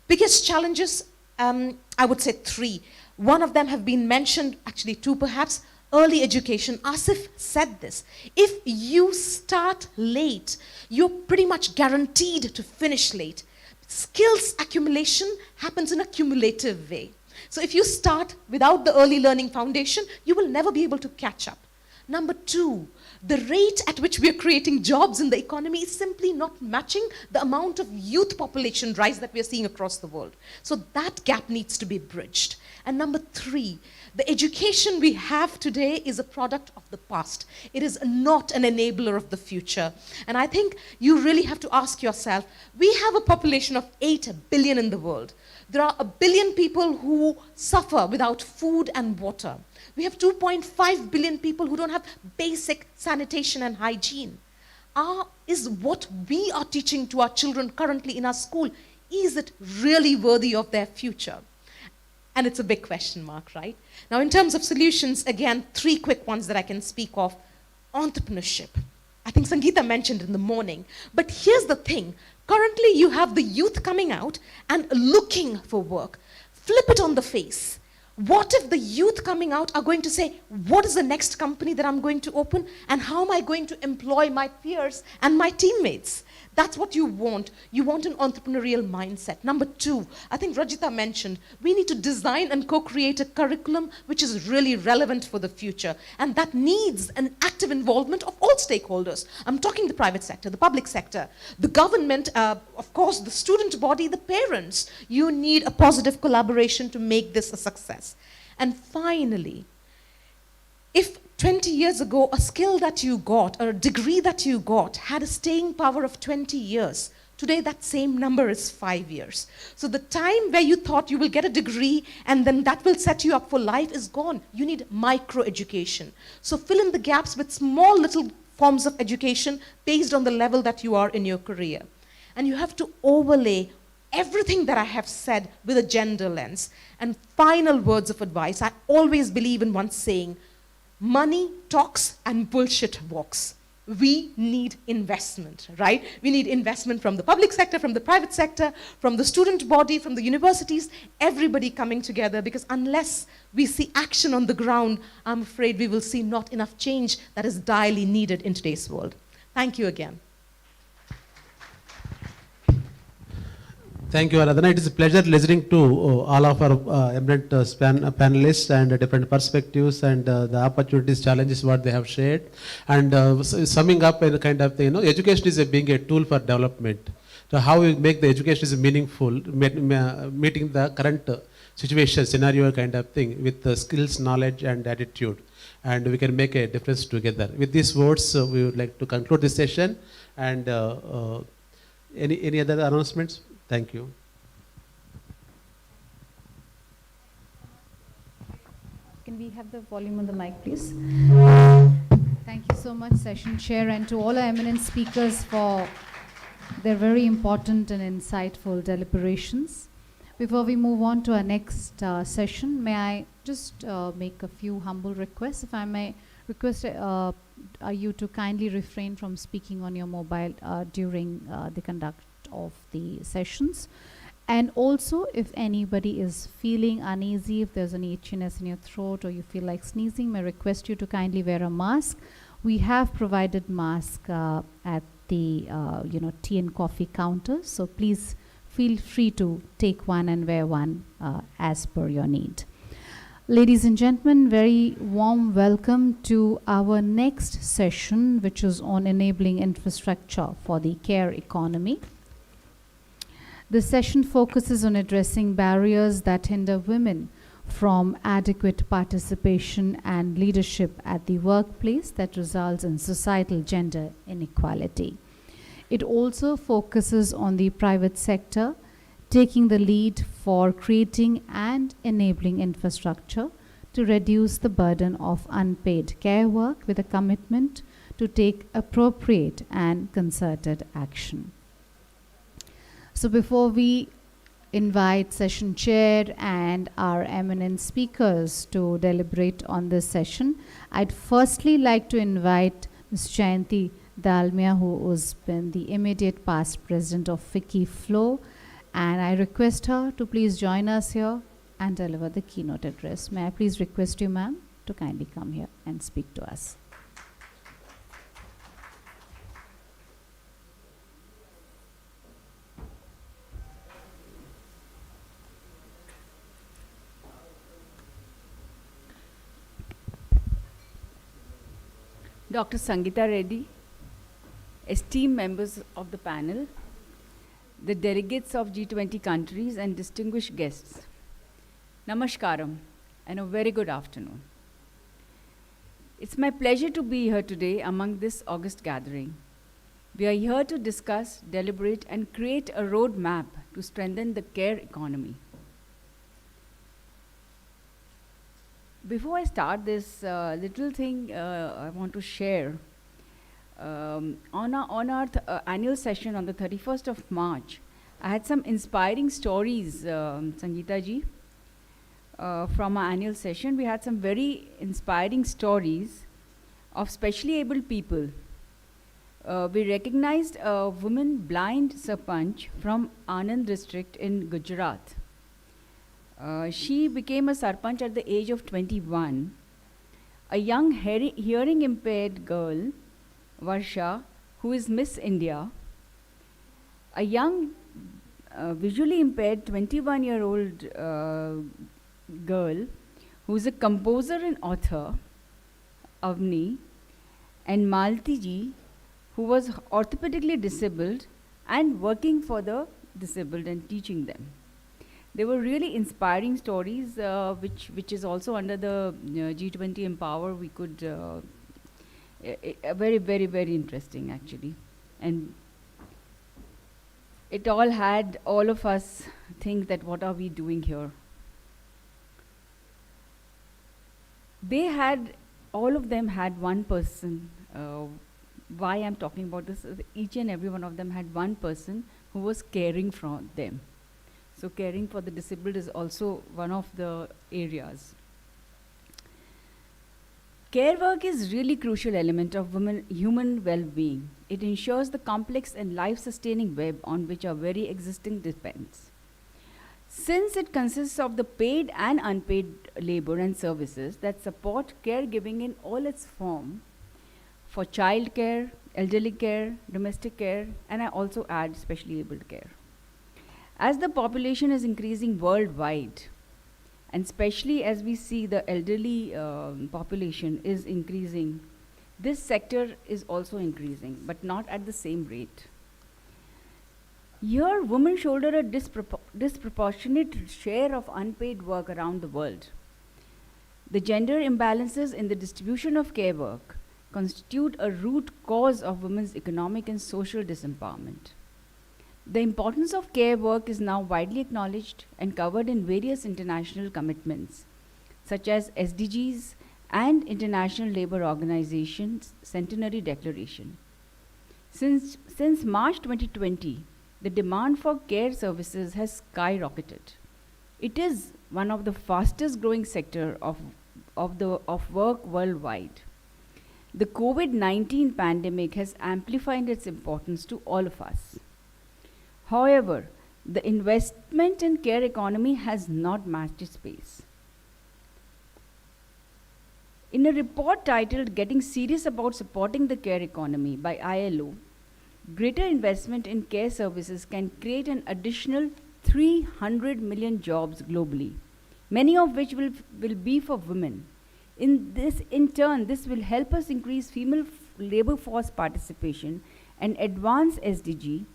biggest challenges, I would say 3. One of them have been mentioned, actually 2 perhaps. Early education. Asif said this. If you start late, you're pretty much guaranteed to finish late. Skills accumulation happens in a cumulative way. So if you start without the early learning foundation, you will never be able to catch up. Number 2, the rate at which we are creating jobs in the economy is simply not matching the amount of youth population rise that we are seeing across the world. So that gap needs to be bridged. And number 3, the education we have today is a product of the past. It is not an enabler of the future. And I think you really have to ask yourself, we have a population of 8 billion in the world. There are 1 billion people who suffer without food and water. We have 2.5 billion people who don't have basic sanitation and hygiene. Is what we are teaching to our children currently in our school, is it really worthy of their future? And it's a big question mark, right? Now, in terms of solutions, again, 3 quick ones that I can speak of. Entrepreneurship. I think Sangeeta mentioned in the morning. But here's the thing. Currently, you have the youth coming out and looking for work. Flip it on the face. What if the youth coming out are going to say, what is the next company that I'm going to open? And how am I going to employ my peers and my teammates? That's what you want. You want an entrepreneurial mindset. Number 2, I think Rajita mentioned, we need to design and co-create a curriculum which is really relevant for the future. And that needs an active involvement of all stakeholders. I'm talking the private sector, the public sector, the government, of course, the student body, the parents. You need a positive collaboration to make this a success. And finally, if 20 years ago, a skill that you got or a degree that you got had a staying power of 20 years, today that same number is 5 years. So the time where you thought you will get a degree and then that will set you up for life is gone. You need micro education. So fill in the gaps with small little forms of education based on the level that you are in your career. And you have to overlay everything that I have said with a gender lens. And final words of advice, I always believe in one saying, money talks and bullshit walks. We need investment, right? We need investment from the public sector, from the private sector, from the student body, from the universities, everybody coming together, because unless we see action on the ground, I'm afraid we will see not enough change that is direly needed in today's world. Thank you again. Thank you, Aradhana. It is a pleasure listening to all of our eminent panelists and different perspectives and the opportunities, challenges what they have shared. And summing up in kind of thing, education is being a tool for development. So how we make the education is meaningful, meeting the current situation, scenario kind of thing with the skills, knowledge and attitude. And we can make a difference together. With these words, we would like to conclude this session. And any other announcements? Thank you. Can we have the volume on the mic, please? Thank you so much, Session Chair, and to all our eminent speakers for their very important and insightful deliberations. Before we move on to our next session, may I just make a few humble requests? If I may request you to kindly refrain from speaking on your mobile during the conduct of the sessions. And also, if anybody is feeling uneasy, if there's any itchiness in your throat or you feel like sneezing, may I request you to kindly wear a mask. We have provided masks at the tea and coffee counters, so please feel free to take one and wear one as per your need. Ladies and gentlemen, very warm welcome to our next session, which is on enabling infrastructure for the care economy. This session focuses on addressing barriers that hinder women from adequate participation and leadership at the workplace that results in societal gender inequality. It also focuses on the private sector taking the lead for creating and enabling infrastructure to reduce the burden of unpaid care work with a commitment to take appropriate and concerted action. So before we invite session chair and our eminent speakers to deliberate on this session, I'd firstly like to invite Ms. Jayanti Dalmia, who has been the immediate past president of FICCI Flow, and I request her to please join us here and deliver the keynote address. May I please request you, ma'am, to kindly come here and speak to us. Dr. Sangeeta Reddy, esteemed members of the panel, the delegates of G20 countries and distinguished guests. Namaskaram, and a very good afternoon. It's my pleasure to be here today among this August gathering. We are here to discuss, deliberate, and create a roadmap to strengthen the care economy. Before I start this little thing I want to share, on our annual session on the 31st of March, I had some inspiring stories, Sangeeta ji. From our annual session, we had some very inspiring stories of specially abled people. We recognized a woman blind Sarpanch from Anand district in Gujarat. She became a Sarpanch at the age of 21. A young hearing impaired girl, Varsha, who is Miss India. A young visually impaired 21-year-old girl who is a composer and author, Avni, and Malti ji, who was orthopedically disabled and working for the disabled and teaching them. They were really inspiring stories, which is also under the G20 Empower. We could very, very, very interesting actually, and it all had all of us think that what are we doing here. They had, all of them had one person. Why I'm talking about this is each and every one of them had one person who was caring for them. So caring for the disabled is also one of the areas. Care work is really crucial element of human well-being. It ensures the complex and life-sustaining web on which our very existence depends. Since it consists of the paid and unpaid labor and services that support caregiving in all its form for child care, elderly care, domestic care, and I also add specially abled care. As the population is increasing worldwide, and especially as we see the elderly population is increasing, this sector is also increasing, but not at the same rate. Here, women shoulder a disproportionate share of unpaid work around the world. The gender imbalances in the distribution of care work constitute a root cause of women's economic and social disempowerment. The importance of care work is now widely acknowledged and covered in various international commitments, such as SDGs and International Labour Organization's Centenary Declaration. Since March 2020, the demand for care services has skyrocketed. It is one of the fastest growing sector of work worldwide. The COVID-19 pandemic has amplified its importance to all of us. However, the investment in care economy has not matched its pace. In a report titled Getting Serious About Supporting the Care Economy by ILO, greater investment in care services can create an additional 300 million jobs globally, many of which will be for women. In turn, this will help us increase female labor force participation and advance SDG,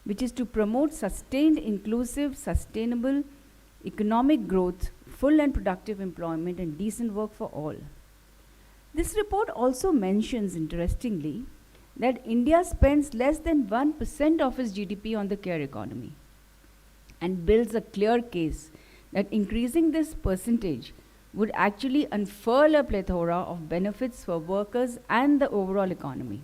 which is to promote sustained, inclusive, sustainable economic growth, full and productive employment, and decent work for all. This report also mentions, interestingly, that India spends less than 1% of its GDP on the care economy and builds a clear case that increasing this percentage would actually unfurl a plethora of benefits for workers and the overall economy.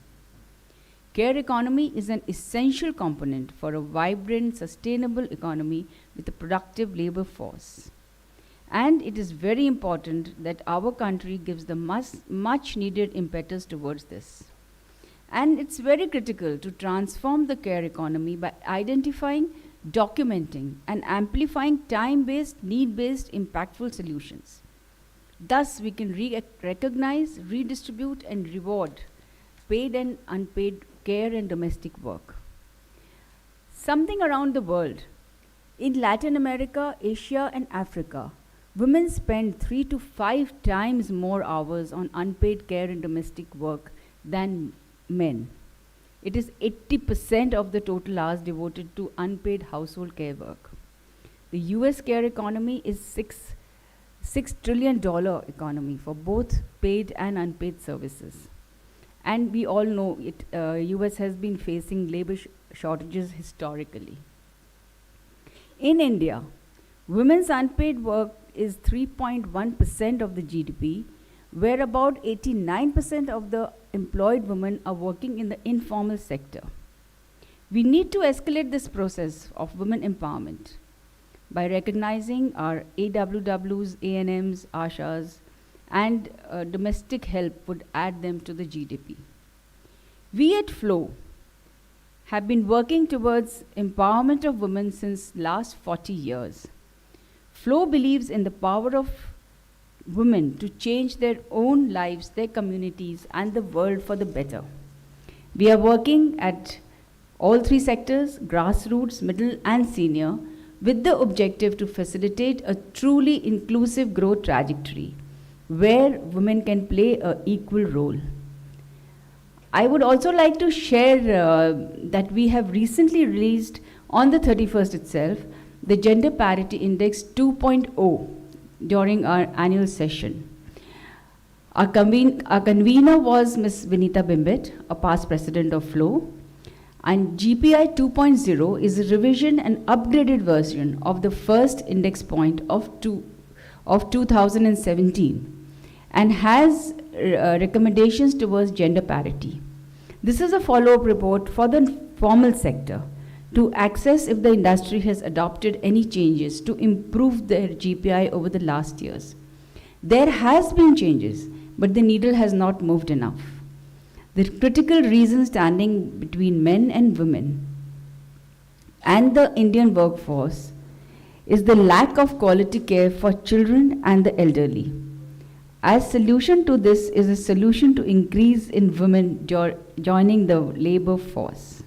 Care economy is an essential component for a vibrant, sustainable economy with a productive labor force. And it is very important that our country gives the much needed impetus towards this. And it's very critical to transform the care economy by identifying, documenting, and amplifying time-based, need-based, impactful solutions. Thus, we can recognize, redistribute, and reward paid and unpaid care and domestic work. Something around the world. In Latin America, Asia, and Africa, women spend 3 to 5 times more hours on unpaid care and domestic work than men. It is 80% of the total hours devoted to unpaid household care work. The US care economy is $6 trillion economy for both paid and unpaid services. And we all know it, US has been facing labor shortages historically. In India, women's unpaid work is 3.1% of the GDP, where about 89% of the employed women are working in the informal sector. We need to escalate this process of women empowerment by recognizing our AWWs, ANMs, ASHAs, and domestic help would add them to the GDP. We at FLOW have been working towards empowerment of women since last 40 years. FLOW believes in the power of women to change their own lives, their communities, and the world for the better. We are working at all three sectors, grassroots, middle, and senior, with the objective to facilitate a truly inclusive growth trajectory where women can play an equal role. I would also like to share that we have recently released on the 31st itself the Gender Parity Index 2.0 during our annual session. Our convener was Ms. Vinita Bimbet, a past president of FLOW, and GPI 2.0 is a revision and upgraded version of the first index point of 2017 and has recommendations towards gender parity. This is a follow-up report for the formal sector to access if the industry has adopted any changes to improve their GPI over the last years. There has been changes, but the needle has not moved enough. The critical reason standing between men and women and the Indian workforce is the lack of quality care for children and the elderly. As solution to this is a solution to increase in women joining the labor force.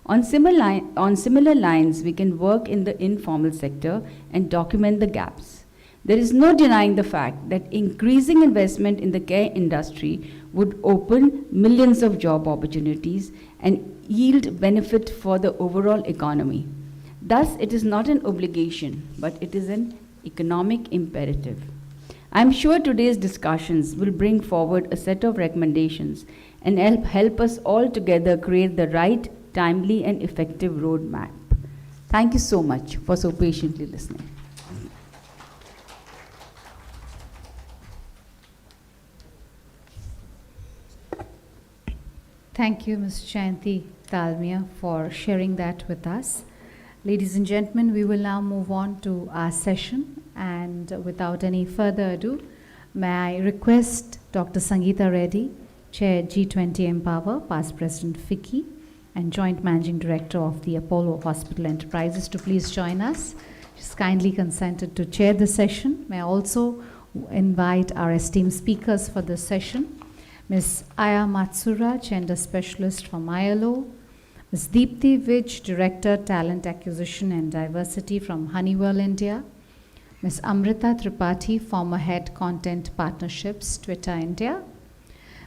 On similar lines, we can work in the informal sector and document the gaps. There is no denying the fact that increasing investment in the care industry would open millions of job opportunities and yield benefit for the overall economy. Thus, it is not an obligation, but it is an economic imperative. I am sure today's discussions will bring forward a set of recommendations and help us all together create the right, timely, and effective roadmap. Thank you so much for so patiently listening. Thank you, Ms. Jayanti Dalmia, for sharing that with us. Ladies and gentlemen, we will now move on to our session. And without any further ado, may I request Dr. Sangeeta Reddy, Chair G20 Empower, past President FICCI, and Joint Managing Director of the Apollo Hospital Enterprises, to please join us. She's kindly consented to chair the session. May I also invite our esteemed speakers for this session. Ms. Aya Matsura, Gender Specialist from ILO, Ms. Deepthi Vij, Director, Talent Acquisition and Diversity from Honeywell India, Ms. Amrita Tripathi, former Head Content Partnerships, Twitter India,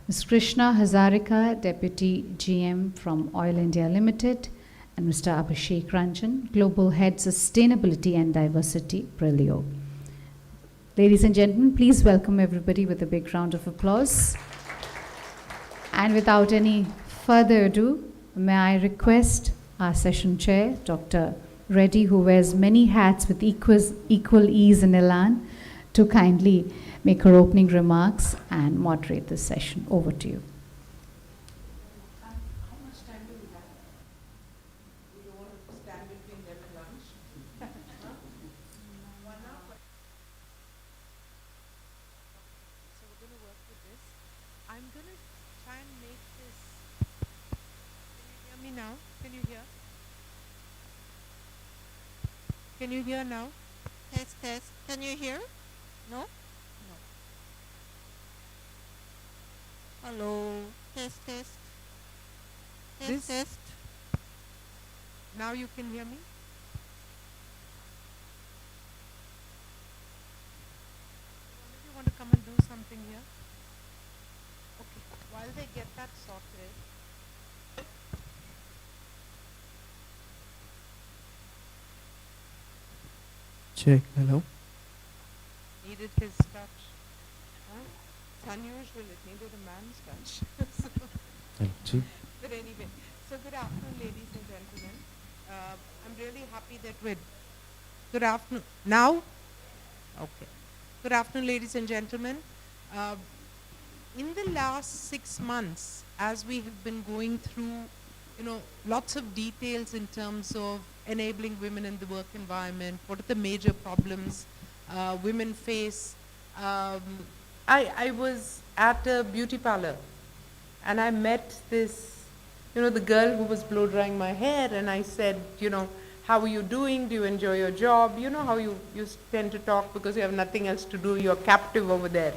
Ms. Krishna Hazarika, Deputy GM from Oil India Limited, and Mr. Abhishek Ranjan, Global Head Sustainability and Diversity, Brilio. Ladies and gentlemen, please welcome everybody with a big round of applause. And without any further ado, may I request our session chair, Dr. Reddy, who wears many hats with equal ease and elan, to kindly make her opening remarks and moderate this session. Over to you. How much time do we have? We don't want to stand between them and lunch. 1 hour. So we're going to work with this. I'm going to try and make this. Can you hear me now? Can you hear? Can you hear now? Test, test. Can you hear? No? No. Hello. Test, test. Test, This- test. Now you can hear me? One of you want to come and do something here? Okay. While they get that sorted. Check. Hello. Need needed his touch. Huh? It's unusual, it needed a man's touch. But anyway, so good afternoon, ladies and gentlemen. I'm really happy that we're... Good afternoon. Now? Okay. Good afternoon, ladies and gentlemen. In the last 6 months, as we have been going through, lots of details in terms of enabling women in the work environment, what are the major problems women face. I was at a beauty parlor and I met this, the girl who was blow drying my hair, and I said, how are you doing? Do you enjoy your job? You know how you tend to talk because you have nothing else to do, you're captive over there.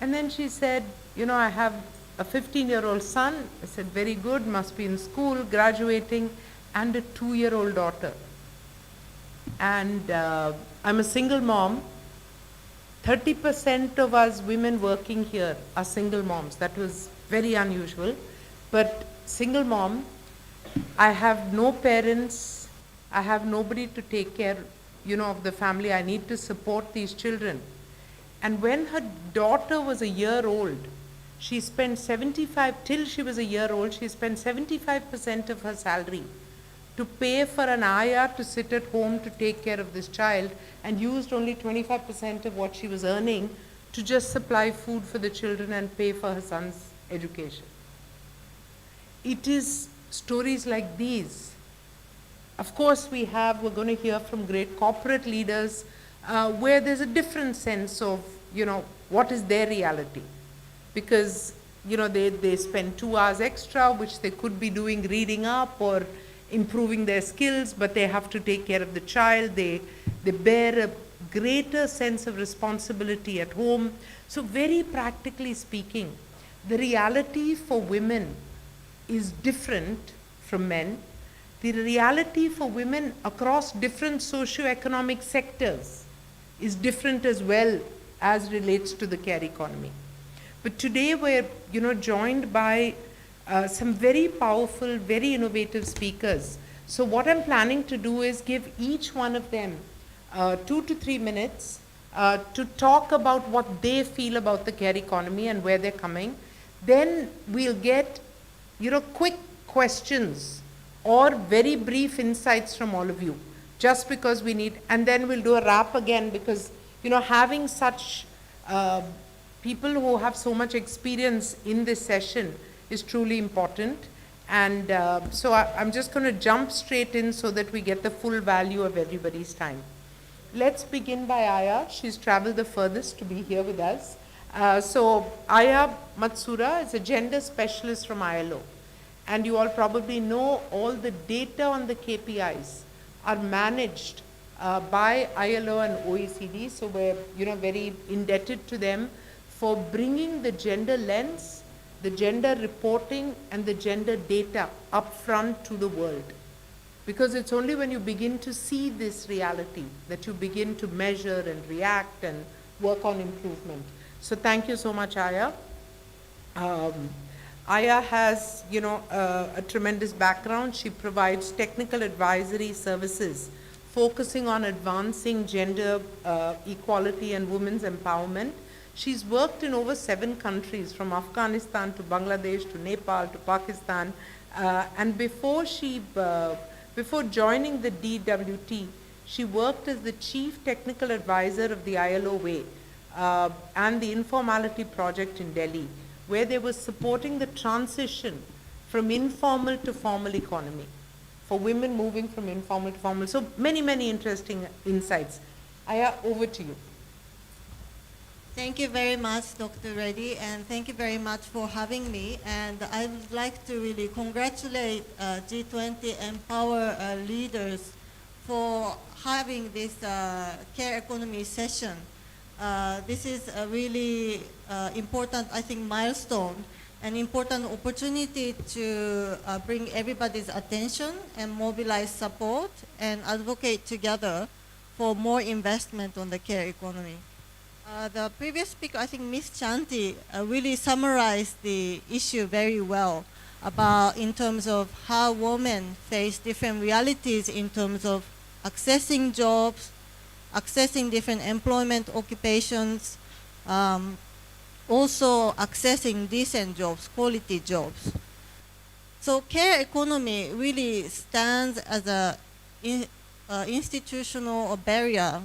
And then she said, I have a 15-year-old son. I said, very good, must be in school, graduating, and a 2-year-old daughter. And I'm a single mom. 30% of us women working here are single moms. That was very unusual. But single mom, I have no parents, I have nobody to take care, of the family. I need to support these children. And when her daughter was a year old, she spent till she was a year old, she spent 75% of her salary to pay for an ayah to sit at home to take care of this child, and used only 25% of what she was earning to just supply food for the children and pay for her son's education. It is stories like these. Of course, we're going to hear from great corporate leaders where there's a different sense of, what is their reality. Because, they spend 2 hours extra, which they could be doing reading up or improving their skills, but they have to take care of the child. They bear a greater sense of responsibility at home. So very practically speaking, the reality for women is different from men. The reality for women across different socioeconomic sectors is different as well as relates to the care economy. But today we're, joined by some very powerful, very innovative speakers. So what I'm planning to do is give each one of them 2 to 3 minutes to talk about what they feel about the care economy and where they're coming. Then we'll get, quick questions or very brief insights from all of you, just because we need, and then we'll do a wrap again, because, having such people who have so much experience in this session is truly important. And so I'm just going to jump straight in so that we get the full value of everybody's time. Let's begin by Aya. She's traveled the furthest to be here with us. So Aya Matsura is a gender specialist from ILO. And you all probably know all the data on the KPIs are managed by ILO and OECD. So we're very indebted to them for bringing the gender lens, the gender reporting, and the gender data up front to the world. Because it's only when you begin to see this reality that you begin to measure and react and work on improvement. So thank you so much, Aya. Aya has, a tremendous background. She provides technical advisory services focusing on advancing gender equality and women's empowerment. She's worked in over 7 countries, from Afghanistan to Bangladesh to Nepal to Pakistan. And before joining the DWT, she worked as the Chief Technical Advisor of the ILO Way and the Informality Project in Delhi, where they were supporting the transition from informal to formal economy, for women moving from informal to formal. So many, many interesting insights. Aya, over to you. Thank you very much, Dr. Reddy, and thank you very much for having me. And I would like to really congratulate G20 Empower leaders for having this care economy session. This is a really important, I think, milestone, an important opportunity to bring everybody's attention and mobilize support and advocate together for more investment on the care economy. The previous speaker, I think Ms. Chanti, really summarized the issue very well about in terms of how women face different realities in terms of accessing jobs, accessing different employment occupations, also accessing decent jobs, quality jobs. So care economy really stands as a institutional barrier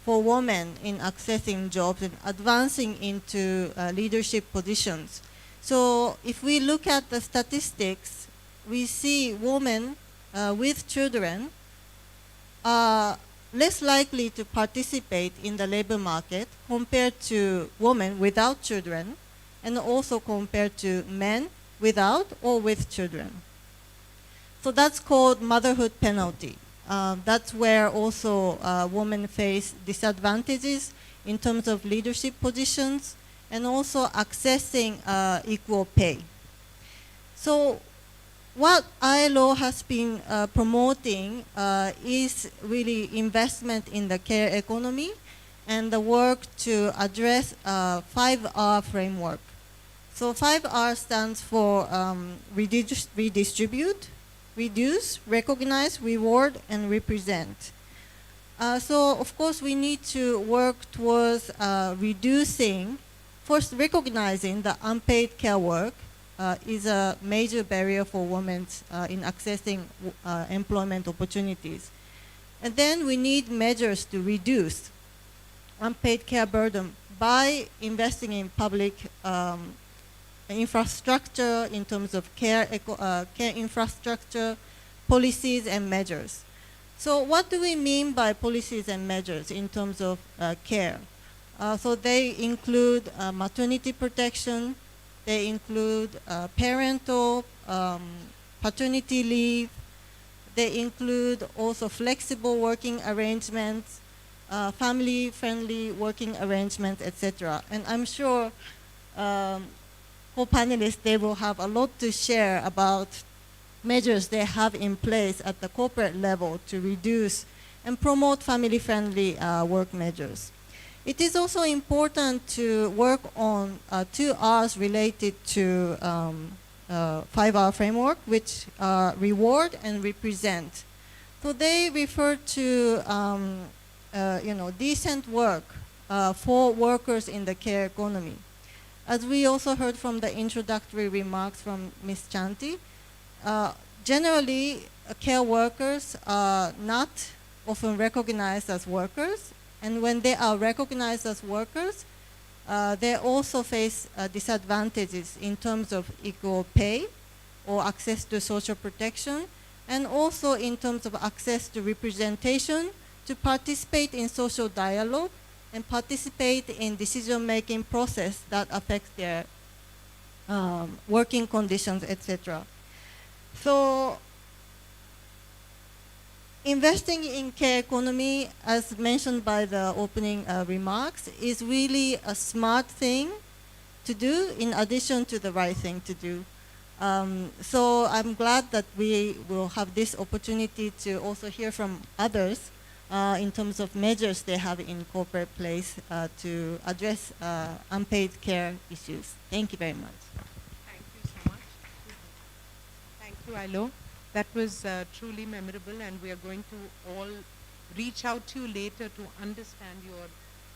for women in accessing jobs and advancing into leadership positions. So if we look at the statistics, we see women with children are less likely to participate in the labor market compared to women without children, and also compared to men without or with children. So that's called motherhood penalty. That's where also women face disadvantages in terms of leadership positions and also accessing equal pay. So what ILO has been promoting is really investment in the care economy and the work to address 5R framework. So 5R stands for redistribute, reduce, recognize, reward, and represent. So of course we need to work towards reducing, first recognizing that unpaid care work is a major barrier for women in accessing employment opportunities. And then we need measures to reduce unpaid care burden by investing in public infrastructure in terms of care infrastructure, policies and measures. So what do we mean by policies and measures in terms of care? So they include maternity protection, they include parental paternity leave, they include also flexible working arrangements, family-friendly working arrangements, etc. And I'm sure co-panelists, they will have a lot to share about measures they have in place at the corporate level to reduce and promote family-friendly work measures. It is also important to work on 2 R's related to 5R framework, which are reward and represent. So they refer to decent work for workers in the care economy. As we also heard from the introductory remarks from Ms. Chanti, generally care workers are not often recognized as workers, and when they are recognized as workers, they also face disadvantages in terms of equal pay or access to social protection, and also in terms of access to representation, to participate in social dialogue, and participate in decision-making process that affects their working conditions, etc. So investing in care economy, as mentioned by the opening remarks, is really a smart thing to do in addition to the right thing to do. So I'm glad that we will have this opportunity to also hear from others in terms of measures they have in corporate place to address unpaid care issues. Thank you very much. Thank you so much. Thank you, ILO. That was truly memorable, and we are going to all reach out to you later to understand your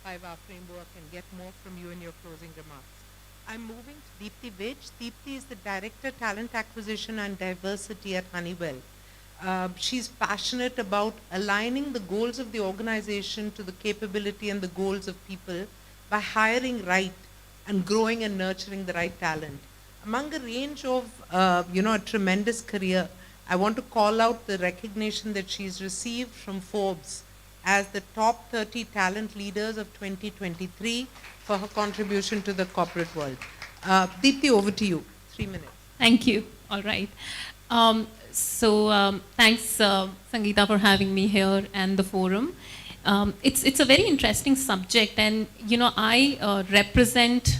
5R framework and get more from you in your closing remarks. I'm moving to Deepti Vij. Deepti is the Director, Talent Acquisition and Diversity at Honeywell. She's passionate about aligning the goals of the organization to the capability and the goals of people by hiring right and growing and nurturing the right talent. Among a range of, a tremendous career, I want to call out the recognition that she's received from Forbes as the top 30 talent leaders of 2023 for her contribution to the corporate world. Deepti, over to you. 3 minutes. Thank you. All right. Thanks, Sangeeta, for having me here and the forum. It's a very interesting subject, and I represent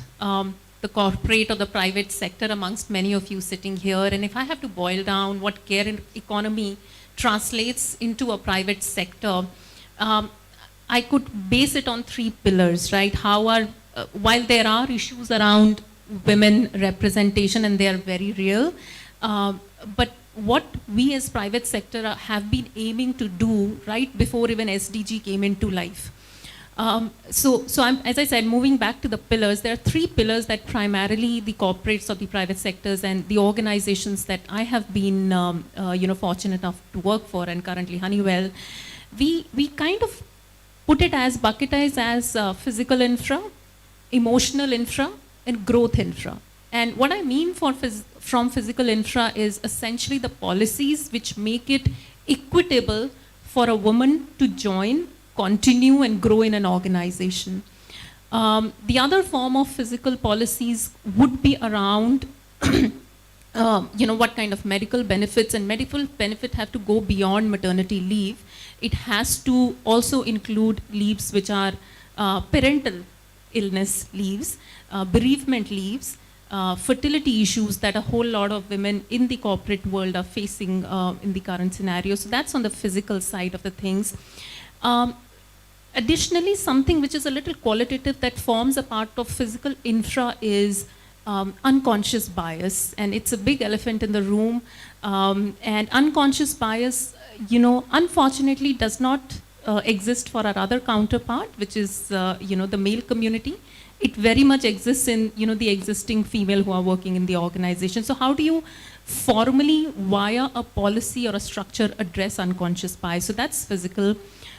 the corporate or the private sector amongst many of you sitting here. And if I have to boil down what care economy translates into a private sector, I could base it on 3 pillars, right? While there are issues around women representation and they are very real, but what we as private sector have been aiming to do right before even SDG came into life. So as I said, moving back to the pillars, there are 3 pillars that primarily the corporates or the private sectors and the organizations that I have been, fortunate enough to work for, and currently Honeywell, we kind of put it as, bucketize as physical infra, emotional infra, and growth infra. And what I mean from physical infra is essentially the policies which make it equitable for a woman to join, continue, and grow in an organization. The other form of physical policies would be around, what kind of medical benefits, and medical benefit have to go beyond maternity leave. It has to also include leaves which are parental illness leaves, bereavement leaves, fertility issues that a whole lot of women in the corporate world are facing in the current scenario. So that's on the physical side of the things. Additionally, something which is a little qualitative that forms a part of physical infra is unconscious bias, and it's a big elephant in the room. And unconscious bias, unfortunately does not exist for our other counterpart, which is, the male community. It very much exists in, the existing female who are working in the organization. So how do you formally, via a policy or a structure, address unconscious bias? So that's physical.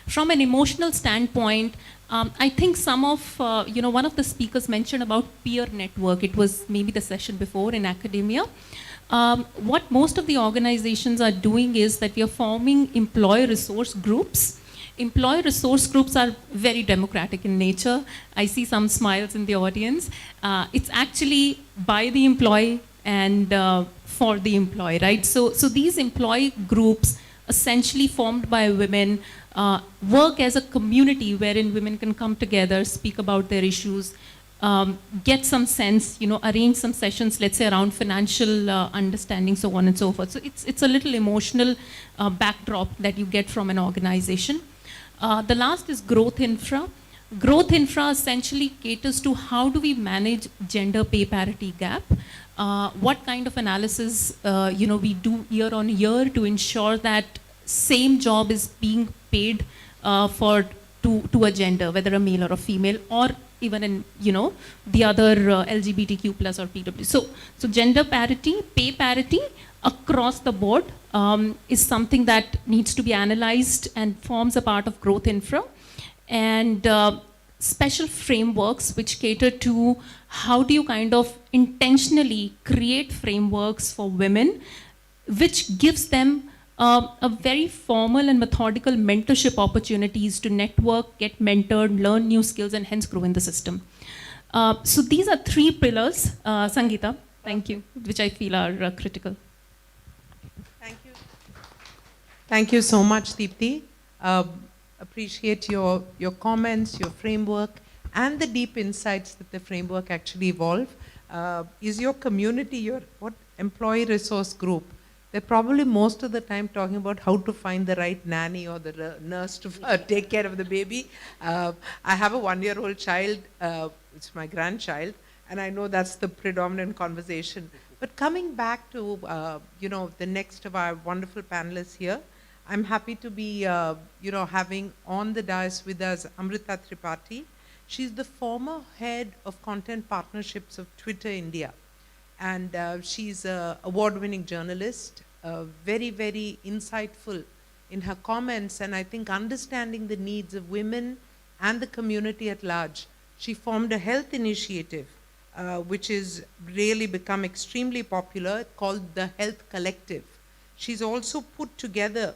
From an emotional standpoint, I think some of, one of the speakers mentioned about peer network. It was maybe the session before in academia. What most of the organizations are doing is that we are forming employee resource groups. Employee resource groups are very democratic in nature. I see some smiles in the audience. It's actually by the employee and for the employee, right? So these employee groups, essentially formed by women, work as a community wherein women can come together, speak about their issues, get some sense, arrange some sessions, let's say around financial understanding, so on and so forth. So it's a little emotional backdrop that you get from an organization. The last is growth infra. Growth infra essentially caters to how do we manage gender pay parity gap, what kind of analysis we do year on year to ensure that same job is being paid to a gender, whether a male or a female, or even in the other LGBTQ plus or PW. So gender parity, pay parity across the board is something that needs to be analyzed and forms a part of growth infra. And special frameworks which cater to how do you kind of intentionally create frameworks for women which gives them a very formal and methodical mentorship opportunities to network, get mentored, learn new skills, and hence grow in the system. So these are 3 pillars, Sangeeta, thank you, which I feel are critical. Thank you. Thank you so much, Deepthi. Appreciate your comments, your framework, and the deep insights that the framework actually evolve. Is your community, your employee resource group, they're probably most of the time talking about how to find the right nanny or the nurse to take care of the baby. I have a 1-year-old child, it's my grandchild, and I know that's the predominant conversation. But coming back to, the next of our wonderful panelists here, I'm happy to be, having on the dais with us Amrita Tripathi. She's the former head of content partnerships of Twitter India. And she's an award-winning journalist, very, very insightful in her comments, and I think understanding the needs of women and the community at large. She formed a health initiative, which has really become extremely popular, called the Health Collective. She's also put together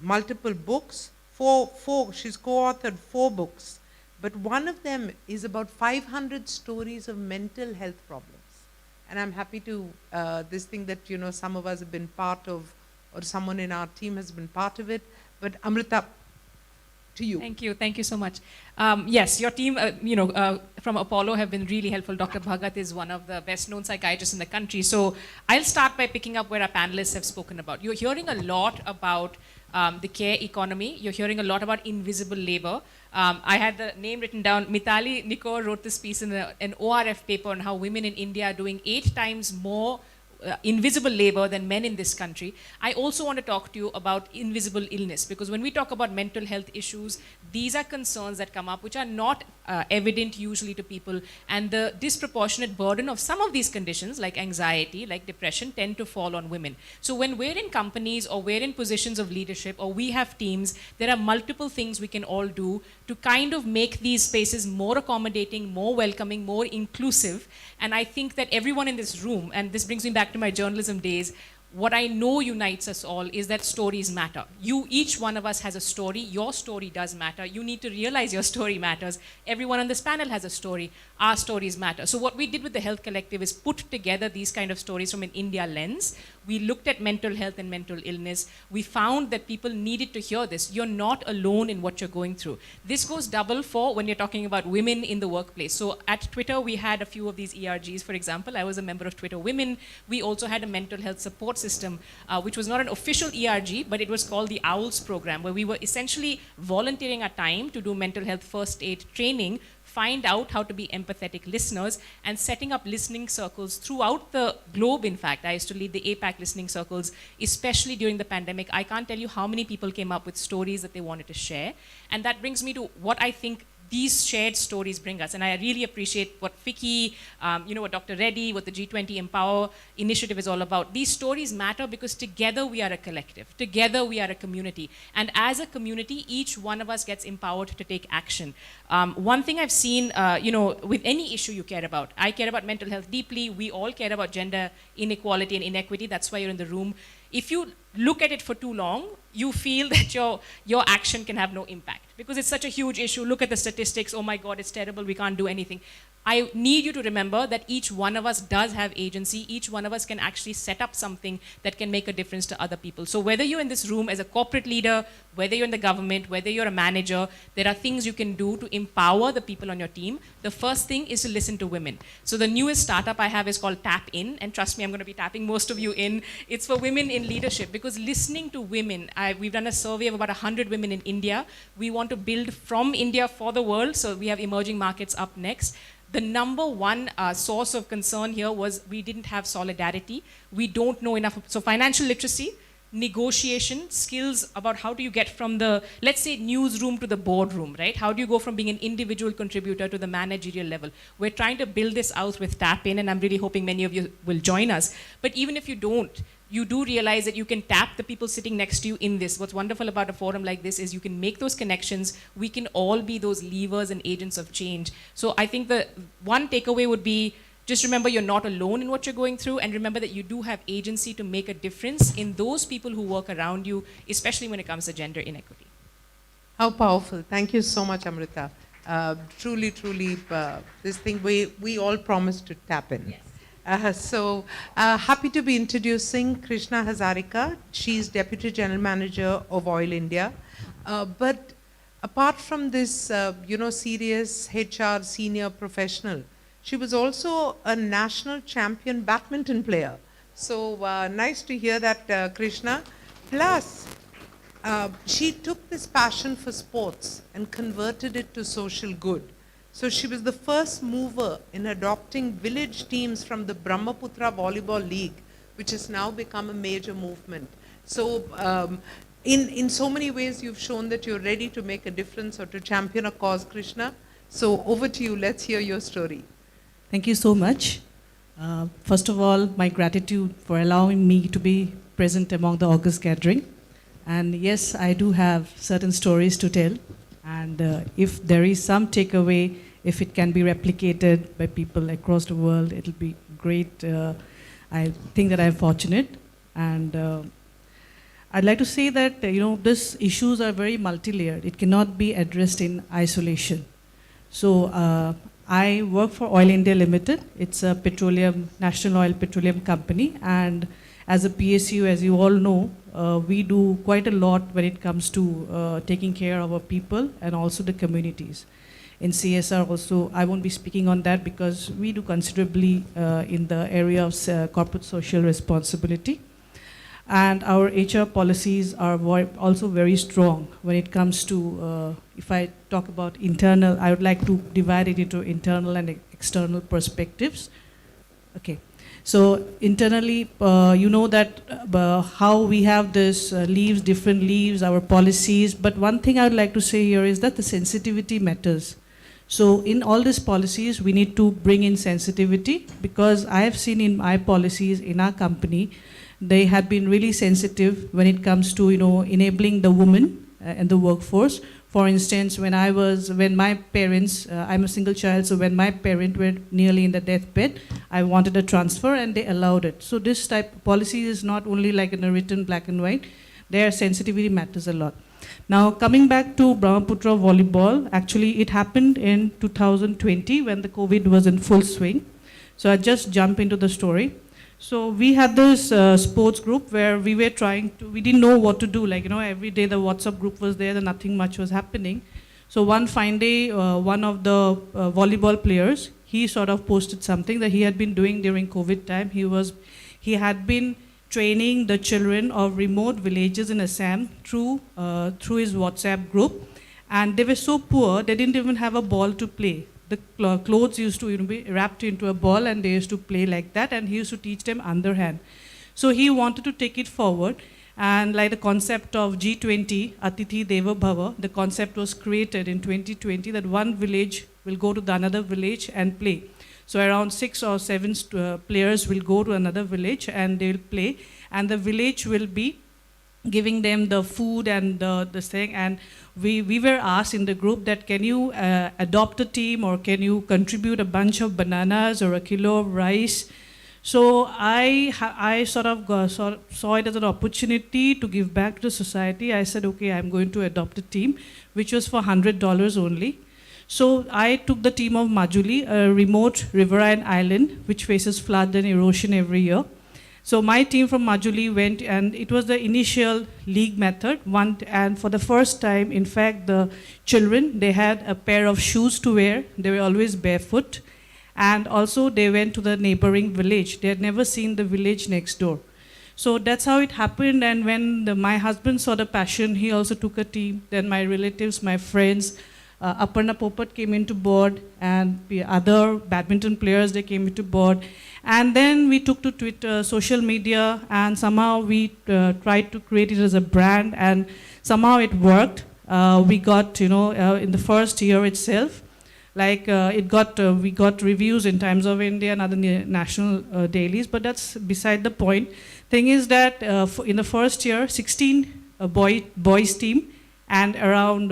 multiple books, she's co-authored 4 books, but one of them is about 500 stories of mental health problems. And I'm happy to, this thing that, some of us have been part of, or someone in our team has been part of it. But Amrita, to you. Thank you so much. Yes, your team, from Apollo have been really helpful. Dr. Bhagat is one of the best known psychiatrists in the country. So I'll start by picking up where our panelists have spoken about. You're hearing a lot about the care economy. You're hearing a lot about invisible labor. I had the name written down. Mitali Nikor wrote this piece in an ORF paper on how women in India are doing 8 times more invisible labor than men in this country. I also want to talk to you about invisible illness, because when we talk about mental health issues, these are concerns that come up which are not evident usually to people, and the disproportionate burden of some of these conditions like anxiety, like depression, tend to fall on women. So when we're in companies or we're in positions of leadership or we have teams, there are multiple things we can all do to kind of make these spaces more accommodating, more welcoming, more inclusive. And I think that everyone in this room, and this brings me back to my journalism days, what I know unites us all is that stories matter. Each one of us has a story. Your story does matter. You need to realize your story matters. Everyone on this panel has a story. Our stories matter. So what we did with the Health Collective is put together these kind of stories from an India lens. We looked at mental health and mental illness. We found that people needed to hear this. You're not alone in what you're going through. This goes double for when you're talking about women in the workplace. So at Twitter, we had a few of these ERGs, for example. I was a member of Twitter Women. We also had a mental health support system, which was not an official ERG, but it was called the OWLS program, where we were essentially volunteering our time to do mental health first aid training, find out how to be empathetic listeners, and setting up listening circles throughout the globe. In fact, I used to lead the APAC listening circles, especially during the pandemic. I can't tell you how many people came up with stories that they wanted to share. And that brings me to what I think these shared stories bring us. And I really appreciate what Vicky, what Dr. Reddy, what the G20 Empower initiative is all about. These stories matter because together we are a collective. Together we are a community. And as a community, each one of us gets empowered to take action. One thing I've seen, with any issue you care about, I care about mental health deeply. We all care about gender inequality and inequity. That's why you're in the room. If you look at it for too long, you feel that your action can have no impact because it's such a huge issue. Look at the statistics. Oh my God, it's terrible. We can't do anything. I need you to remember that each one of us does have agency. Each one of us can actually set up something that can make a difference to other people. So whether you're in this room as a corporate leader, whether you're in the government, whether you're a manager, there are things you can do to empower the people on your team. The first thing is to listen to women. So the newest startup I have is called Tap In, and trust me, I'm going to be tapping most of you in. It's for women in leadership, because listening to women, we've done a survey of about 100 women in India. We want to build from India for the world, so we have emerging markets up next. The number one source of concern here was we didn't have solidarity. We don't know enough. So financial literacy, negotiation, skills about how do you get from the, let's say, newsroom to the boardroom, right? How do you go from being an individual contributor to the managerial level? We're trying to build this out with Tap In, and I'm really hoping many of you will join us. But even if you don't, you do realize that you can tap the people sitting next to you in this. What's wonderful about a forum like this is you can make those connections. We can all be those levers and agents of change. So I think the one takeaway would be just remember you're not alone in what you're going through, and remember that you do have agency to make a difference in those people who work around you, especially when it comes to gender inequity. How powerful. Thank you so much, Amrita. Truly, this thing we all promised to tap in. Yes. Happy to be introducing Krishna Hazarika. She's Deputy General Manager of Oil India. But apart from this, serious HR senior professional, she was also a national champion badminton player. So nice to hear that, Krishna. Plus, she took this passion for sports and converted it to social good. So she was the first mover in adopting village teams from the Brahmaputra Volleyball League, which has now become a major movement. So in so many ways, you've shown that you're ready to make a difference or to champion a cause, Krishna. So over to you. Let's hear your story. Thank you so much. First of all, my gratitude for allowing me to be present among the August gathering. And yes, I do have certain stories to tell. And if there is some takeaway, if it can be replicated by people across the world, it'll be great. I think that I'm fortunate. And I'd like to say that, these issues are very multi-layered. It cannot be addressed in isolation. So I work for Oil India Limited. It's a national oil petroleum company. And as a PSU, as you all know, we do quite a lot when it comes to taking care of our people and also the communities. In CSR also, I won't be speaking on that because we do considerably in the area of corporate social responsibility. And our HR policies are also very strong when it comes to, if I talk about internal, I would like to divide it into internal and external perspectives. Okay. So internally, you know that how we have this leaves, different leaves, our policies. But one thing I would like to say here is that the sensitivity matters. So in all these policies, we need to bring in sensitivity, because I have seen in my policies in our company, they have been really sensitive when it comes to, enabling the women and the workforce. For instance, when my parents, I'm a single child, so when my parents were nearly in the deathbed, I wanted a transfer and they allowed it. So this type of policy is not only like in a written black and white, their sensitivity matters a lot. Now coming back to Brahmaputra volleyball, actually it happened in 2020 when the COVID was in full swing. So I just jump into the story. So we had this sports group where we were we didn't know what to do. Every day the WhatsApp group was there and nothing much was happening. So one fine day, one of the volleyball players, he sort of posted something that he had been doing during COVID time. He had been training the children of remote villages in Assam through his WhatsApp group. And they were so poor, they didn't even have a ball to play. The clothes used to be wrapped into a ball and they used to play like that, and he used to teach them underhand. So he wanted to take it forward, and like the concept of G20, Atithi Deva Bhava, the concept was created in 2020 that one village will go to the another village and play. So around 6 or 7 players will go to another village and they will play, and the village will be giving them the food and the thing. And we were asked in the group that can you adopt a team, or can you contribute a bunch of bananas or a kilo of rice. So I sort of saw it as an opportunity to give back to the society. I said, okay, I'm going to adopt a team, which was for $100 only. So I took the team of Majuli, a remote riverine island which faces flood and erosion every year. So my team from Majuli went, and it was the initial league method. And for the first time, in fact, the children, they had a pair of shoes to wear. They were always barefoot. And also they went to the neighboring village. They had never seen the village next door. So that's how it happened. And when my husband saw the passion, he also took a team. Then my relatives, my friends, Aparna Popat came into board, and the other badminton players, they came into board. And then we took to Twitter, social media, and somehow we tried to create it as a brand, and somehow it worked. We got, in the first year itself, we got reviews in Times of India and other national dailies, but that's beside the point. Thing is that in the first year, 16 boys team and around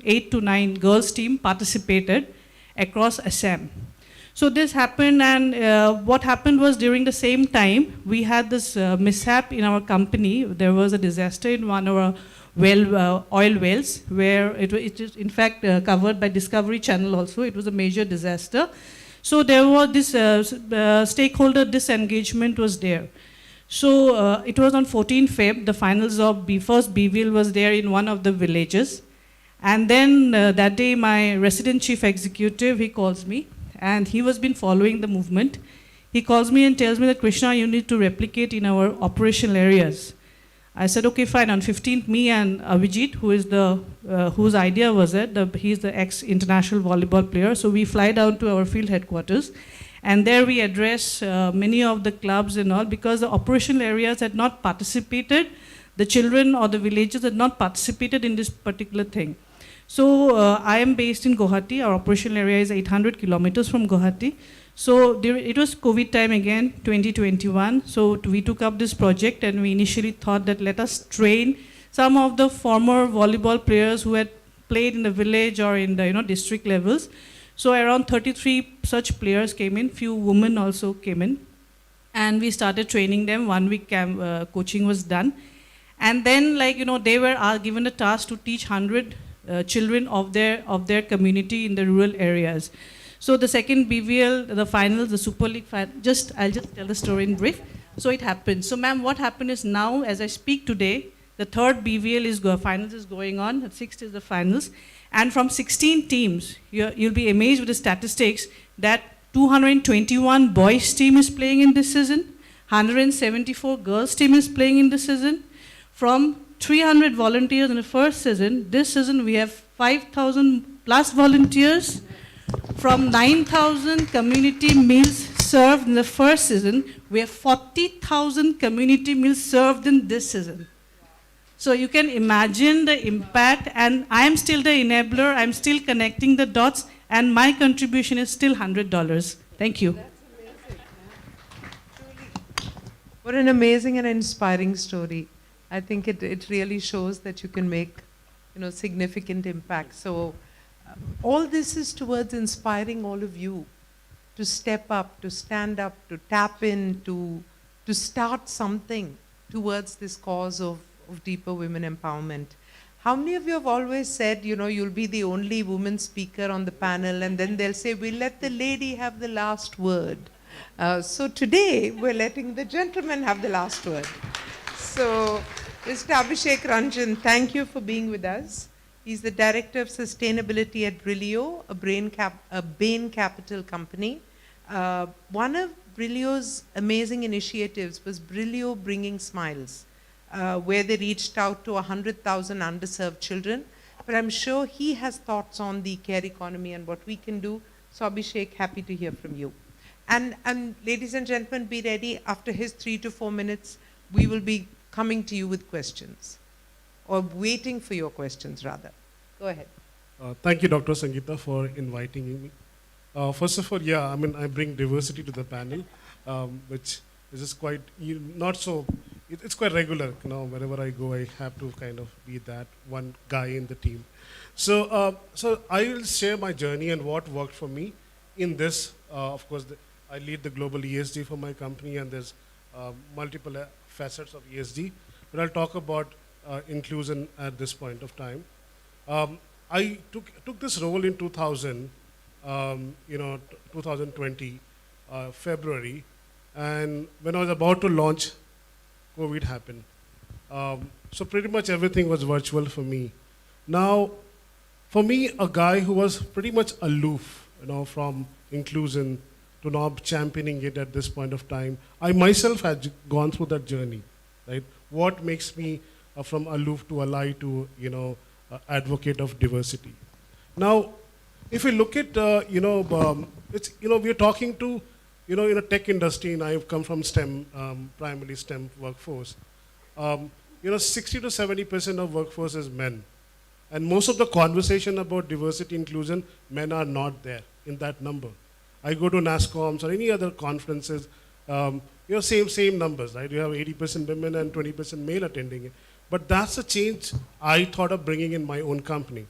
8 to 9 girls team participated across Assam. So this happened, and what happened was during the same time, we had this mishap in our company. There was a disaster in one of our oil wells, where it is in fact covered by Discovery Channel also. It was a major disaster. So there was this stakeholder disengagement was there. So it was on 14 Feb, the finals of first BVL was there in one of the villages. And then that day, my resident chief executive, he calls me, and he was been following the movement. He calls me and tells me that, Krishna, you need to replicate in our operational areas. I said, okay, fine. On 15th, me and Avijit, who is whose idea was it, he's the ex-international volleyball player. So we fly down to our field headquarters, and there we address many of the clubs and all, because the operational areas had not participated, the children or the villages had not participated in this particular thing. So I am based in Guwahati. Our operational area is 800 kilometers from Guwahati. So it was COVID time again, 2021. So we took up this project, and we initially thought that let us train some of the former volleyball players who had played in the village or in the district levels. So around 33 such players came in. Few women also came in, and we started training them. 1 week coaching was done, and then they were given a task to teach 100 children of their community in the rural areas. So the second BVL, the finals, the Super League final, I'll just tell the story in brief. So it happened. So ma'am, what happened is now, as I speak today, the third BVL finals is going on, the sixth is the finals. And from 16 teams, you'll be amazed with the statistics that 221 boys team is playing in this season, 174 girls team is playing in this season. From 300 volunteers in the first season, this season we have 5,000 plus volunteers. From 9,000 community meals served in the first season, where 40,000 community meals served in this season. So you can imagine the impact, and I am still the enabler, I'm still connecting the dots, and my contribution is still $100. Thank you. What an amazing and inspiring story. I think it really shows that you can make, significant impact. So all this is towards inspiring all of you to step up, to stand up, to tap in, to start something towards this cause of deeper women empowerment. How many of you have always said, you'll be the only woman speaker on the panel, and then they'll say, we'll let the lady have the last word. So today, we're letting the gentleman have the last word. So, Mr. Abhishek Ranjan, thank you for being with us. He's the Director of Sustainability at Brilio, a Bain Capital company. One of Brilio's amazing initiatives was Brilio Bringing Smiles, where they reached out to 100,000 underserved children. But I'm sure he has thoughts on the care economy and what we can do. So Abhishek, happy to hear from you. And ladies and gentlemen, be ready. After his 3 to 4 minutes, we will be coming to you with questions, or waiting for your questions, rather. Go ahead. Thank you, Dr. Sangeeta, for inviting me. First of all, yeah, I bring diversity to the panel, which is just quite, not so, it's quite regular, wherever I go, I have to kind of be that one guy in the team. So I will share my journey and what worked for me in this. Of course, I lead the global ESG for my company, and there's multiple facets of ESG, but I'll talk about inclusion at this point of time. I took this role in 2020, February, and when I was about to launch, COVID happened. So pretty much everything was virtual for me. Now, for me, a guy who was pretty much aloof, from inclusion to now championing it at this point of time, I myself had gone through that journey, right? What makes me from aloof to ally to, advocate of diversity. Now, if we look at, it's, we're talking to, in a tech industry, and I've come from STEM, primarily STEM workforce. 60 to 70% of workforce is men. And most of the conversation about diversity inclusion, men are not there in that number. I go to NASCOMs or any other conferences, same numbers, right? You have 80% women and 20% male attending it. But that's a change I thought of bringing in my own company.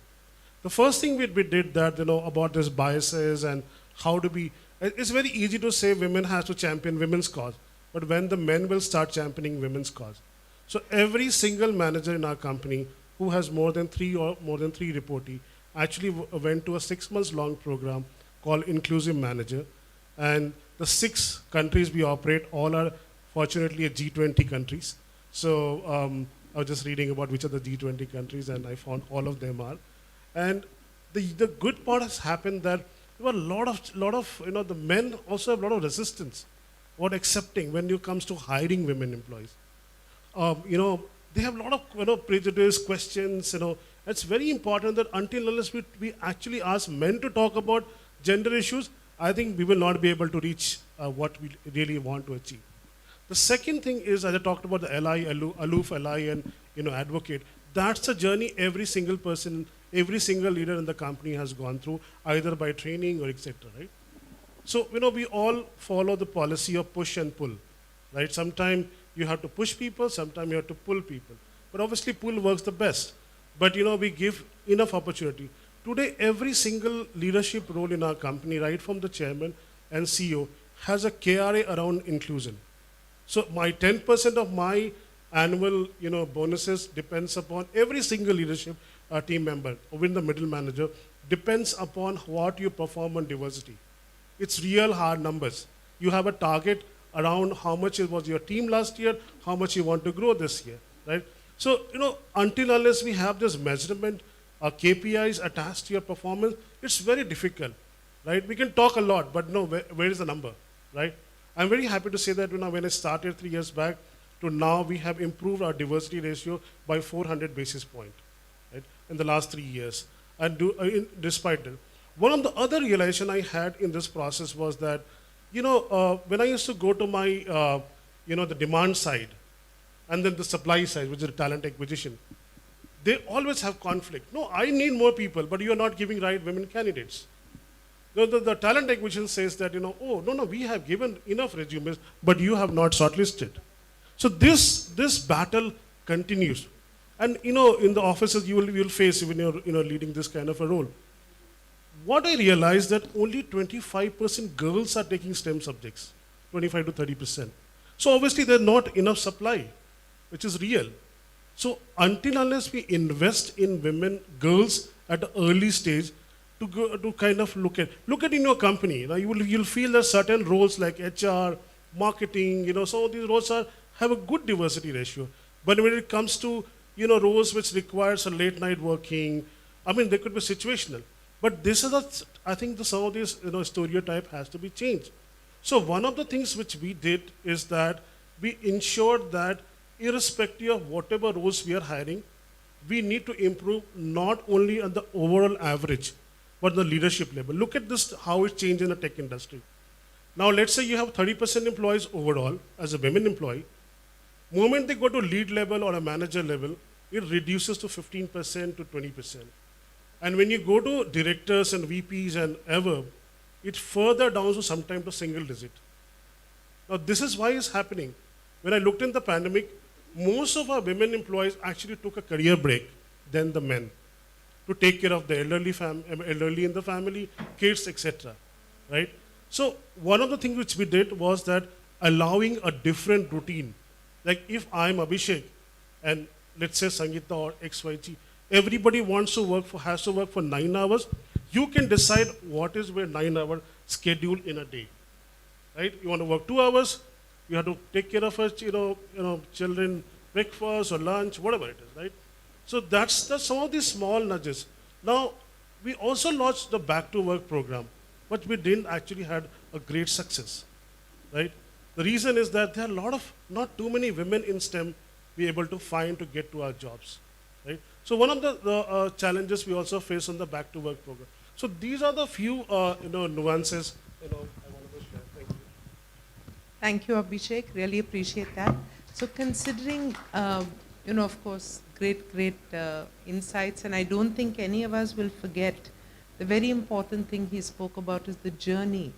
The first thing we did that, about these biases and how to be, it's very easy to say women have to champion women's cause, but when the men will start championing women's cause. So every single manager in our company who has more than three reportee actually went to a 6 months long program called Inclusive Manager. And the 6 countries we operate all are fortunately a G20 countries. So I was just reading about which are the G20 countries, and I found all of them are. And the good part has happened that there were a lot of the men also have a lot of resistance about accepting when it comes to hiring women employees. They have a lot of prejudice, questions, It's very important that until unless we actually ask men to talk about gender issues, I think we will not be able to reach what we really want to achieve. The second thing is, as I talked about the ally, aloof ally, and advocate. That's a journey every single person, every single leader in the company has gone through, either by training or etc. Right? So we all follow the policy of push and pull, right? Sometimes you have to push people, sometimes you have to pull people. But obviously pull works the best. But we give enough opportunity. Today, every single leadership role in our company, right from the chairman and CEO, has a KRA around inclusion. So my 10% of my annual bonuses depends upon every single leadership team member, even the middle manager, depends upon what you perform on diversity. It's real hard numbers. You have a target around how much it was your team last year, how much you want to grow this year, right? So, until unless we have this measurement, KPIs attached to your performance, it's very difficult, right? We can talk a lot, but no, where is the number, right? I'm very happy to say that when I started 3 years back to now, we have improved our diversity ratio by 400 basis points, right, in the last 3 years. And despite that, one of the other realization I had in this process was that when I used to go to my, the demand side and then the supply side, which is talent acquisition, they always have conflict. No, I need more people, but you are not giving right women candidates. The talent acquisition says that, oh, no, we have given enough resumes, but you have not shortlisted. So this battle continues. And, in the offices, you will face when you're leading this kind of a role. What I realized that only 25% girls are taking STEM subjects, 25 to 30%. So obviously there's not enough supply, which is real. So until unless we invest in women, girls at an early stage, to kind of look at in your company. Now you'll feel that certain roles like HR, marketing, some of these roles have a good diversity ratio. But when it comes to roles which requires a late night working, they could be situational. But this is I think some of this stereotype has to be changed. So one of the things which we did is that we ensured that irrespective of whatever roles we are hiring, we need to improve not only on the overall average, but the leadership level. Look at this, how it changed in the tech industry. Now let's say you have 30% employees overall as a women employee. Moment they go to lead level or a manager level, it reduces to 15% to 20%. And when you go to directors and VPs and ever, it further down to sometime to single digit. Now this is why it's happening. When I looked in the pandemic, most of our women employees actually took a career break than the men to take care of the elderly in the family, kids, etc. Right? So one of the things which we did was that allowing a different routine. Like if I'm Abhishek and let's say Sangeeta or XYG, everybody has to work for 9 hours. You can decide what is your 9-hour schedule in a day, right? You want to work 2 hours, you have to take care of us, children, breakfast or lunch, whatever it is, right? So that's some of these small nudges. Now, we also launched the Back to Work program, but we didn't actually had a great success, right? The reason is that there are not too many women in STEM we able to find to get to our jobs, right? So one of the challenges we also face on the Back to Work program. So these are the few nuances I wanted to share. Thank you. Thank you, Abhishek. Really appreciate that. So considering, of course, great insights, and I don't think any of us will forget the very important thing he spoke about is the journey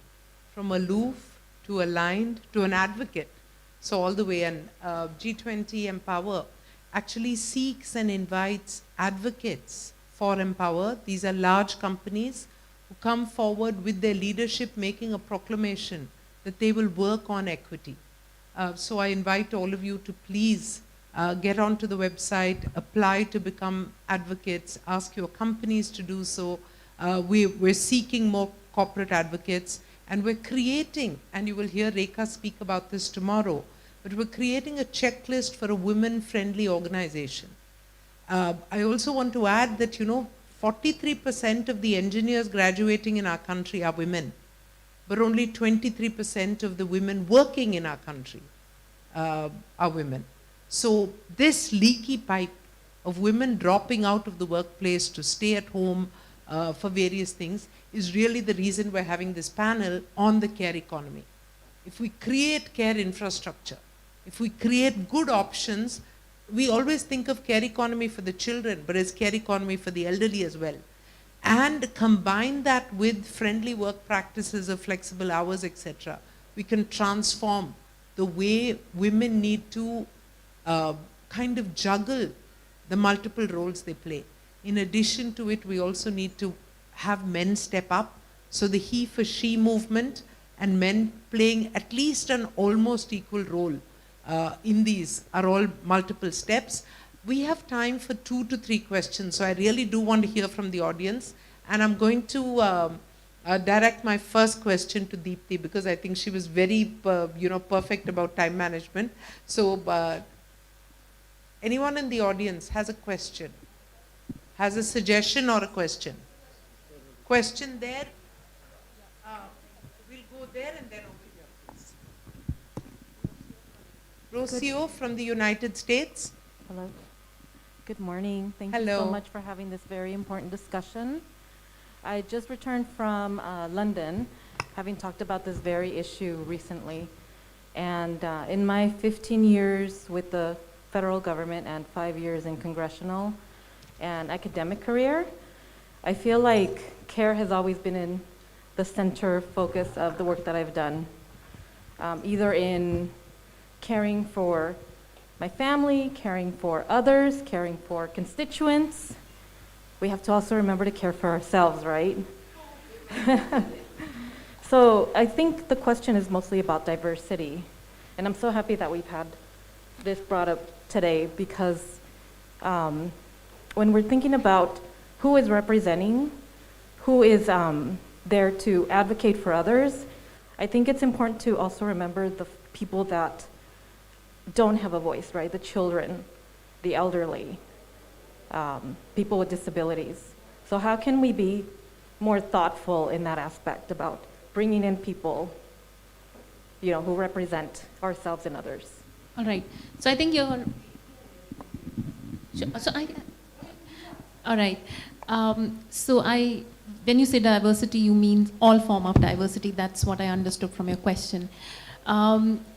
from aloof to aligned to an advocate. So all the way, and G20 Empower actually seeks and invites advocates for Empower. These are large companies who come forward with their leadership making a proclamation that they will work on equity. So I invite all of you to please get onto the website, apply to become advocates, ask your companies to do so. We're seeking more corporate advocates, and we're creating, and you will hear Rekha speak about this tomorrow, but we're creating a checklist for a women-friendly organization. I also want to add that, 43% of the engineers graduating in our country are women, but only 23% of the women working in our country are women. So this leaky pipe of women dropping out of the workplace to stay at home for various things is really the reason we're having this panel on the care economy. If we create care infrastructure, if we create good options, we always think of care economy for the children, but it's care economy for the elderly as well. And combine that with friendly work practices of flexible hours, etc. We can transform the way women need to kind of juggle the multiple roles they play. In addition to it, we also need to have men step up. So the he for she movement and men playing at least an almost equal role in these are all multiple steps. We have time for 2 to 3 questions, so I really do want to hear from the audience. And I'm going to direct my first question to Deepthi because I think she was very, perfect about time management. So anyone in the audience has a question, has a suggestion or a question? Question there. We'll go there and then over here, please. Rocio from the United States. Hello. Good morning. Thank you so much for having this very important discussion. I just returned from London, having talked about this very issue recently. And in my 15 years with the federal government and 5 years in congressional and academic career, I feel like care has always been in the center focus of the work that I've done, either in caring for my family, caring for others, caring for constituents. We have to also remember to care for ourselves, right? So I think the question is mostly about diversity. And I'm so happy that we've had this brought up today because when we're thinking about who is representing, who is there to advocate for others, I think it's important to also remember the people that don't have a voice, right? The children, the elderly, people with disabilities. So how can we be more thoughtful in that aspect about bringing in people, you know, who represent ourselves and others? All right. So I think you're. All right. When you say diversity, you mean all form of diversity. That's what I understood from your question. From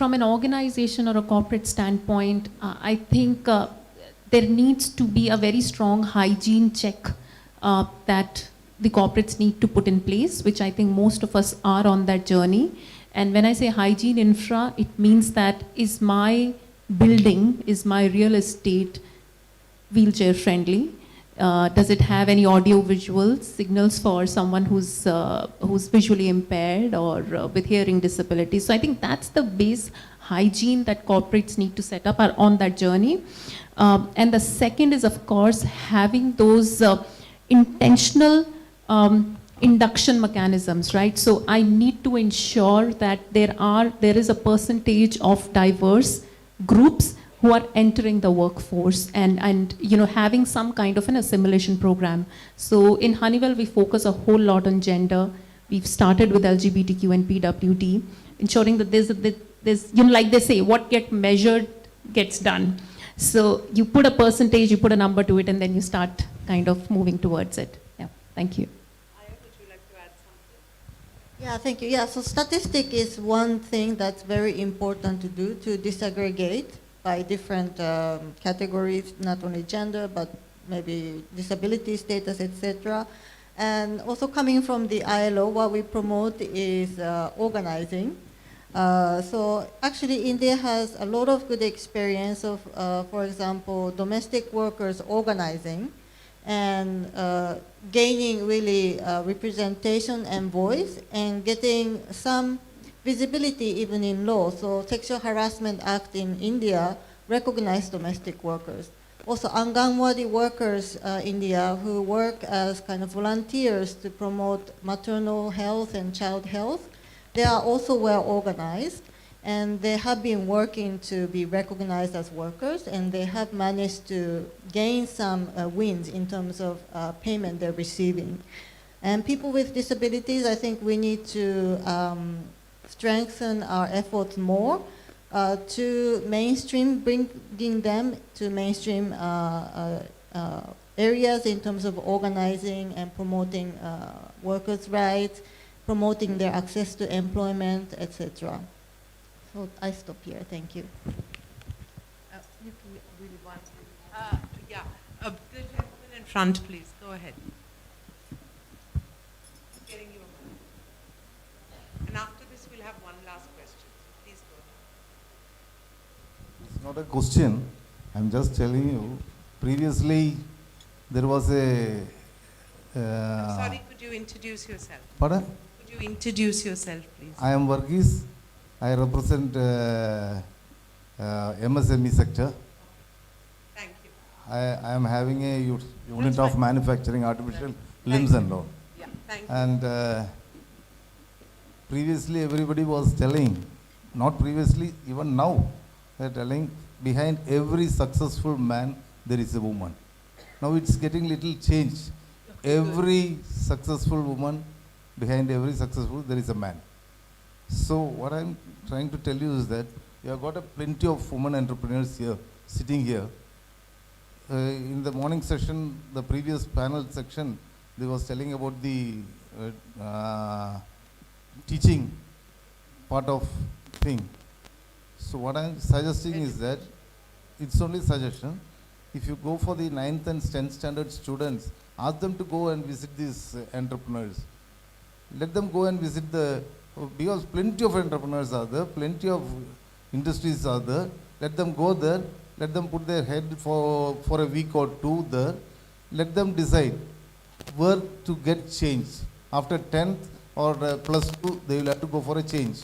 an organization or a corporate standpoint, I think there needs to be a very strong hygiene check that the corporates need to put in place, which I think most of us are on that journey. And when I say hygiene infra, it means that is my building, is my real estate wheelchair friendly? Does it have any audio visual signals for someone who's visually impaired or with hearing disabilities? So I think that's the base hygiene that corporates need to set up are on that journey. And the second is, of course, having those intentional induction mechanisms, right? So I need to ensure that there is a percentage of diverse groups who are entering the workforce and you know, having some kind of an assimilation program. So in Honeywell, we focus a whole lot on gender. We've started with LGBTQ and PWD, ensuring that there's you know, like they say, what gets measured gets done. So you put a percentage, you put a number to it, and then you start kind of moving towards it. Yeah, thank you. Yeah, thank you. Yeah, so statistic is one thing that's very important to do, to disaggregate by different categories, not only gender, but maybe disability status, etc. And also coming from the ILO, what we promote is organizing. So actually India has a lot of good experience of, for example, domestic workers organizing and gaining really representation and voice and getting some visibility even in law. So Sexual Harassment Act in India recognized domestic workers. Also Anganwadi workers in India who work as kind of volunteers to promote maternal health and child health, they are also well organized. And they have been working to be recognized as workers, and they have managed to gain some wins in terms of payment they're receiving. And people with disabilities, I think we need to strengthen our efforts more to mainstream, bringing them to mainstream areas in terms of organizing and promoting workers' rights, promoting their access to employment, etc. So I stop here. Thank you. You can really want to. Yeah, the gentleman in front, please. Go ahead. Getting you a mic. And after this, we'll have one last question. Please go ahead. It's not a question. I'm just telling you. Previously, there was a. I'm sorry. Could you introduce yourself? Pardon? Could you introduce yourself, please? I am Varghese. I represent MSME sector. Thank you. I am having a unit of manufacturing artificial limbs and all. Yeah, thank you. And previously everybody was telling, not previously, even now, they're telling behind every successful man there is a woman. Now it's getting little changed. Every successful woman, behind every successful there is a man. So what I'm trying to tell you is that you have got a plenty of women entrepreneurs here, sitting here. In the morning session, the previous panel section, they was telling about the teaching part of thing. So what I'm suggesting is that, it's only suggestion, if you go for the 9th and 10th standard students, ask them to go and visit these entrepreneurs. Let them go and visit because plenty of entrepreneurs are there, plenty of industries are there. Let them go there, let them put their head for a week or two there. Let them decide where to get change. After 10th or +2, they will have to go for a change.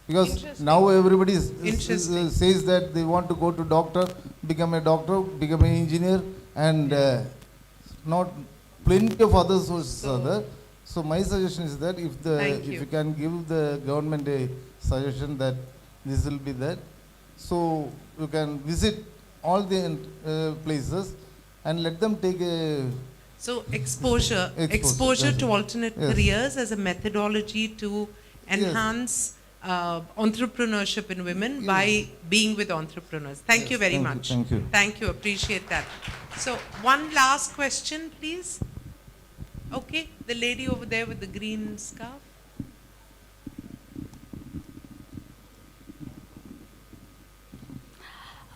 Because now everybody says that they want to go to doctor, become a doctor, become an engineer, and not plenty of other sources are there. So my suggestion is that if you can give the government a suggestion that this will be there, so you can visit all the places and let them take a exposure to alternate careers as a methodology to enhance entrepreneurship in women by being with entrepreneurs. Thank you very much. Thank you. Thank you. Appreciate that. So one last question, please. Okay, the lady over there with the green scarf.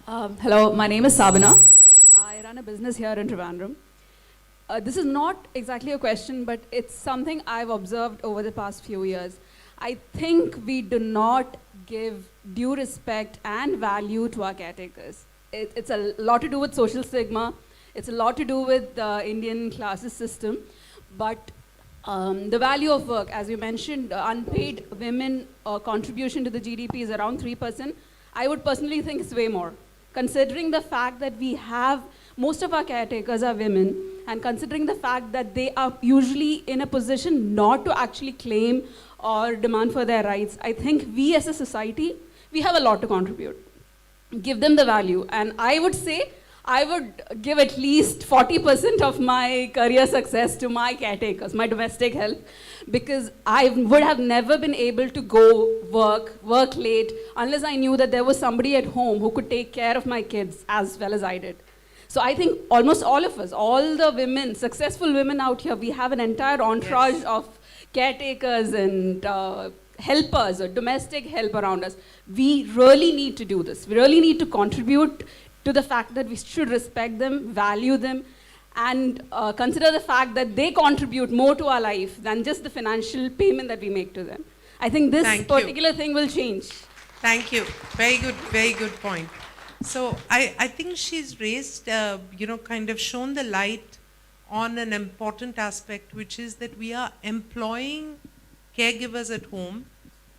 Hello, my name is Sabina. I run a business here in Trivandrum. This is not exactly a question, but it's something I've observed over the past few years. I think we do not give due respect and value to our caretakers. It's a lot to do with social stigma. It's a lot to do with the Indian classes system. But the value of work, as you mentioned, unpaid women contribution to the GDP is around 3%. I would personally think it's way more. Considering the fact that we have, most of our caretakers are women, and considering the fact that they are usually in a position not to actually claim or demand for their rights, I think we as a society, we have a lot to contribute. Give them the value. And I would say, I would give at least 40% of my career success to my caretakers, my domestic help, because I would have never been able to go work late, unless I knew that there was somebody at home who could take care of my kids as well as I did. So I think almost all of us, all the women, successful women out here, we have an entire entourage of caretakers and helpers or domestic help around us. We really need to do this. We really need to contribute to the fact that we should respect them, value them, and consider the fact that they contribute more to our life than just the financial payment that we make to them. I think this particular thing will change. Thank you. Very good point. So I think she's raised, kind of shown the light on an important aspect, which is that we are employing caregivers at home,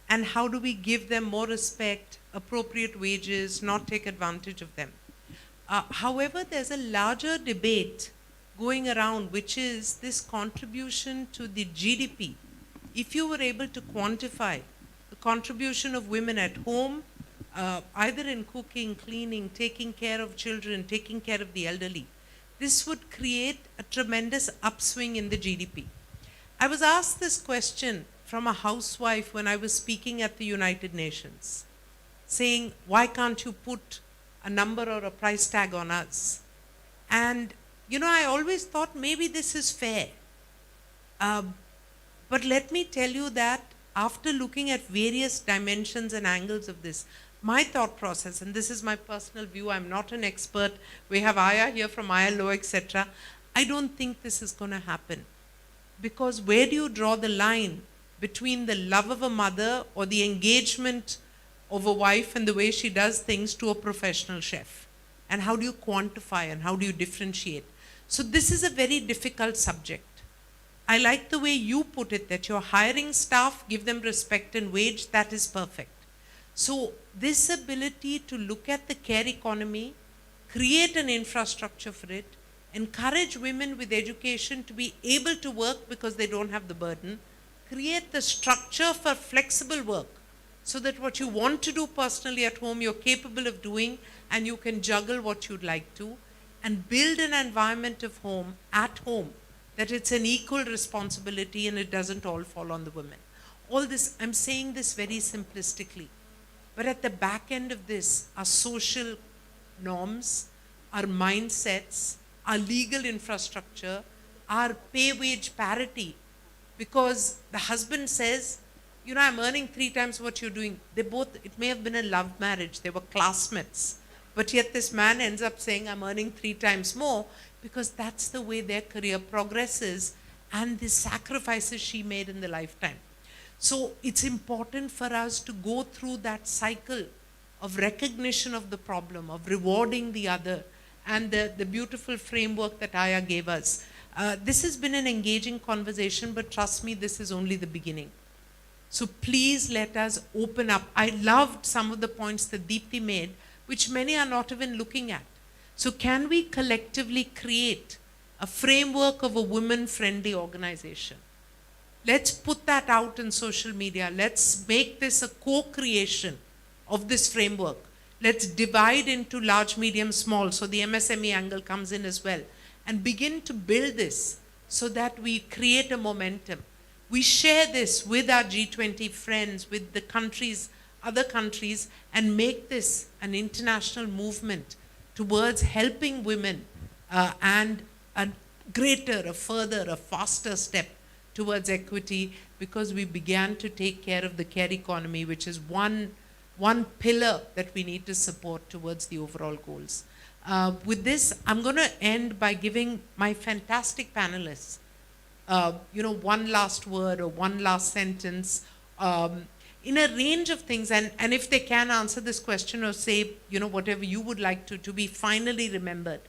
and how do we give them more respect, appropriate wages, not take advantage of them. However, there's a larger debate going around, which is this contribution to the GDP. If you were able to quantify the contribution of women at home, either in cooking, cleaning, taking care of children, taking care of the elderly, this would create a tremendous upswing in the GDP. I was asked this question from a housewife when I was speaking at the United Nations, saying, why can't you put a number or a price tag on us? And, I always thought maybe this is fair. But let me tell you that after looking at various dimensions and angles of this, my thought process, and this is my personal view, I'm not an expert, we have Aya here from ILO, etc. I don't think this is going to happen. Because where do you draw the line between the love of a mother or the engagement of a wife and the way she does things to a professional chef? And how do you quantify and how do you differentiate? So this is a very difficult subject. I like the way you put it, that you're hiring staff, give them respect and wage, that is perfect. So this ability to look at the care economy, create an infrastructure for it, encourage women with education to be able to work because they don't have the burden, create the structure for flexible work so that what you want to do personally at home, you're capable of doing and you can juggle what you'd like to, and build an environment of home, at home, that it's an equal responsibility and it doesn't all fall on the women. All this, I'm saying this very simplistically, but at the back end of this are social norms, our mindsets, our legal infrastructure, our pay-wage parity, because the husband says, I'm earning 3 times what you're doing. It may have been a love marriage. They were classmates. But yet this man ends up saying, I'm earning 3 times more, because that's the way their career progresses and the sacrifices she made in the lifetime. So it's important for us to go through that cycle of recognition of the problem, of rewarding the other, and the beautiful framework that Aya gave us. This has been an engaging conversation, but trust me, this is only the beginning. So please let us open up. I loved some of the points that Deepthi made, which many are not even looking at. So can we collectively create a framework of a women-friendly organization? Let's put that out in social media. Let's make this a co-creation of this framework. Let's divide into large, medium, small, so the MSME angle comes in as well, and begin to build this so that we create a momentum. We share this with our G20 friends, with the countries, other countries, and make this an international movement towards helping women and a greater, a further, a faster step towards equity, because we began to take care of the care economy, which is one pillar that we need to support towards the overall goals. With this, I'm going to end by giving my fantastic panelists, one last word or one last sentence in a range of things. And if they can answer this question or say, whatever you would like to be finally remembered,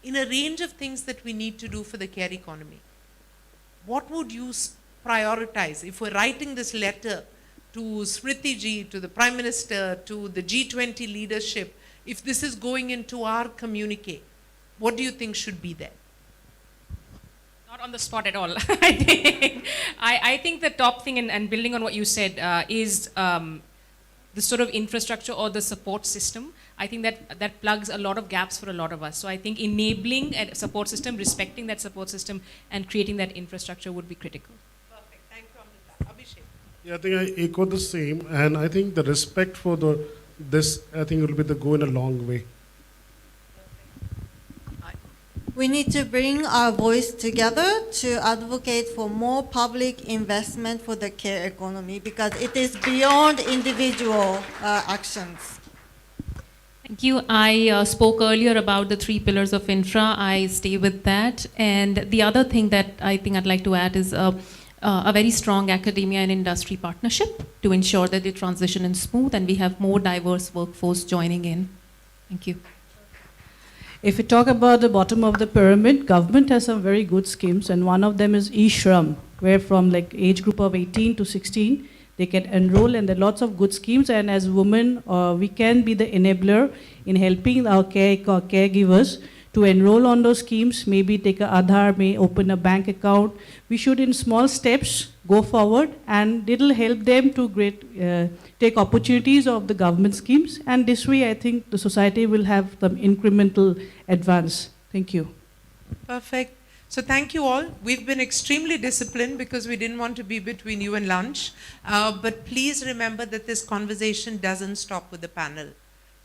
in a range of things that we need to do for the care economy. What would you prioritize if we're writing this letter to Smriti ji, to the Prime Minister, to the G20 leadership? If this is going into our communique, what do you think should be there? Not on the spot at all. I think the top thing, and building on what you said, is the sort of infrastructure or the support system. I think that plugs a lot of gaps for a lot of us. So I think enabling a support system, respecting that support system, and creating that infrastructure would be critical. Perfect. Thank you, Amrita. Abhishek. Yeah, I think I echo the same, and I think the respect for this, I think, will be the go in a long way. We need to bring our voice together to advocate for more public investment for the care economy, because it is beyond individual actions. Thank you. I spoke earlier about the 3 pillars of infra. I stay with that. And the other thing that I think I'd like to add is a very strong academia and industry partnership to ensure that the transition is smooth and we have more diverse workforce joining in. Thank you. If we talk about the bottom of the pyramid, government has some very good schemes, and one of them is e-Shram, where from like age group of 18 to 16, they can enroll, and there are lots of good schemes. And as women, we can be the enabler in helping our caregivers to enroll on those schemes, maybe take a Aadhaar, may open a bank account. We should, in small steps, go forward, and it'll help them to take opportunities of the government schemes. And this way, I think the society will have some incremental advance. Thank you. Perfect. So thank you all. We've been extremely disciplined because we didn't want to be between you and lunch. But please remember that this conversation doesn't stop with the panel.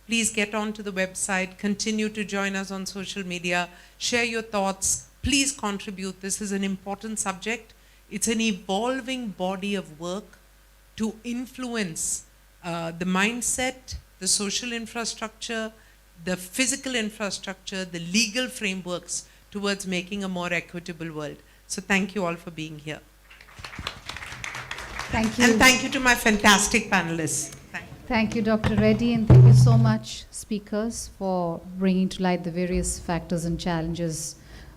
Please get onto the website, continue to join us on social media, share your thoughts, please contribute. This is an important subject. It's an evolving body of work to influence the mindset, the social infrastructure, the physical infrastructure, the legal frameworks towards making a more equitable world. So thank you all for being here. Thank you. And thank you to my fantastic panelists. Thank you, Dr. Reddy, and thank you so much, speakers, for bringing to light the various factors and challenges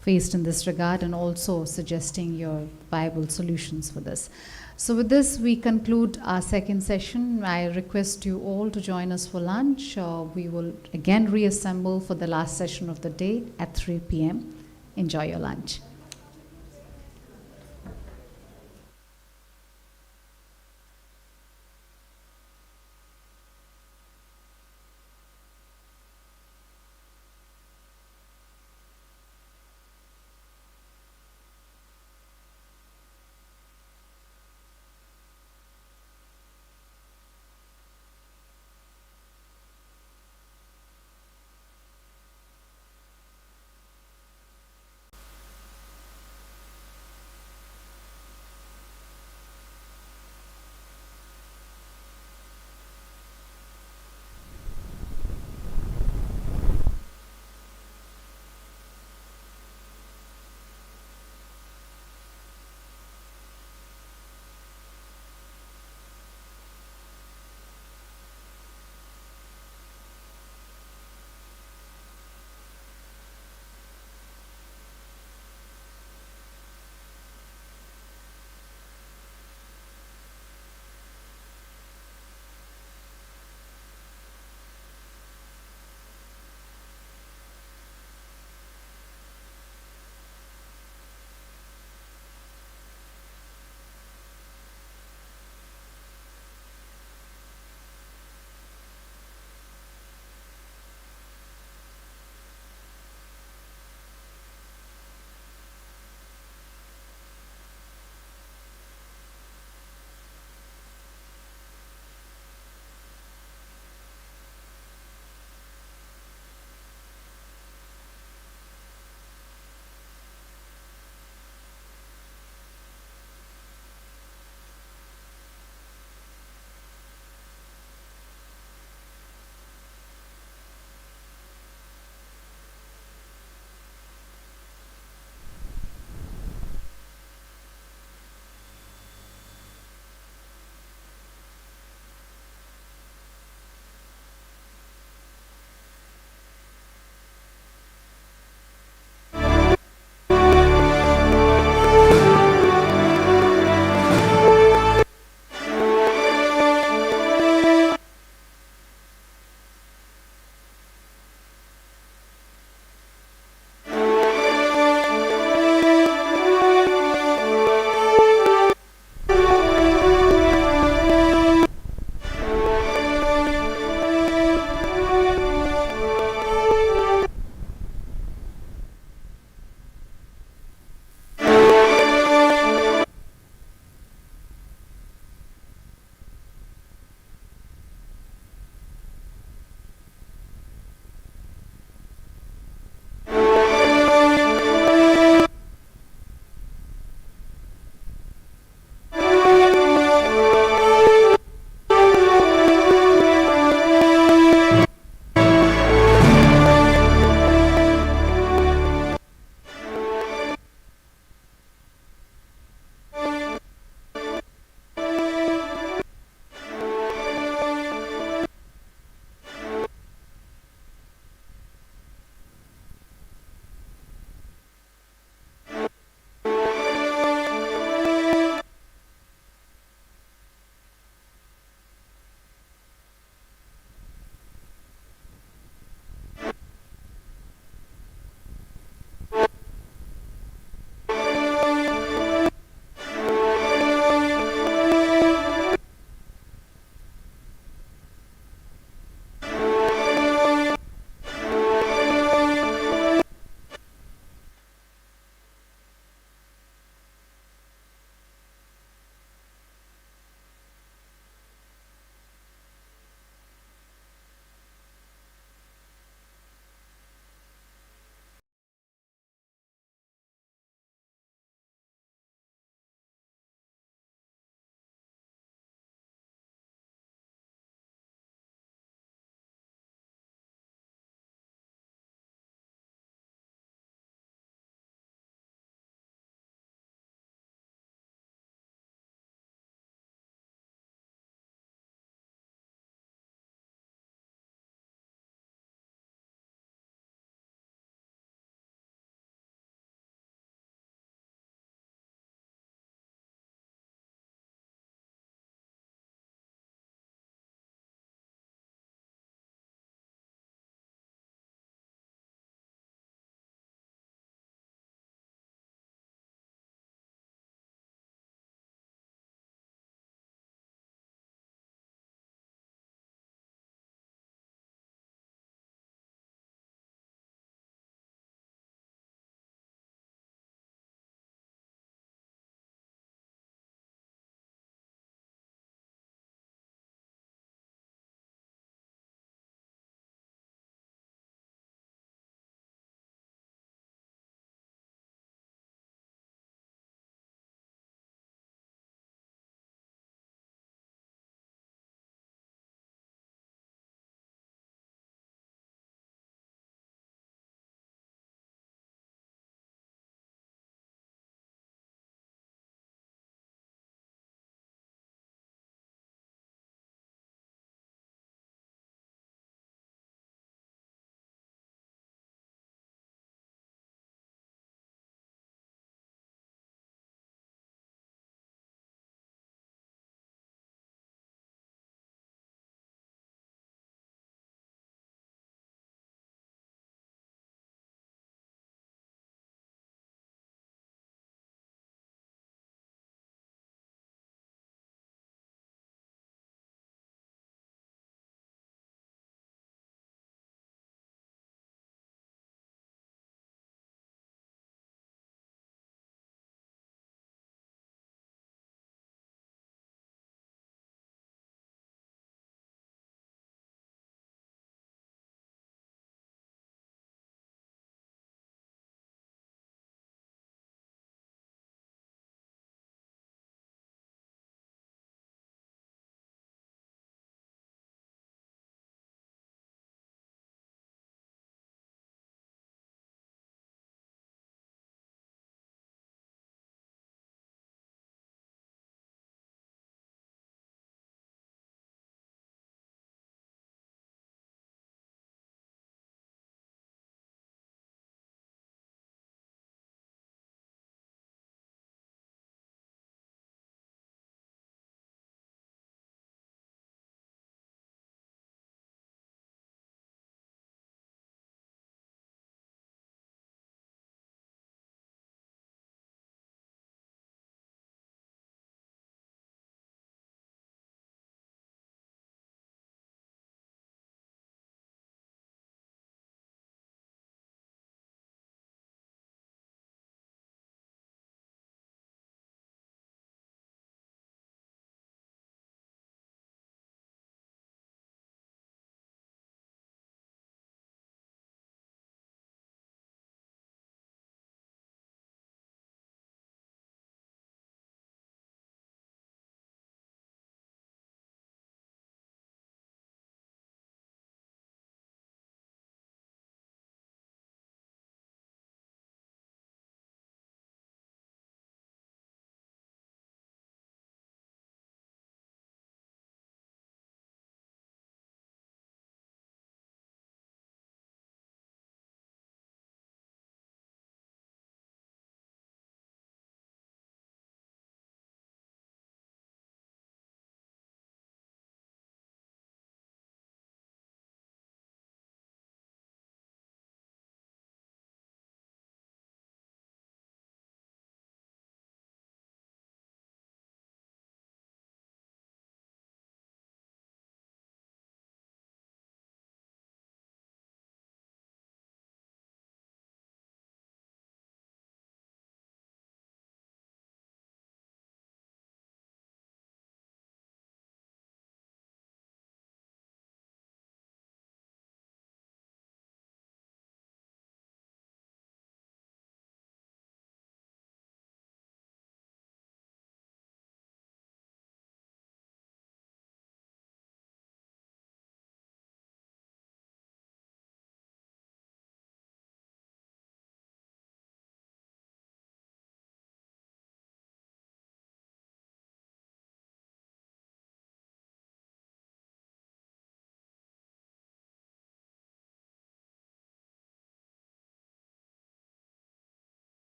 faced in this regard, and also suggesting your viable solutions for this. So with this, we conclude our second session. I request you all to join us for lunch. We will again reassemble for the last session of the day at 3 p.m. Enjoy your lunch.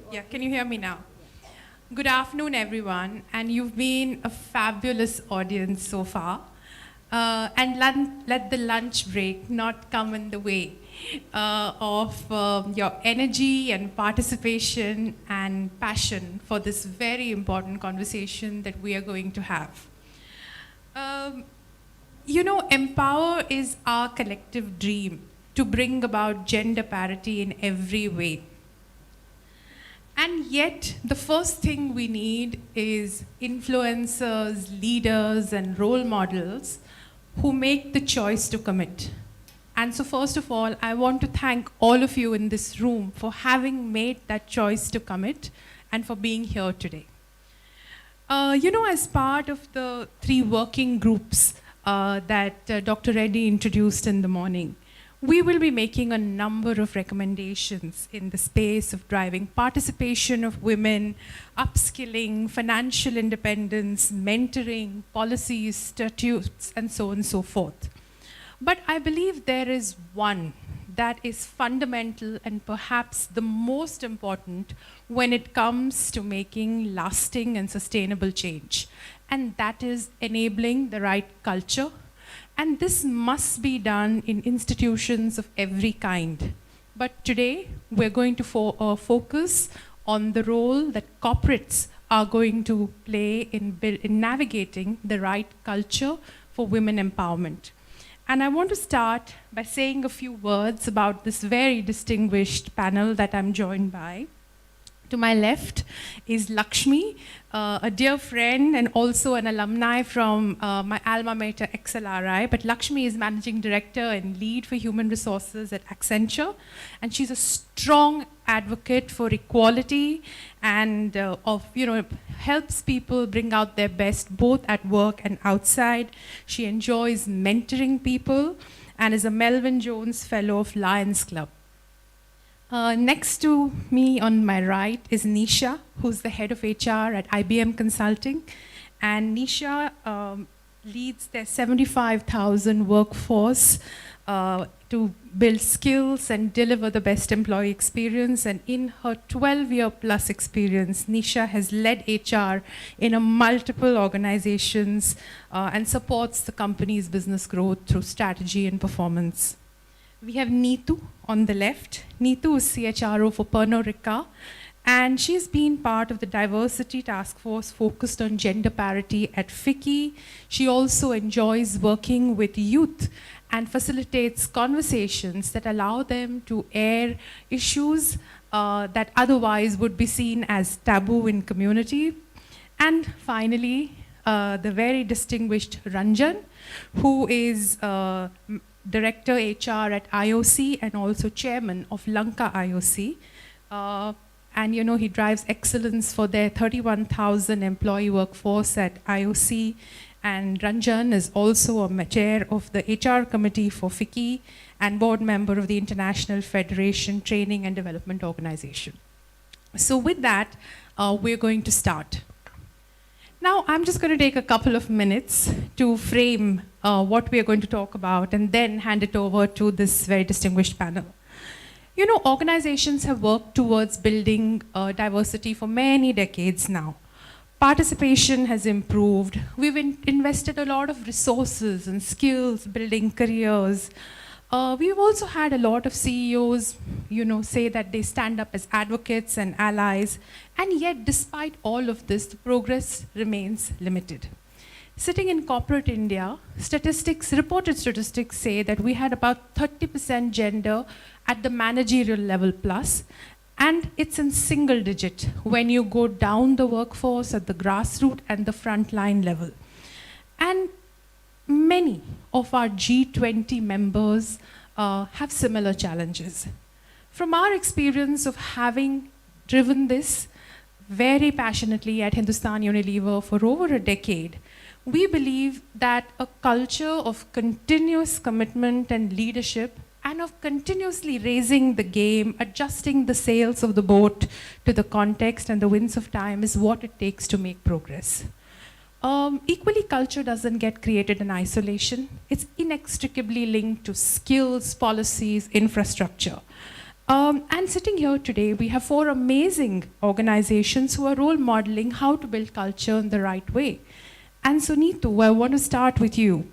Yeah, can you hear me now? Good afternoon, everyone, and you've been a fabulous audience so far. And let the lunch break not come in the way of your energy and participation and passion for this very important conversation that we are going to have. You know, Empower is our collective dream to bring about gender parity in every way. And yet, the first thing we need is influencers, leaders, and role models who make the choice to commit. And so first of all, I want to thank all of you in this room for having made that choice to commit and for being here today. You know, as part of the 3 working groups that Dr. Reddy introduced in the morning, we will be making a number of recommendations in the space of driving participation of women, upskilling, financial independence, mentoring, policies, statutes, and so on and so forth. But I believe there is one that is fundamental and perhaps the most important when it comes to making lasting and sustainable change, and that is enabling the right culture. And this must be done in institutions of every kind. But today, we're going to focus on the role that corporates are going to play in navigating the right culture for women empowerment. And I want to start by saying a few words about this very distinguished panel that I'm joined by. To my left is Lakshmi, a dear friend and also an alumni from my alma mater, XLRI. But Lakshmi is Managing Director and Lead for Human Resources at Accenture. And she's a strong advocate for equality and helps people bring out their best both at work and outside. She enjoys mentoring people and is a Melvin Jones Fellow of Lions Club. Next to me on my right is Nisha, who's the head of HR at IBM Consulting. And Nisha leads their 75,000 workforce to build skills and deliver the best employee experience. And in her 12-year plus experience, Nisha has led HR in multiple organizations and supports the company's business growth through strategy and performance. We have Neetu on the left. Neetu is CHRO for Pernod Ricard, and she's been part of the diversity task force focused on gender parity at FICCI. She also enjoys working with youth and facilitates conversations that allow them to air issues that otherwise would be seen as taboo in community. And finally, the very distinguished Ranjan, who is Director HR at IOC and also Chairman of Lanka IOC. And he drives excellence for their 31,000 employee workforce at IOC. And Ranjan is also a chair of the HR committee for FICCI and board member of the International Federation Training and Development Organization. So with that, we're going to start. Now, I'm just going to take a couple of minutes to frame what we are going to talk about and then hand it over to this very distinguished panel. You know, organizations have worked towards building diversity for many decades now. Participation has improved. We've invested a lot of resources and skills building careers. We've also had a lot of CEOs, say that they stand up as advocates and allies, and yet despite all of this, the progress remains limited. Sitting in corporate India, reported statistics say that we had about 30% gender at the managerial level plus, and it's in single digit when you go down the workforce at the grassroots and the frontline level. And many of our G20 members have similar challenges. From our experience of having driven this very passionately at Hindustan Unilever for over a decade, we believe that a culture of continuous commitment and leadership and of continuously raising the game, adjusting the sails of the boat to the context and the winds of time is what it takes to make progress. Equally, culture doesn't get created in isolation. It's inextricably linked to skills, policies, infrastructure. And sitting here today, we have 4 amazing organizations who are role modeling how to build culture in the right way. And so, Neetu, I want to start with you.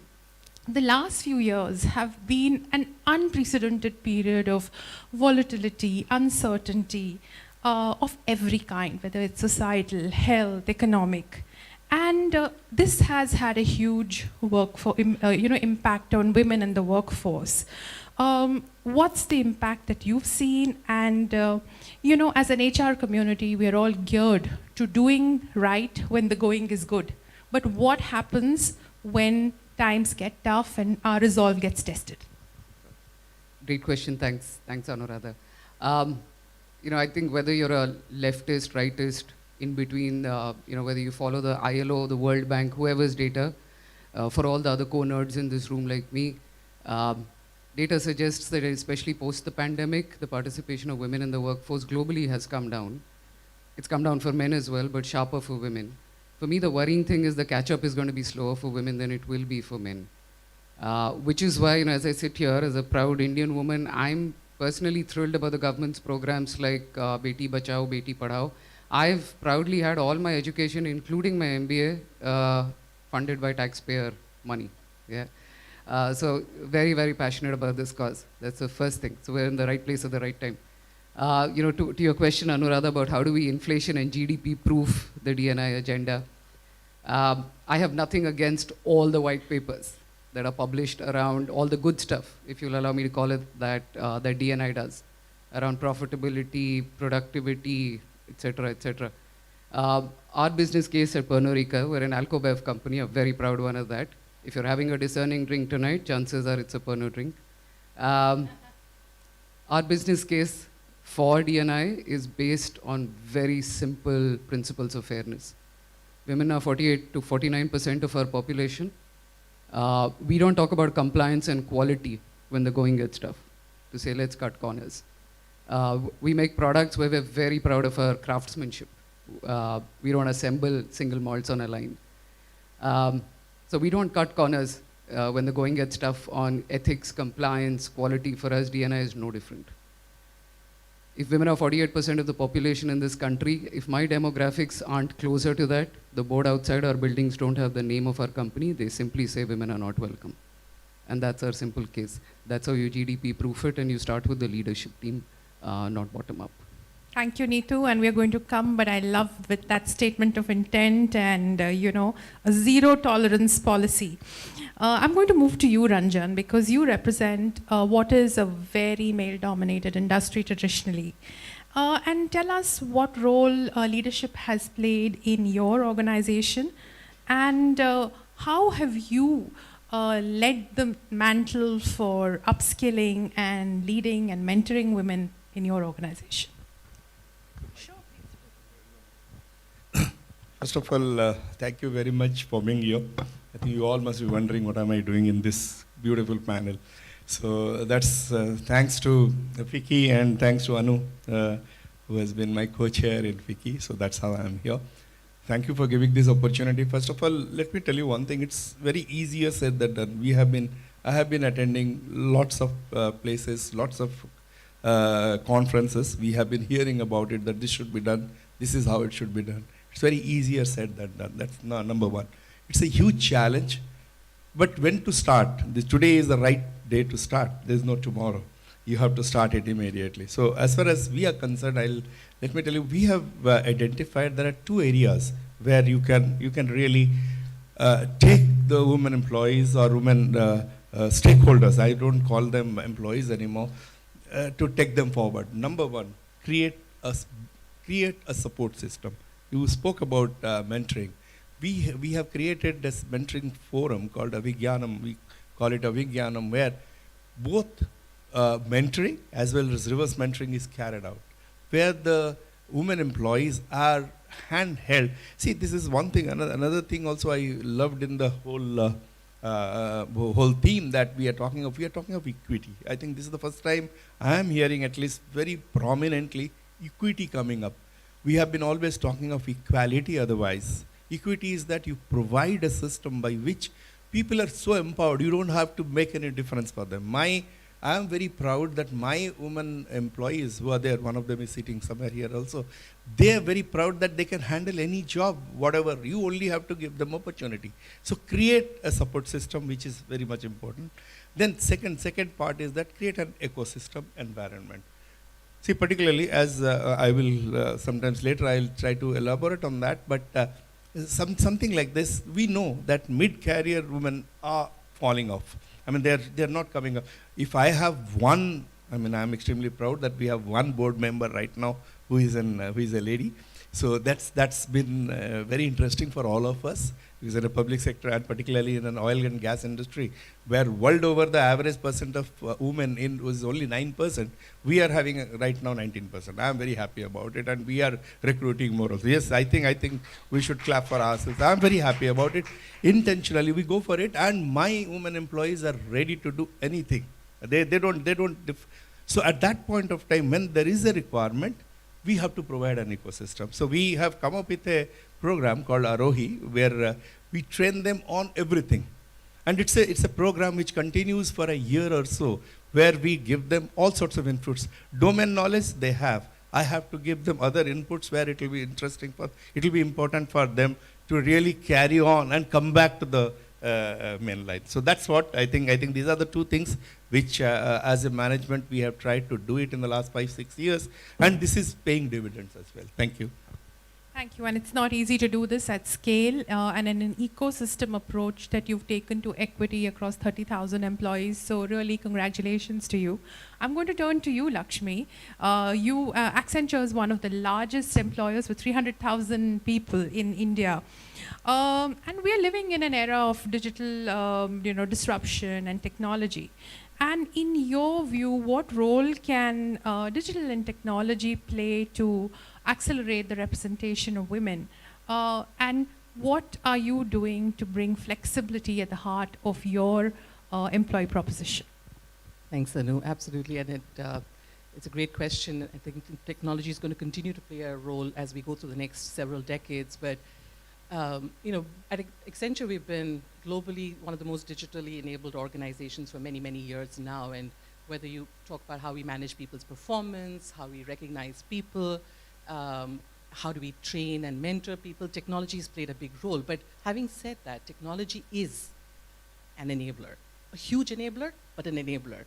The last few years have been an unprecedented period of volatility, uncertainty of every kind, whether it's societal, health, economic. And this has had a huge impact on women in the workforce. What's the impact that you've seen? And as an HR community, we are all geared to doing right when the going is good. But what happens when times get tough and our resolve gets tested? Great question. Thanks, Anuradha. I think whether you're a leftist, rightist, in between, whether you follow the ILO, the World Bank, whoever's data, for all the other co-nerds in this room like me, data suggests that especially post the pandemic, the participation of women in the workforce globally has come down. It's come down for men as well, but sharper for women. For me, the worrying thing is the catch-up is going to be slower for women than it will be for men. Which is why, as I sit here as a proud Indian woman, I'm personally thrilled about the government's programs like Beti Bachao, Beti Padhao. I've proudly had all my education, including my MBA, funded by taxpayer money. Yeah. So very, very passionate about this cause. That's the first thing. So we're in the right place at the right time. To your question, Anuradha, about how do we inflation and GDP proof the D&I agenda, I have nothing against all the white papers that are published around all the good stuff, if you'll allow me to call it that, that D&I does, around profitability, productivity, etc., etc. Our business case at Pernod Ricard, we're an Alcobev company, a very proud one of that. If you're having a discerning drink tonight, chances are it's a Pernod drink. Our business case for D&I is based on very simple principles of fairness. Women are 48 to 49% of our population. We don't talk about compliance and quality when the going gets tough, to say let's cut corners. We make products where we're very proud of our craftsmanship. We don't assemble single malts on a line. So we don't cut corners when the going gets tough on ethics, compliance, quality. For us, D&I is no different. If women are 48% of the population in this country, if my demographics aren't closer to that, the board outside our buildings don't have the name of our company, they simply say women are not welcome. And that's our simple case. That's how you GDP proof it, and you start with the leadership team, not bottom up. Thank you, Neetu, and we are going to come, but I love with that statement of intent and, a zero tolerance policy. I'm going to move to you, Ranjan, because you represent what is a very male-dominated industry traditionally. And tell us what role leadership has played in your organization, and how have you led the mantle for upskilling and leading and mentoring women in your organization? First of all, thank you very much for being here. I think you all must be wondering what am I doing in this beautiful panel. So that's thanks to FICCI and thanks to Anu, who has been my co-chair in FICCI. So that's how I'm here. Thank you for giving this opportunity. First of all, let me tell you one thing. It's very easier said than done. I have been attending lots of places, lots of conferences. We have been hearing about it, that this should be done. This is how it should be done. It's very easier said than done. That's number one. It's a huge challenge, but when to start? Today is the right day to start. There's no tomorrow. You have to start it immediately. So as far as we are concerned, let me tell you, we have identified there are 2 areas where you can really take the women employees or women stakeholders, I don't call them employees anymore, to take them forward. Number one, create a support system. You spoke about mentoring. We have created this mentoring forum called Avigyanam. We call it Avigyanam, where both mentoring as well as reverse mentoring is carried out, where the women employees are handheld. See, this is one thing. Another thing also I loved in the whole theme that we are talking of. We are talking of equity. I think this is the first time I am hearing, at least very prominently, equity coming up. We have been always talking of equality otherwise. Equity is that you provide a system by which people are so empowered, you don't have to make any difference for them. I am very proud that my women employees who are there, one of them is sitting somewhere here also, they are very proud that they can handle any job, whatever. You only have to give them opportunity. So create a support system, which is very much important. Then second part is that create an ecosystem environment. See, particularly as I will sometimes later I'll try to elaborate on that, but something like this, we know that mid-career women are falling off. I mean, they're not coming up. If I have one, I mean, I'm extremely proud that we have one board member right now who is a lady. So that's been very interesting for all of us, because in a public sector and particularly in an oil and gas industry, where world over the average percent of women was only 9%, we are having right now 19%. I'm very happy about it, and we are recruiting more also. Yes, I think we should clap for ourselves. I'm very happy about it. Intentionally, we go for it, and my women employees are ready to do anything. They don't. So at that point of time, when there is a requirement, we have to provide an ecosystem. So we have come up with a program called Arohi, where we train them on everything. And it's a program which continues for a year or so, where we give them all sorts of inputs. Domain knowledge they have. I have to give them other inputs where it will be it will be important for them to really carry on and come back to the main line. So that's what I think these are the two things which as a management we have tried to do it in the last 5-6 years, and this is paying dividends as well. Thank you. Thank you, and it's not easy to do this at scale and in an ecosystem approach that you've taken to equity across 30,000 employees, so really congratulations to you. I'm going to turn to you, Lakshmi. Accenture is one of the largest employers with 300,000 people in India. And we are living in an era of digital disruption and technology. And in your view, what role can digital and technology play to accelerate the representation of women? And what are you doing to bring flexibility at the heart of your employee proposition? Thanks, Anu. Absolutely, and it's a great question. I think technology is going to continue to play a role as we go through the next several decades. But at Accenture, we've been globally one of the most digitally enabled organizations for many, many years now. And whether you talk about how we manage people's performance, how we recognize people, how do we train and mentor people, technology has played a big role. But having said that, technology is an enabler, a huge enabler, but an enabler.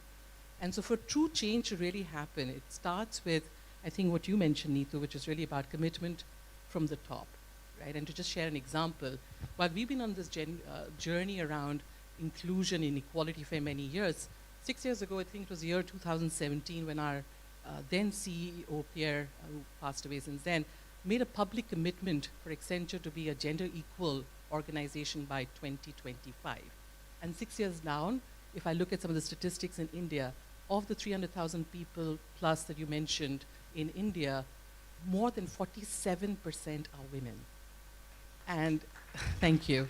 And so for true change to really happen, it starts with, I think, what you mentioned, Neetu, which is really about commitment from the top, right? And to just share an example, while we've been on this journey around inclusion and equality for many years, 6 years ago, I think it was the year 2017, when our then CEO, Pierre, who passed away since then, made a public commitment for Accenture to be a gender equal organization by 2025. And 6 years down, if I look at some of the statistics in India, of the 300,000 people plus that you mentioned in India, more than 47% are women. And thank you.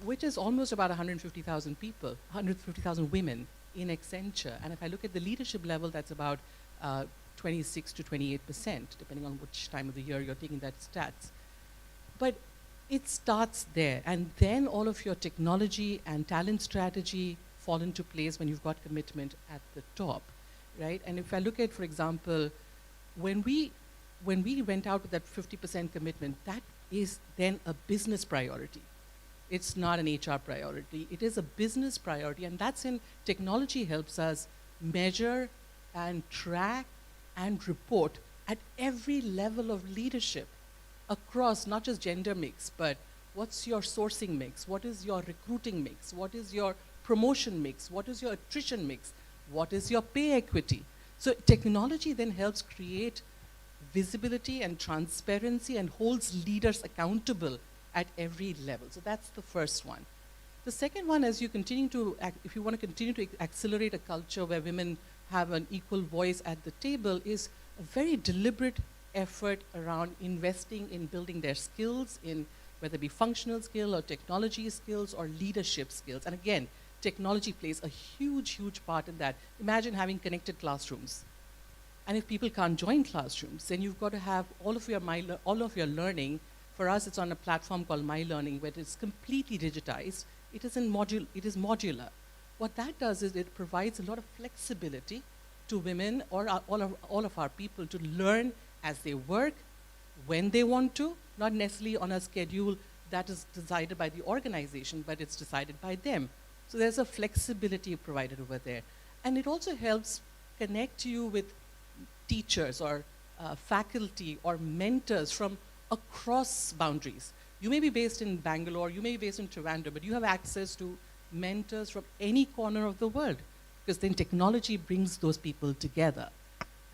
Which is almost about 150,000 people, 150,000 women in Accenture. And if I look at the leadership level, that's about 26 to 28%, depending on which time of the year you're taking that stats. But it starts there. And then all of your technology and talent strategy fall into place when you've got commitment at the top, right? And if I look at, for example, when we went out with that 50% commitment, that is then a business priority. It's not an HR priority. It is a business priority, and that's in technology helps us measure and track and report at every level of leadership across not just gender mix, but what's your sourcing mix? What is your recruiting mix? What is your promotion mix? What is your attrition mix? What is your pay equity? So technology then helps create visibility and transparency and holds leaders accountable at every level. So that's the first one. The second one, as you continue to, if you want to continue to accelerate a culture where women have an equal voice at the table, is a very deliberate effort around investing in building their skills, in whether it be functional skill or technology skills or leadership skills. And again, technology plays a huge, huge part in that. Imagine having connected classrooms. And if people can't join classrooms, then you've got to have all of your learning. For us, it's on a platform called My Learning, where it's completely digitized. It is modular. what that does is it provides a lot of flexibility to women or all of our people to learn as they work, when they want to, not necessarily on a schedule that is decided by the organization, but it's decided by them. So there's a flexibility provided over there. And it also helps connect you with teachers or faculty or mentors from across boundaries. You may be based in Bangalore, you may be based in Trivandrum, but you have access to mentors from any corner of the world, because then technology brings those people together.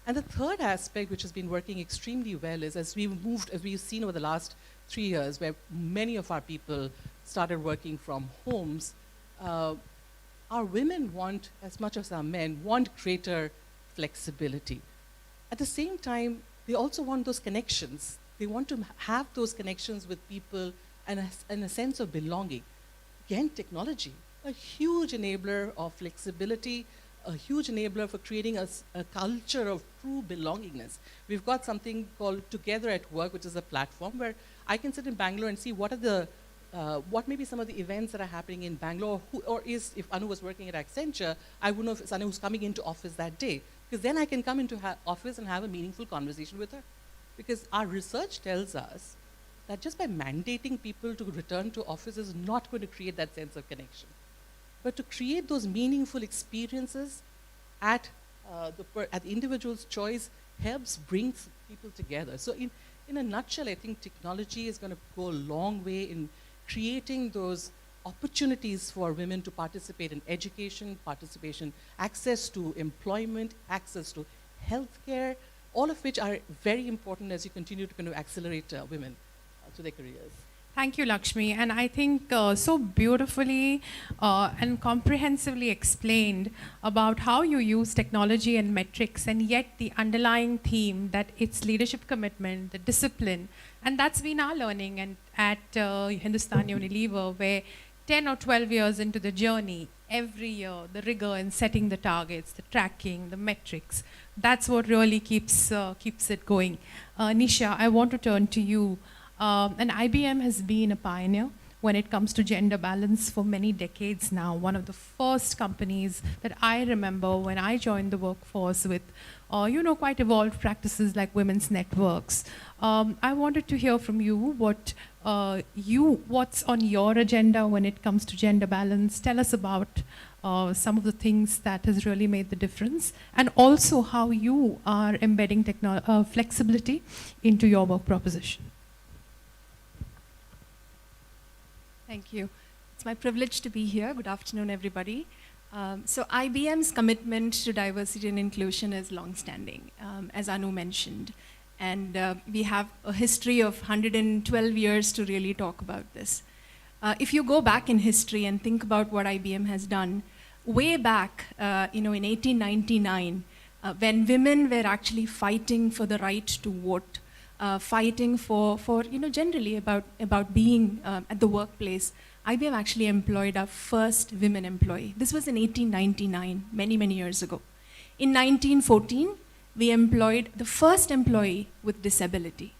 And the third aspect, which has been working extremely well, is as we've seen over the last 3 years, where many of our people started working from homes, our women want, as much as our men, want greater flexibility. At the same time, they also want those connections. They want to have those connections with people and a sense of belonging. Again, technology, a huge enabler of flexibility, a huge enabler for creating a culture of true belongingness. We've got something called Together at Work, which is a platform where I can sit in Bangalore and see what may be some of the events that are happening in Bangalore, if Anu was working at Accenture, I would know if it's Anu who's coming into office that day, because then I can come into office and have a meaningful conversation with her. Because our research tells us that just by mandating people to return to office is not going to create that sense of connection. But to create those meaningful experiences at the individual's choice helps bring people together. So in a nutshell, I think technology is going to go a long way in creating those opportunities for women to participate in education, access to employment, access to healthcare, all of which are very important as you continue to kind of accelerate women to their careers. Thank you, Lakshmi. And I think so beautifully and comprehensively explained about how you use technology and metrics, and yet the underlying theme that it's leadership commitment, the discipline, and that's been our learning. And at Hindustan Unilever, where 10 or 12 years into the journey, every year, the rigor in setting the targets, the tracking, the metrics, that's what really keeps it going. Nisha, I want to turn to you. And IBM has been a pioneer when it comes to gender balance for many decades now. One of the first companies that I remember when I joined the workforce with, quite evolved practices like women's networks. I wanted to hear from you what's on your agenda when it comes to gender balance. Tell us about some of the things that has really made the difference, and also how you are embedding flexibility into your work proposition. Thank you. It's my privilege to be here. Good afternoon, everybody. So IBM's commitment to diversity and inclusion is longstanding, as Anu mentioned. And we have a history of 112 years to really talk about this. If you go back in history and think about what IBM has done, way back, in 1899, when women were actually fighting for the right to vote, fighting for generally about being at the workplace, IBM actually employed our first women employee. This was in 1899, many, many years ago. In 1914, we employed the first employee with disability.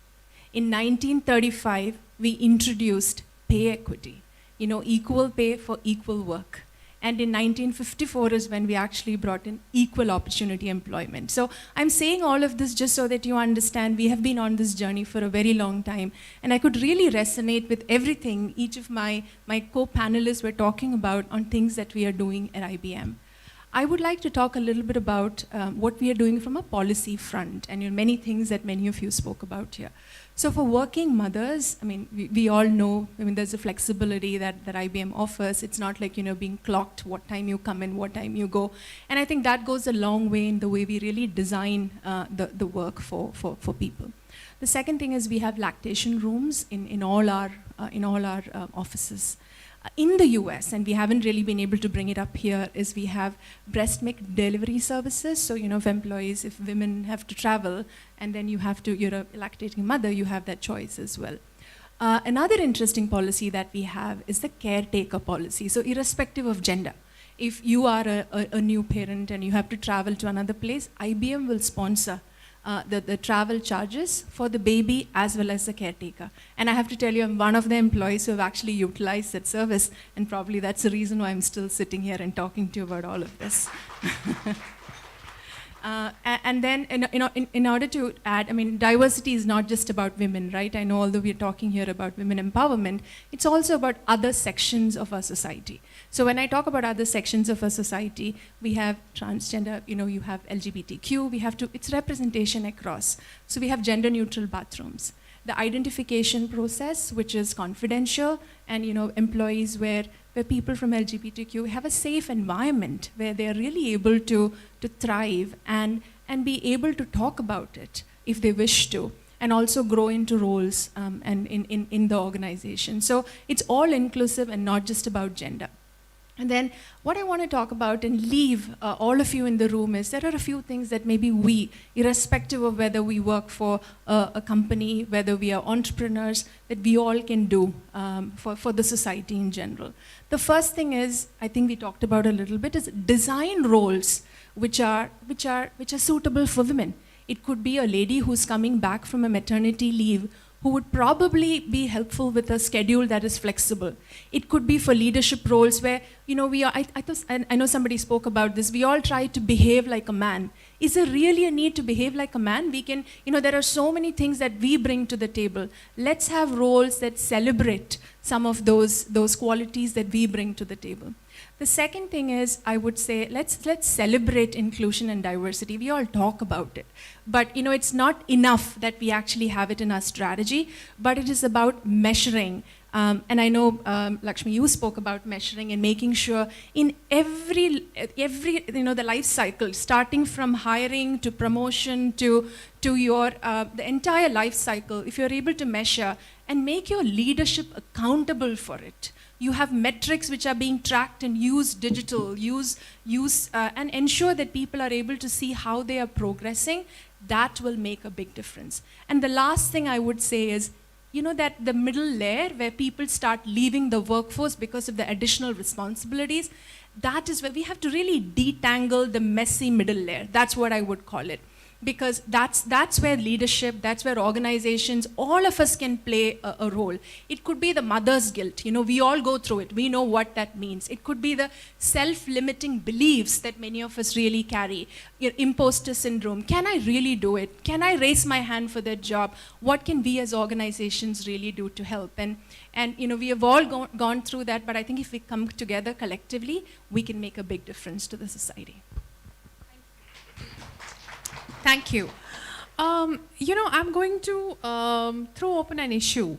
In 1935, we introduced pay equity, equal pay for equal work. And in 1954 is when we actually brought in equal opportunity employment. So I'm saying all of this just so that you understand we have been on this journey for a very long time. And I could really resonate with everything each of my co-panelists were talking about on things that we are doing at IBM. I would like to talk a little bit about what we are doing from a policy front, and many things that many of you spoke about here. So for working mothers, we all know, there's a flexibility that IBM offers. It's not like, being clocked, what time you come in, what time you go. And I think that goes a long way in the way we really design the work for people. The second thing is we have lactation rooms in all our offices. In the US, and we haven't really been able to bring it up here, is we have breast milk delivery services. So, if women have to travel and then you're a lactating mother, you have that choice as well. Another interesting policy that we have is the caretaker policy. So irrespective of gender, if you are a new parent and you have to travel to another place, IBM will sponsor the travel charges for the baby as well as the caretaker. And I have to tell you, I'm one of the employees who have actually utilized that service, and probably that's the reason why I'm still sitting here and talking to you about all of this. And then, in order to add, I mean, diversity is not just about women, right? I know although we're talking here about women empowerment, it's also about other sections of our society. So when I talk about other sections of our society, we have transgender, you have LGBTQ, it's representation across. So we have gender neutral bathrooms. The identification process, which is confidential, and employees where people from LGBTQ have a safe environment where they're really able to thrive and be able to talk about it if they wish to, and also grow into roles and in the organization. So it's all inclusive and not just about gender. And then what I want to talk about and leave all of you in the room is there are a few things that maybe we, irrespective of whether we work for a company, whether we are entrepreneurs, that we all can do for the society in general. The first thing is, I think we talked about a little bit, is design roles which are suitable for women. It could be a lady who's coming back from a maternity leave who would probably be helpful with a schedule that is flexible. It could be for leadership roles where, we are, I know somebody spoke about this, we all try to behave like a man. Is there really a need to behave like a man? We can, there are so many things that we bring to the table. Let's have roles that celebrate some of those qualities that we bring to the table. The second thing is, I would say, let's celebrate inclusion and diversity. We all talk about it. But it's not enough that we actually have it in our strategy, but it is about measuring. And I know, Lakshmi, you spoke about measuring and making sure in every the life cycle, starting from hiring to promotion to your, the entire life cycle, if you're able to measure and make your leadership accountable for it. You have metrics which are being tracked and use digital, and ensure that people are able to see how they are progressing. That will make a big difference. And the last thing I would say is, that the middle layer where people start leaving the workforce because of the additional responsibilities, that is where we have to really detangle the messy middle layer. That's what I would call it. Because that's where leadership, that's where organizations, all of us can play a role. It could be the mother's guilt. We all go through it. We know what that means. It could be the self-limiting beliefs that many of us really carry. Imposter syndrome. Can I really do it? Can I raise my hand for that job? What can we as organizations really do to help? And we have all gone through that, but I think if we come together collectively, we can make a big difference to the society. Thank you. I'm going to throw open an issue.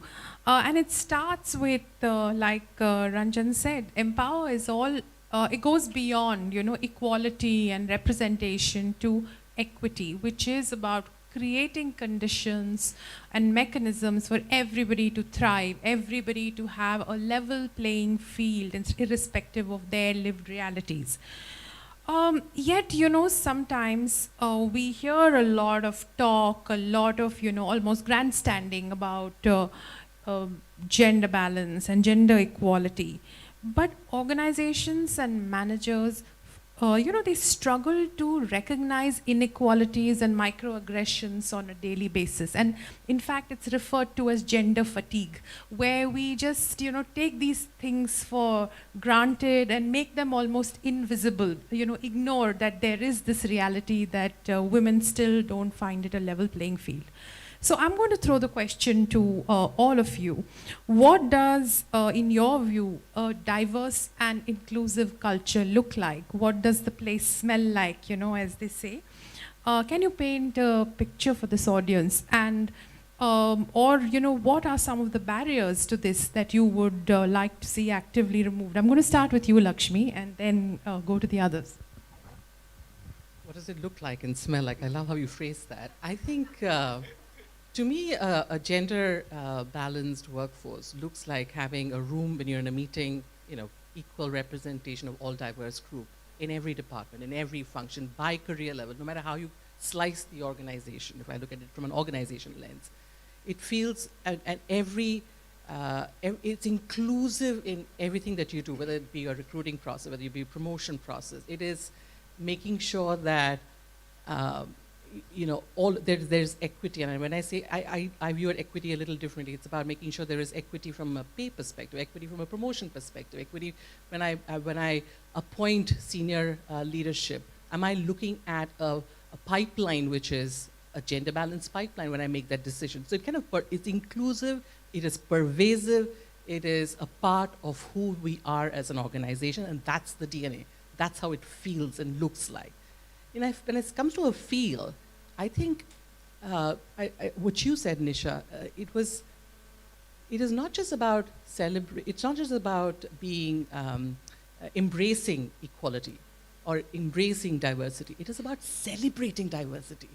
And it starts with, like Ranjan said, empower is all, it goes beyond, equality and representation to equity, which is about creating conditions and mechanisms for everybody to thrive, everybody to have a level playing field, irrespective of their lived realities. Yet, sometimes we hear a lot of talk, a lot of, almost grandstanding about gender balance and gender equality. But organizations and managers, they struggle to recognize inequalities and microaggressions on a daily basis. And in fact, it's referred to as gender fatigue, where we just, take these things for granted and make them almost invisible, ignore that there is this reality that women still don't find it a level playing field. So I'm going to throw the question to all of you. What does, in your view, a diverse and inclusive culture look like? What does the place smell like, as they say? Can you paint a picture for this audience? And, what are some of the barriers to this that you would like to see actively removed? I'm going to start with you, Lakshmi, and then go to the others. What does it look like and smell like? I love how you phrase that. I think, to me, a gender balanced workforce looks like having a room when you're in a meeting, equal representation of all diverse group in every department, in every function, by career level, no matter how you slice the organization. If I look at it from an organization lens, it feels it's inclusive in everything that you do, whether it be a recruiting process, whether it be a promotion process. It is making sure that there's equity, and when I say I view equity a little differently. It's about making sure there is equity from a pay perspective, equity from a promotion perspective, equity when I appoint senior leadership. Am I looking at a pipeline which is a gender balanced pipeline when I make that decision? So it's inclusive, it is pervasive, it is a part of who we are as an organization, and that's the DNA. That's how it feels and looks like. When it comes to a feel, I think what you said, Nisha, it is not just about it's not just about being embracing equality or embracing diversity. It is about celebrating diversity.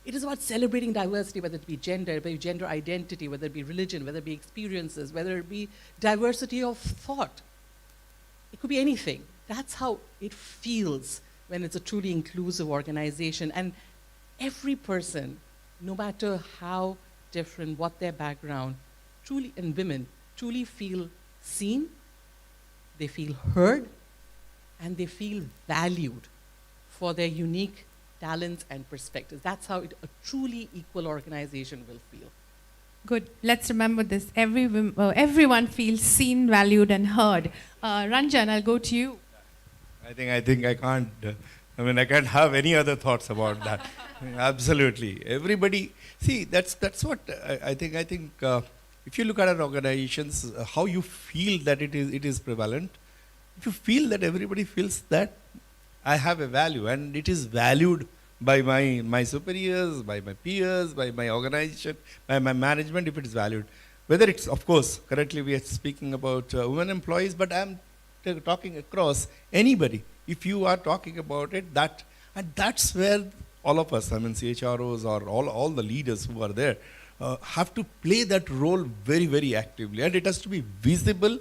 It is about celebrating diversity, whether it be gender, whether it be gender identity, whether it be religion, whether it be experiences, whether it be diversity of thought. It could be anything. That's how it feels when it's a truly inclusive organization. And every person, no matter how different, what their background, truly, and women, truly feel seen, they feel heard, and they feel valued for their unique talents and perspectives. That's how a truly equal organization will feel. Good. Let's remember this. Everyone feels seen, valued, and heard. Ranjan, I'll go to you. I think I can't. I can't have any other thoughts about that. Absolutely, everybody. See, that's what I think. If you look at our organizations, how you feel that it is prevalent. If you feel that everybody feels that I have a value and it is valued by my superiors, by my peers, by my organization, by my management, if it is valued. Whether it's, of course, currently we are speaking about women employees, but I'm talking across anybody. If you are talking about it, that's where all of us, CHROs or all the leaders who are there, have to play that role very, very actively. And it has to be visible,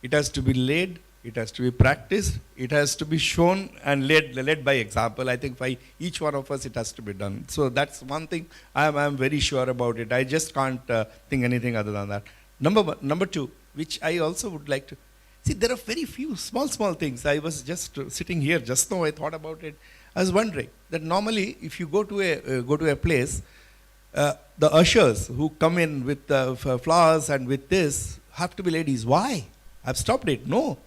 it has to be led, it has to be practiced, it has to be shown and led by example. I think by each one of us it has to be done. So that's one thing I'm very sure about it. I just can't think anything other than that. Number two, which I also would like to, see, there are very few small things. I was just sitting here just now, I thought about it. I was wondering that normally if you go to a place, the ushers who come in with flowers and with this have to be ladies. Why? I've stopped it. No.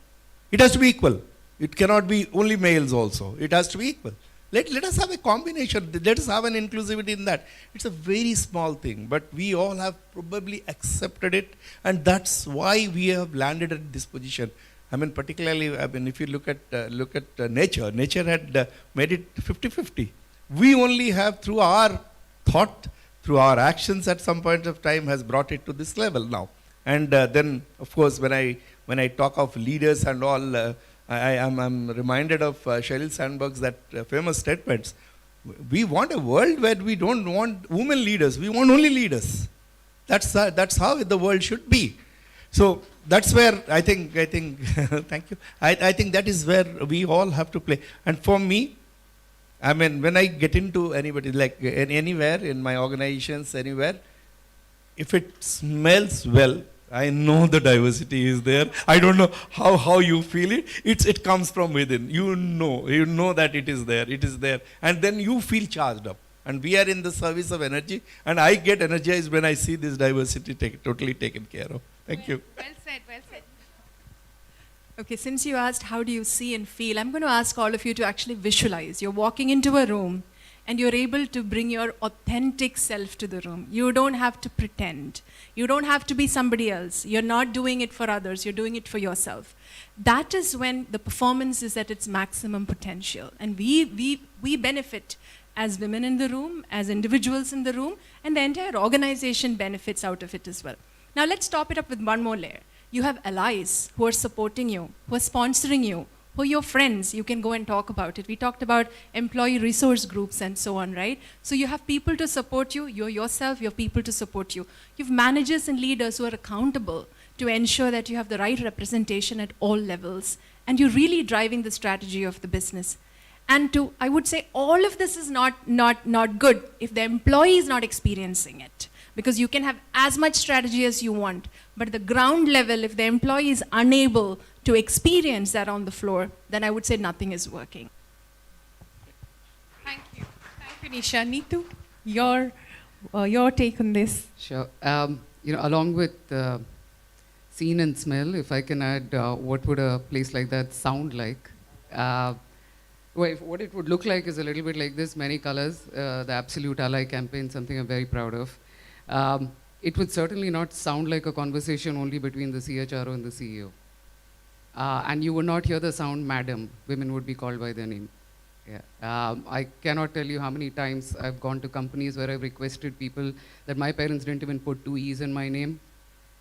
It has to be equal. It cannot be only males also. It has to be equal. Let us have a combination. Let us have an inclusivity in that. It's a very small thing, but we all have probably accepted it, and that's why we have landed at this position. Particularly, if you look at nature. Nature had made it 50-50. We only have, through our thought, through our actions at some point of time, has brought it to this level now. And then, of course, when I talk of leaders and all, I'm reminded of Sheryl Sandberg's that famous statements. We want a world where we don't want women leaders. We want only leaders. That's how the world should be. So that's where I think thank you. I think that is where we all have to play. And for me, when I get into anybody, like anywhere in my organizations, anywhere, if it smells well, I know the diversity is there. I don't know how you feel it. It comes from within. You know that it is there. It is there. And then you feel charged up. And we are in the service of energy. And I get energized when I see this diversity totally taken care of. Thank you. Well said, well said. Okay, since you asked how do you see and feel, I'm going to ask all of you to actually visualize. You're walking into a room and you're able to bring your authentic self to the room. You don't have to pretend. You don't have to be somebody else. You're not doing it for others. You're doing it for yourself. That is when the performance is at its maximum potential. And we benefit as women in the room, as individuals in the room, and the entire organization benefits out of it as well. Now let's top it up with one more layer. You have allies who are supporting you, who are sponsoring you, who are your friends. You can go and talk about it. We talked about employee resource groups and so on, right? So you have people to support you. You're yourself, you have people to support you. You have managers and leaders who are accountable to ensure that you have the right representation at all levels. And you're really driving the strategy of the business. And I would say all of this is not good if the employee is not experiencing it. Because you can have as much strategy as you want, but at the ground level, if the employee is unable to experience that on the floor, then I would say nothing is working. Thank you. you, Nisha. Neetu, your take on this? Sure. Along with scene and smell, if I can add, what would a place like that sound like? What it would look like is a little bit like this, many colors, the Absolute Ally campaign, something I'm very proud of. It would certainly not sound like a conversation only between the CHRO and the CEO. And you would not hear the sound, madam. Women would be called by their name. Yeah. I cannot tell you how many times I've gone to companies where I've requested people that my parents didn't even put 2 E's in my name.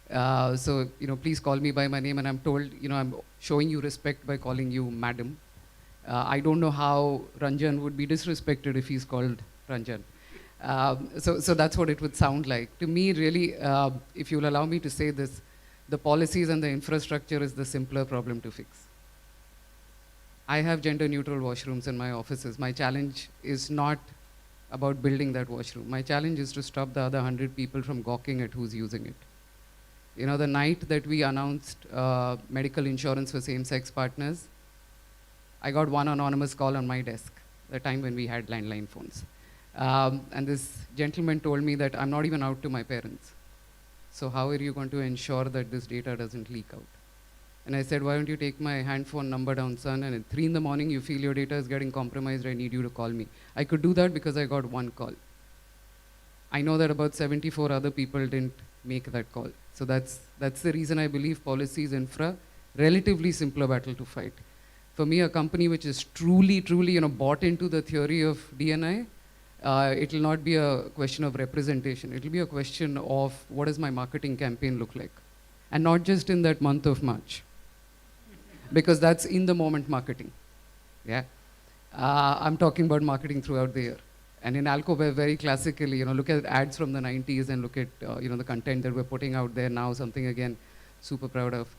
So, please call me by my name, and I'm told, I'm showing you respect by calling you madam. I don't know how Ranjan would be disrespected if he's called Ranjan. So that's what it would sound like. To me, really, if you'll allow me to say this, the policies and the infrastructure is the simpler problem to fix. I have gender-neutral washrooms in my offices. My challenge is not about building that washroom. My challenge is to stop the other 100 people from gawking at who's using it. The night that we announced medical insurance for same-sex partners, I got one anonymous call on my desk, the time when we had landline phones. And this gentleman told me that I'm not even out to my parents. So how are you going to ensure that this data doesn't leak out? And I said, why don't you take my hand phone number down, son, and at 3 in the morning you feel your data is getting compromised, I need you to call me. I could do that because I got one call. I know that about 74 other people didn't make that call. So that's the reason I believe policies infra, relatively simpler battle to fight. For me, a company which is truly, bought into the theory of D&I, it will not be a question of representation. It will be a question of what does my marketing campaign look like? And not just in that month of March, because that's in the moment marketing. Yeah, I'm talking about marketing throughout the year. And in Alcobev, very classically, look at ads from the 90s and look at the content that we're putting out there now, something again, super proud of.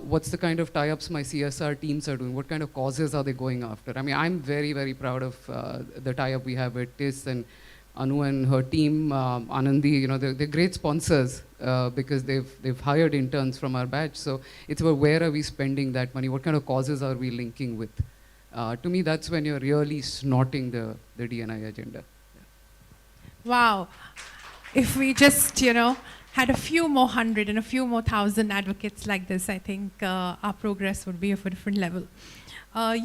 What's the kind of tie-ups my CSR teams are doing? What kind of causes are they going after? I mean, I'm very, very proud of the tie-up we have with TIS and Anu and her team, Anandi, they're great sponsors because they've hired interns from our batch. So it's about where are we spending that money? What kind of causes are we linking with? To me, that's when you're really snorting the D&I agenda. Wow. If we just, had a few more hundred and a few more thousand advocates like this, I think our progress would be of a different level. I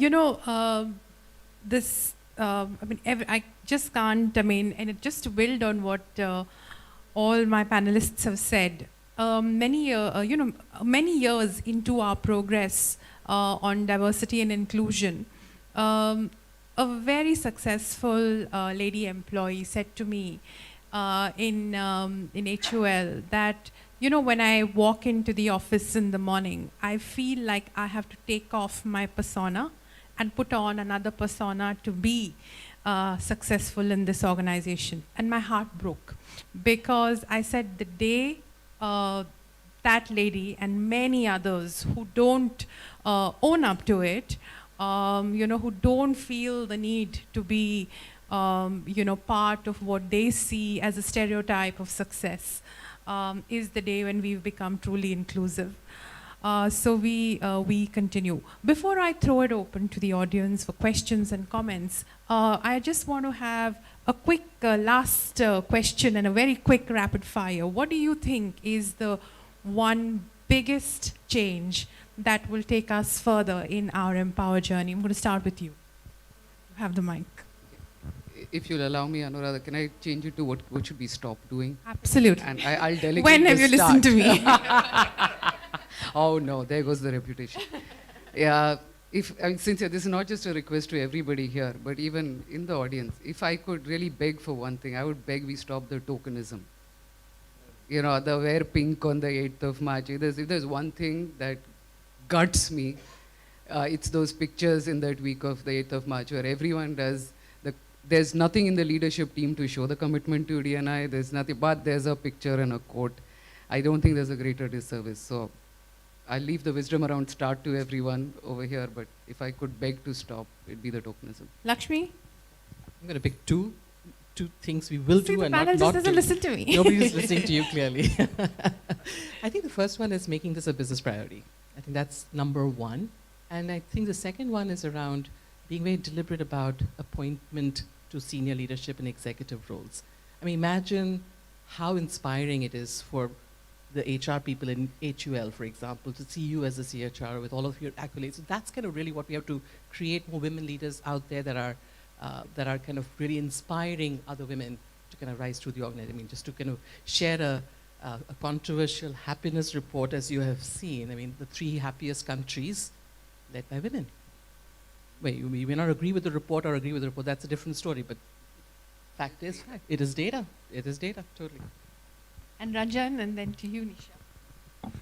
just can't, and just to build on what all my panelists have said, many years into our progress on diversity and inclusion, a very successful lady employee said to me in HUL that, when I walk into the office in the morning, I feel like I have to take off my persona and put on another persona to be successful in this organization. And my heart broke because I said the day that lady and many others who don't own up to it, who don't feel the need to be, part of what they see as a stereotype of success, is the day when we've become truly inclusive. So we continue. Before I throw it open to the audience for questions and comments, I just want to have a quick last question and a very quick rapid fire. What do you think is the one biggest change that will take us further in our Empower journey? I'm going to start with you. You have the mic. If you'll allow me, Anuradha, can I change it to what should we stop doing? Absolutely. And I'll delegate. When have the you listened to me? Oh no, there goes the reputation. Yeah, Cynthia, this is not just a request to everybody here, but even in the audience, if I could really beg for one thing, I would beg we stop the tokenism. The wear pink on the 8th of March. If there's one thing that guts me, it's those pictures in that week of the 8th of March where everyone does. There's nothing in the leadership team to show the commitment to D&I. There's nothing, but there's a picture and a quote. I don't think there's a greater disservice. So I'll leave the wisdom around start to everyone over here, but if I could beg to stop, it'd be the tokenism. Lakshmi? I'm going to pick two things we will do and not do. The panel just doesn't listen to me. Nobody's listening to you clearly. I think the first one is making this a business priority. I think that's number one. And I think the second one is around being very deliberate about appointment to senior leadership and executive roles. I mean, imagine how inspiring it is for the HR people in HUL, for example, to see you as a CHR with all of your accolades. So that's kind of really what we have to create, more women leaders out there that are kind of really inspiring other women to kind of rise through the organization. I mean, just to kind of share a controversial happiness report, as you have seen. I mean, the 3 happiest countries led by women. Wait, you may not agree with the report or agree with the report, that's a different story, but fact is fact. It is data. It is data, totally. And Ranjan, and then to you, Nisha.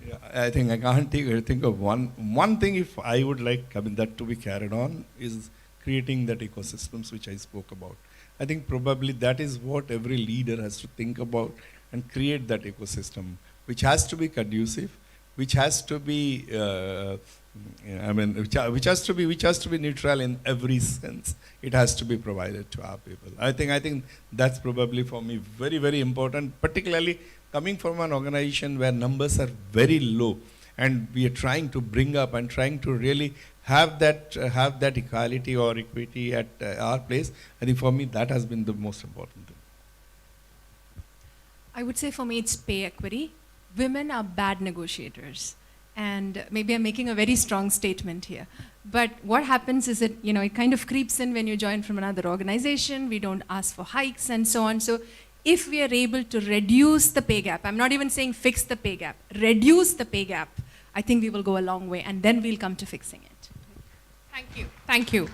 Yeah, I think I can't think of one thing. If I would like, I mean, that to be carried on is creating that ecosystems which I spoke about. I think probably that is what every leader has to think about and create that ecosystem, which has to be conducive, which has to be, which has to be neutral in every sense. It has to be provided to our people. I think that's probably for me very, very important, particularly coming from an organization where numbers are very low, and we are trying to bring up and trying to really have that equality or equity at our place. I think for me that has been the most important thing. I would say for me it's pay equity. Women are bad negotiators. And maybe I'm making a very strong statement here. But what happens is that, it kind of creeps in when you join from another organization. We don't ask for hikes and so on. So if we are able to reduce the pay gap, I'm not even saying fix the pay gap, reduce the pay gap, I think we will go a long way, and then we'll come to fixing it. Thank you. Thank you.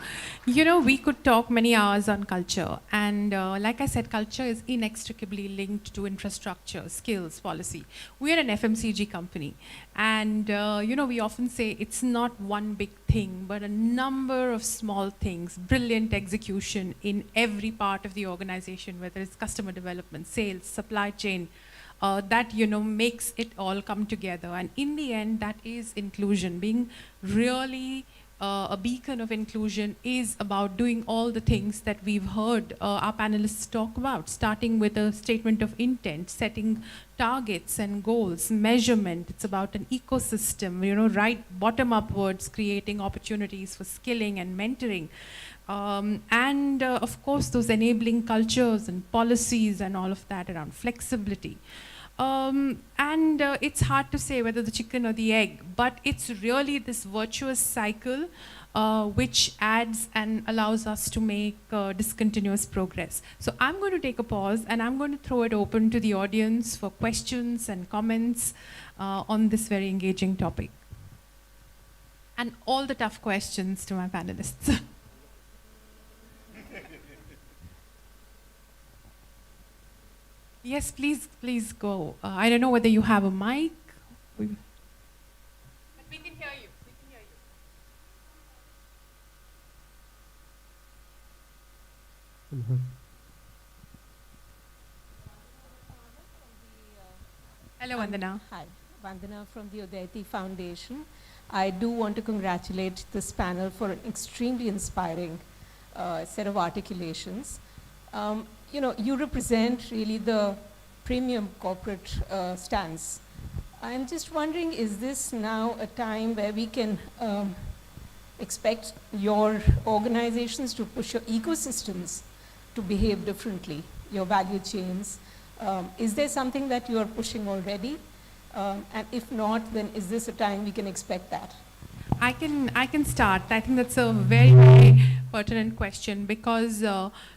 We could talk many hours on culture. And like I said, culture is inextricably linked to infrastructure, skills, policy. We are an FMCG company. And, we often say it's not one big thing, but a number of small things, brilliant execution in every part of the organization, whether it's customer development, sales, supply chain, that makes it all come together. And in the end, that is inclusion. Being really a beacon of inclusion is about doing all the things that we've heard our panelists talk about, starting with a statement of intent, setting targets and goals, measurement. It's about an ecosystem, right bottom upwards, creating opportunities for skilling and mentoring. And of course, those enabling cultures and policies and all of that around flexibility. And it's hard to say whether the chicken or the egg, but it's really this virtuous cycle which adds and allows us to make discontinuous progress. So I'm going to take a pause, and I'm going to throw it open to the audience for questions and comments on this very engaging topic. And all the tough questions to my panelists. Yes, please go. I don't know whether you have a mic. But we can hear you. Hello, Vandana. Hi, Vandana from the Udayti Foundation. I do want to congratulate this panel for an extremely inspiring set of articulations. You represent really the premium corporate stance. I'm just wondering, is this now a time where we can expect your organizations to push your ecosystems to behave differently, your value chains? Is there something that you are pushing already? And if not, then is this a time we can expect that? I can start. I think that's a very, very pertinent question because,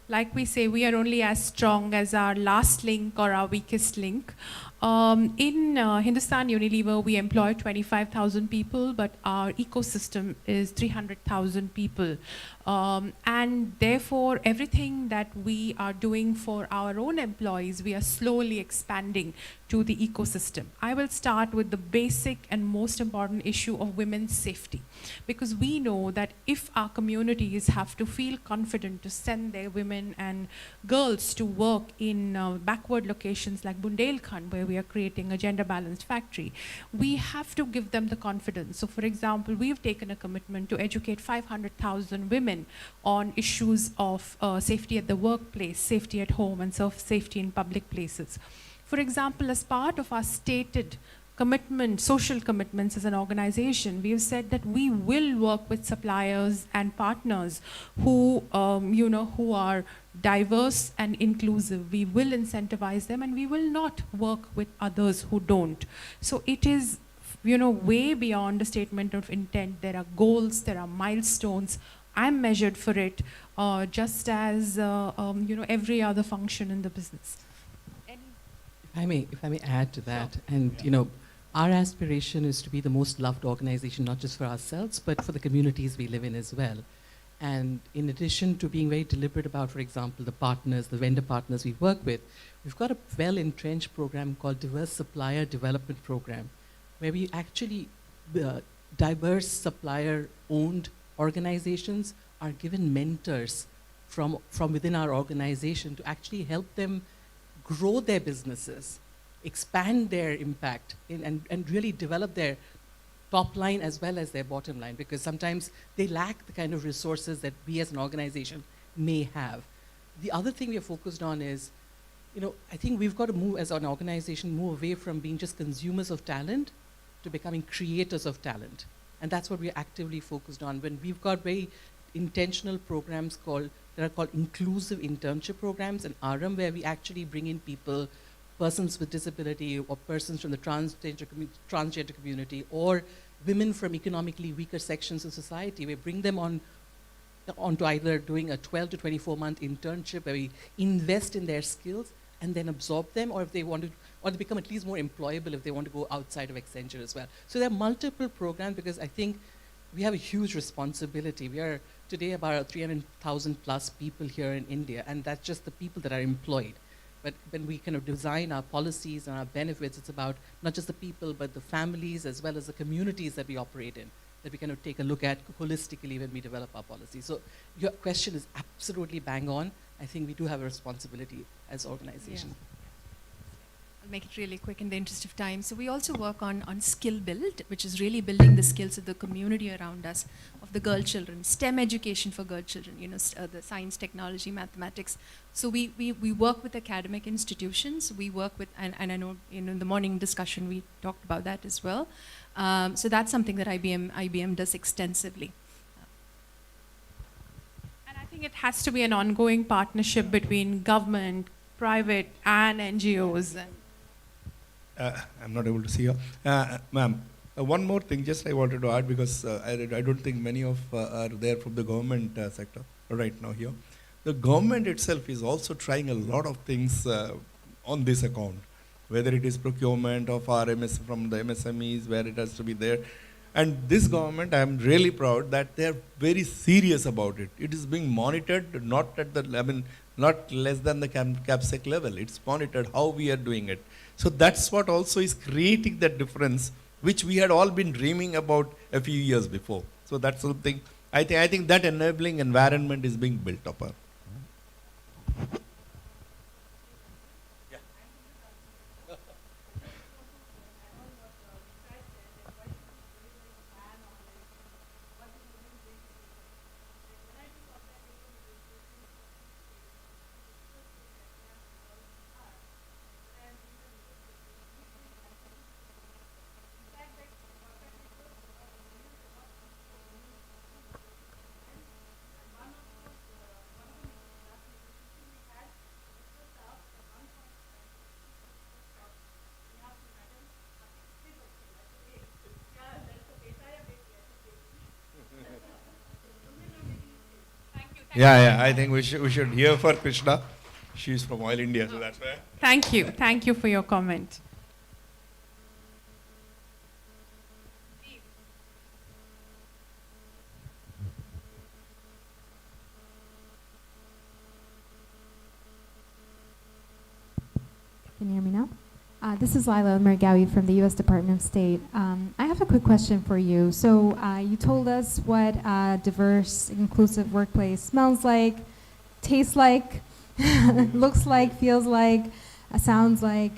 like we say, we are only as strong as our last link or our weakest link. In Hindustan Unilever, we employ 25,000 people, but our ecosystem is 300,000 people. And therefore, everything that we are doing for our own employees, we are slowly expanding to the ecosystem. I will start with the basic and most important issue of women's safety, because we know that if our communities have to feel confident to send their women and girls to work in backward locations like Bundelkhand, where we are creating a gender-balanced factory, we have to give them the confidence. So, for example, we've taken a commitment to educate 500,000 women on issues of safety at the workplace, safety at home, and safety in public places. For example, as part of our stated commitment, social commitments as an organization. We have said that we will work with suppliers and partners who, who are diverse and inclusive. We will incentivize them, and we will not work with others who don't. So it is, way beyond a statement of intent. There are goals, there are milestones. I'm measured for it, just as every other function in the business. If I may add to that, and our aspiration is to be the most loved organization, not just for ourselves, but for the communities we live in as well. And in addition to being very deliberate about, for example, the partners, the vendor partners we work with, we've got a well-entrenched program called Diverse Supplier Development Program, where we actually, diverse supplier-owned organizations are given mentors from within our organization to actually help them grow their businesses, expand their impact, and really develop their top line as well as their bottom line, because sometimes they lack the kind of resources that we as an organization may have. The other thing we are focused on is, I think we've got to move as an organization, move away from being just consumers of talent to becoming creators of talent. And that's what we're actively focused on. When we've got very intentional programs that are called inclusive internship programs and RM, where we actually bring in people, persons with disability or persons from the transgender community or women from economically weaker sections of society. We bring them onto either doing a 12 to 24-month internship where we invest in their skills and then absorb them, or if they want to, or they become at least more employable if they want to go outside of Accenture as well. So there are multiple programs, because I think we have a huge responsibility. We are today about 300,000 plus people here in India, and that's just the people that are employed. But when we kind of design our policies and our benefits, it's about not just the people, but the families as well as the communities that we operate in, that we kind of take a look at holistically when we develop our policies. So your question is absolutely bang on. I think we do have a responsibility as organizations. Yeah. I'll make it really quick in the interest of time. So we also work on skill build, which is really building the skills of the community around us, of the girl children, STEM education for girl children, the science, technology, mathematics. So we work with academic institutions. We work with, and I know in the morning discussion we talked about that as well. So that's something that IBM does extensively. And I think it has to be an ongoing partnership between government, private, and NGOs. I'm not able to see you. Ma'am, one more thing just I wanted to add, because I don't think many of are there from the government sector right now here. The government itself is also trying a lot of things on this account, whether it is procurement of RMS from the MSMEs, where it has to be there. And this government, I am really proud that they are very serious about it. It is being monitored, not at the, not less than the CAPSEC level. It's monitored how we are doing it. So that's what also is creating that difference, which we had all been dreaming about a few years before. So that's something, I think that enabling environment is being built upon. Yeah, I think we should hear for Krishna. She's from Oil India, so that's why. Thank you for your comment. Can you hear me now? This is Lila Mergawi from the U.S. Department of State. I have a quick question for you. So you told us what a diverse, inclusive workplace smells like, tastes like, looks like, feels like, sounds like.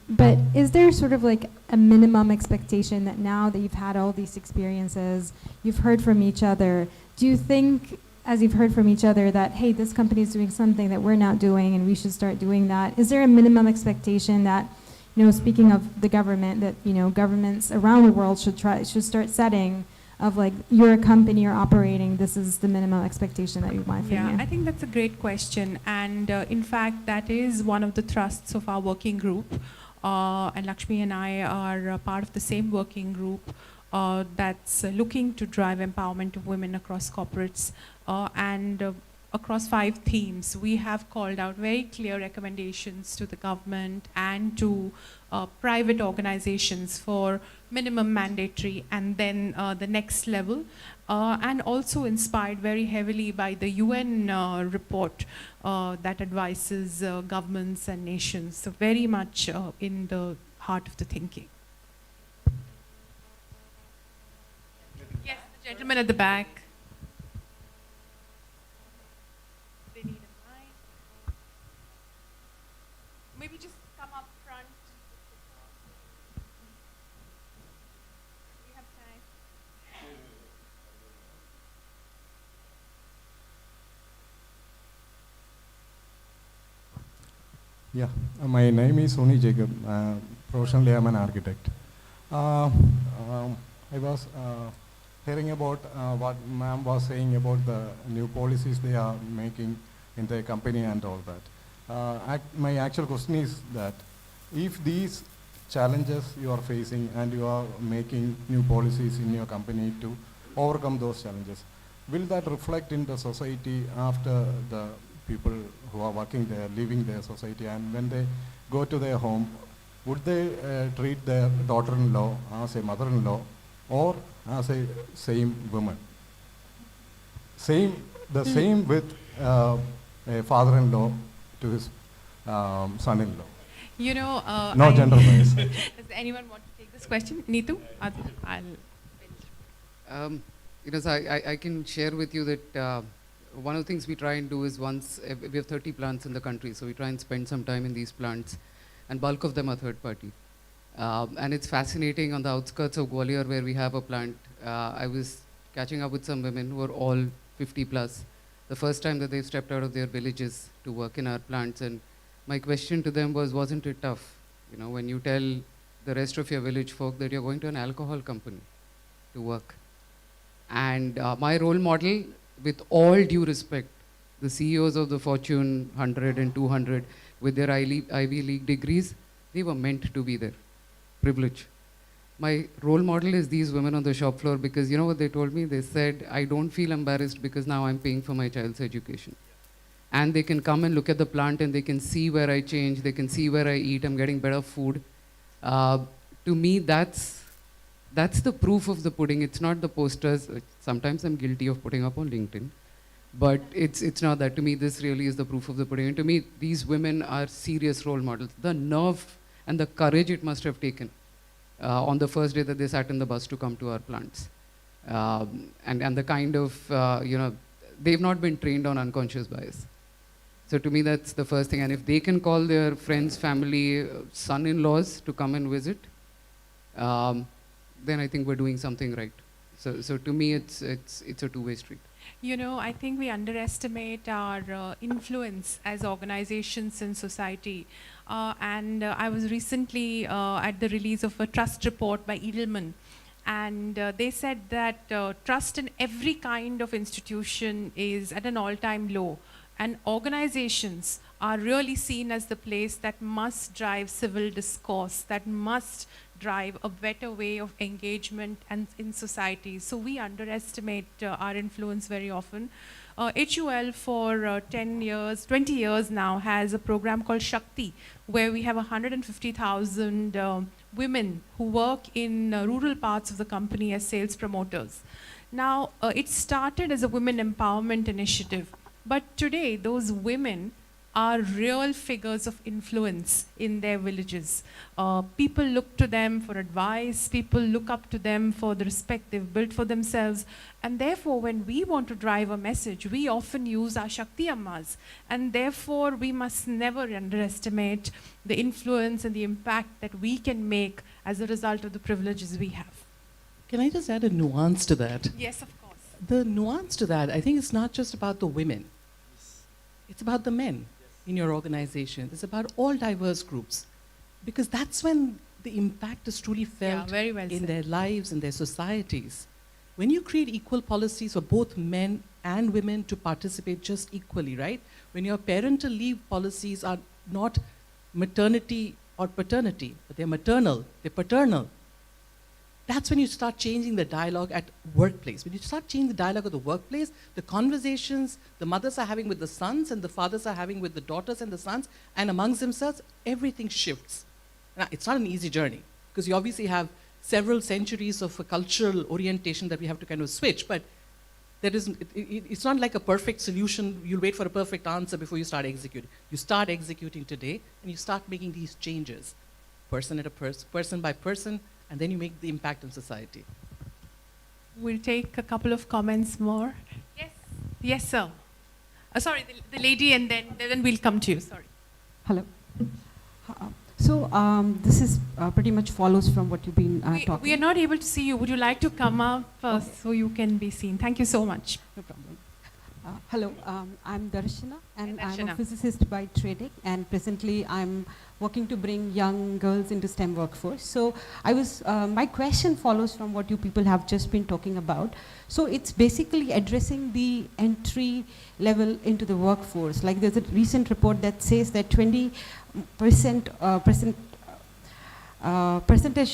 But is there sort of like a minimum expectation that now that you've had all these experiences, you've heard from each other, do you think, as you've heard from each other, that, hey, this company is doing something that we're not doing and we should start doing that? Is there a minimum expectation that speaking of the government, that, governments around the world should start setting of like, you're a company, you're operating, this is the minimum expectation that you want from you? Yeah, I think that's a great question. And in fact, that is one of the thrusts of our working group. And Lakshmi and I are part of the same working group that's looking to drive empowerment of women across corporates and across 5 themes. We have called out very clear recommendations to the government and to private organizations for minimum mandatory and then the next level, and also inspired very heavily by the UN report that advises governments and nations. So very much in the heart of the thinking. Yes, the gentleman at the back. They need a mic. Maybe just come up front. We have time. Yeah, my name is Soni Jacob. Professionally, I'm an architect. I was hearing about what ma'am was saying about the new policies they are making in their company and all that. My actual question is that if these challenges you are facing and you are making new policies in your company to overcome those challenges, will that reflect in the society after the people who are working there, leaving their society, and when they go to their home, would they treat their daughter-in-law as a mother-in-law or as a same woman? The same with a father-in-law to his son-in-law. No gender bias. Does anyone want to take this question? Neetu? So I can share with you that one of the things we try and do is we have 30 plants in the country, so we try and spend some time in these plants, and bulk of them are third party. And it's fascinating on the outskirts of Gwalior where we have a plant. I was catching up with some women who are all 50 plus, the first time that they've stepped out of their villages to work in our plants, and my question to them was, wasn't it tough? When you tell the rest of your village folk that you're going to an alcohol company to work. And my role model, with all due respect, the CEOs of the Fortune 100 and 200 with their Ivy League degrees, they were meant to be there. Privilege. My role model is these women on the shop floor, because you know what they told me? They said, I don't feel embarrassed because now I'm paying for my child's education. And they can come and look at the plant and they can see where I change, they can see where I eat, I'm getting better food. To me, that's the proof of the pudding. It's not the posters. Sometimes I'm guilty of putting up on LinkedIn, but it's not that. To me, this really is the proof of the pudding. And to me, these women are serious role models. The nerve and the courage it must have taken on the first day that they sat in the bus to come to our plants. And the kind of, they've not been trained on unconscious bias. So to me, that's the first thing. And if they can call their friends, family, son-in-laws to come and visit, then I think we're doing something right. So to me, it's a two-way street. I think we underestimate our influence as organizations in society. And I was recently at the release of a trust report by Edelman. And they said that trust in every kind of institution is at an all-time low. And organizations are really seen as the place that must drive civil discourse, that must drive a better way of engagement and in society. So we underestimate our influence very often. HUL for 20 years now has a program called Shakti, where we have 150,000 women who work in rural parts of the company as sales promoters. Now, it started as a women empowerment initiative, but today those women are real figures of influence in their villages. People look to them for advice, people look up to them for the respect they've built for themselves, and therefore when we want to drive a message, we often use our Shakti Ammas, and therefore we must never underestimate the influence and the impact that we can make as a result of the privileges we have. Can I just add a nuance to that? Yes, of course. The nuance to that, I think it's not just about the women. It's about the men in your organization. It's about all diverse groups. because that's when the impact is truly felt very well in said. their lives, in their societies. When you create equal policies for both men and women to participate just equally, right? When your parental leave policies are not maternity or paternity, but they're maternal, they're paternal, that's when you start changing the dialogue at workplace. When you start changing the dialogue at the workplace, the conversations the mothers are having with the sons and the fathers are having with the daughters and the sons and amongst themselves, everything shifts. Now, it's not an easy journey, because you obviously have several centuries of a cultural orientation that we have to kind of switch, but it's not like a perfect solution. You'll wait for a perfect answer before you start executing. You start executing today, and you start making these changes, person at a person by person, and then you make the impact on society. We'll take a couple of comments more. Yes, yes, sir. Sorry, the lady, and then we'll come to you. Sorry. Hello. So this is pretty much follows from what you've been talking. We are not able to see you. Would you like to come up so you can be seen? Thank you so much. No problem. Hello, I'm Darshana, and I'm a physicist by training, and presently I'm working to bring young girls into STEM workforce. So my question follows from what you people have just been talking about. So it's basically addressing the entry level into the workforce. Like there's a recent report that says that 20%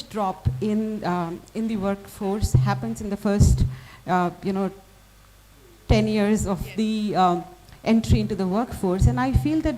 drop in the workforce happens in the first 10 years of the entry into the workforce, and I feel that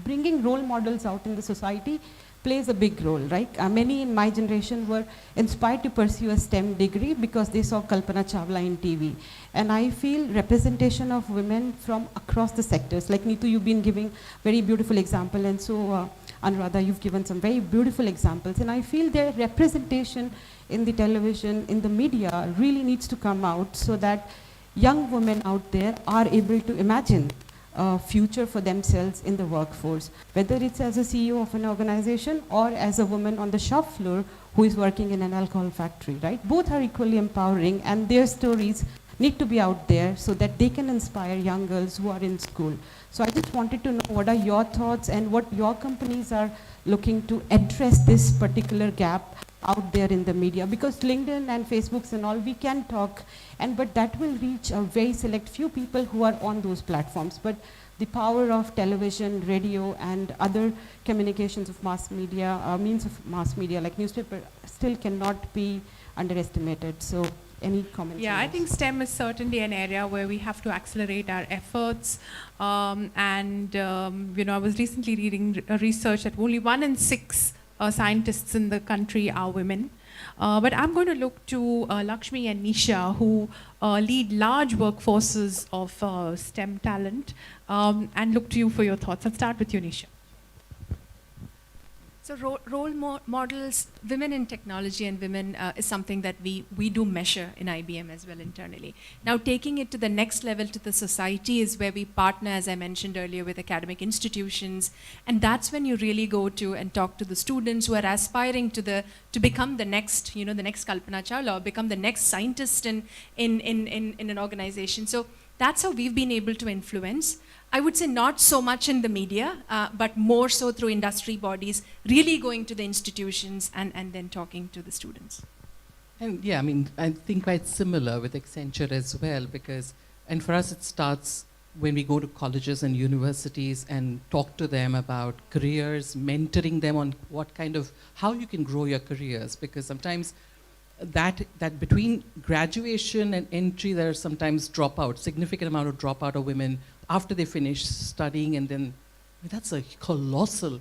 bringing role models out in the society plays a big role, right? Many in my generation were inspired to pursue a STEM degree because they saw Kalpana Chawla in TV. And I feel representation of women from across the sectors, like Neetu, you've been giving very beautiful example, and so Anuradha, you've given some very beautiful examples, and I feel their representation in the television, in the media really needs to come out so that young women out there are able to imagine a future for themselves in the workforce, whether it's as a CEO of an organization or as a woman on the shop floor who is working in an alcohol factory, right? Both are equally empowering, and their stories need to be out there so that they can inspire young girls who are in school. So I just wanted to know what are your thoughts and what your companies are looking to address this particular gap out there in the media, because LinkedIn and Facebooks and all, we can talk, but that will reach a very select few people who are on those platforms. But the power of television, radio, and other communications of mass media, means of mass media like newspaper, still cannot be underestimated. So any comments? Yeah, I think STEM is certainly an area where we have to accelerate our efforts. I was recently reading research that only 1 in 6 scientists in the country are women. But I'm going to look to Lakshmi and Nisha, who lead large workforces of STEM talent, and look to you for your thoughts. I'll start with you, Nisha. So role models, women in technology and women is something that we do measure in IBM as well internally. Now taking it to the next level to the society is where we partner, as I mentioned earlier, with academic institutions, and that's when you really go to and talk to the students who are aspiring to become the next, the next Kalpana Chawla, or become the next scientist in an organization. So that's how we've been able to influence. I would say not so much in the media, but more so through industry bodies, really going to the institutions and then talking to the students. And yeah, I think quite similar with Accenture as well, and for us it starts when we go to colleges and universities and talk to them about careers, mentoring them on how you can grow your careers, because sometimes that between graduation and entry, there are sometimes significant amount of dropout of women after they finish studying, and then that's a colossal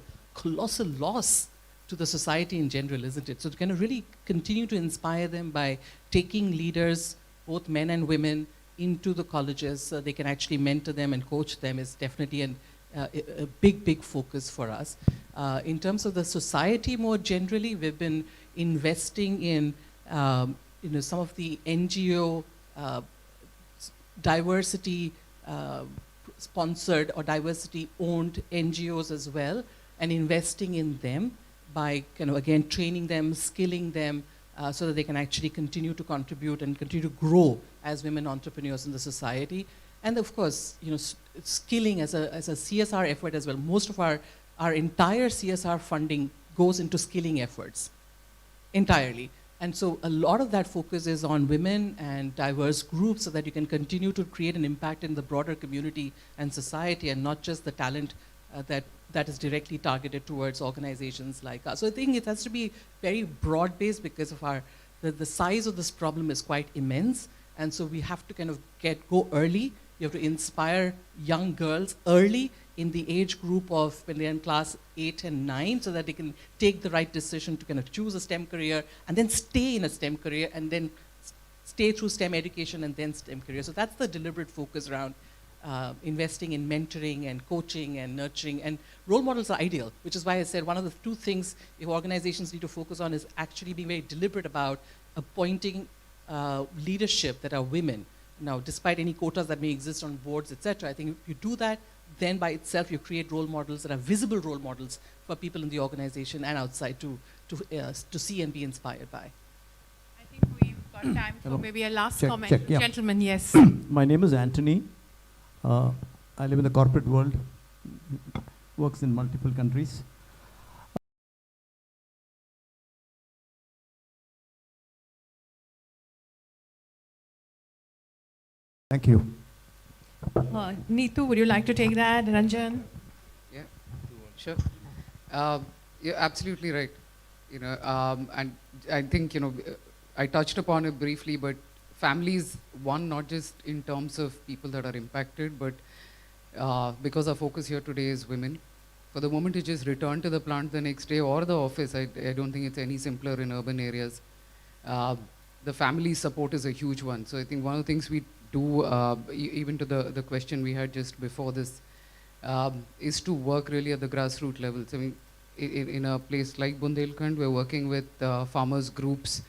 loss to the society in general, isn't it? So to kind of really continue to inspire them by taking leaders, both men and women, into the colleges so they can actually mentor them and coach them is definitely a big focus for us. In terms of the society more generally, we've been investing in some of the NGO diversity sponsored or diversity owned NGOs as well, and investing in them by again training them, skilling them, so that they can actually continue to contribute and continue to grow as women entrepreneurs in the society. And of course, skilling as a CSR effort as well. Most of our entire CSR funding goes into skilling efforts entirely. And so a lot of that focus is on women and diverse groups so that you can continue to create an impact in the broader community and society, and not just the talent that is directly targeted towards organizations like us. So I think it has to be very broad-based because of the size of this problem is quite immense. And so we have to kind of go early. You have to inspire young girls early in the age group of when they're in class 8 and 9 so that they can take the right decision to kind of choose a STEM career and then stay in a STEM career and then stay through STEM education and then STEM career. So that's the deliberate focus around investing in mentoring and coaching and nurturing. And role models are ideal, which is why I said one of the two things if organizations need to focus on is actually being very deliberate about appointing leadership that are women. Now, despite any quotas that may exist on boards, etc., I think if you do that, then by itself you create role models that are visible role models for people in the organization and outside to see and be inspired by. I think we've got time for maybe a last comment. Yeah. Gentlemen, yes. My name is Anthony. I live in the corporate world, works in multiple countries. Thank you. Neetu, would you like to take that? Ranjan? Yeah, sure. You're absolutely right. You know, and I think, you know, I touched upon it briefly, but families, one, not just in terms of people that are impacted, but because our focus here today is women. For the moment to just return to the plant the next day or the office, I don't think it's any simpler in urban areas. The family support is a huge one. So I think one of the things we do, even to the question we had just before this, is to work really at the grassroots levels. I mean, in a place like Bundelkhand, we're working with farmers groups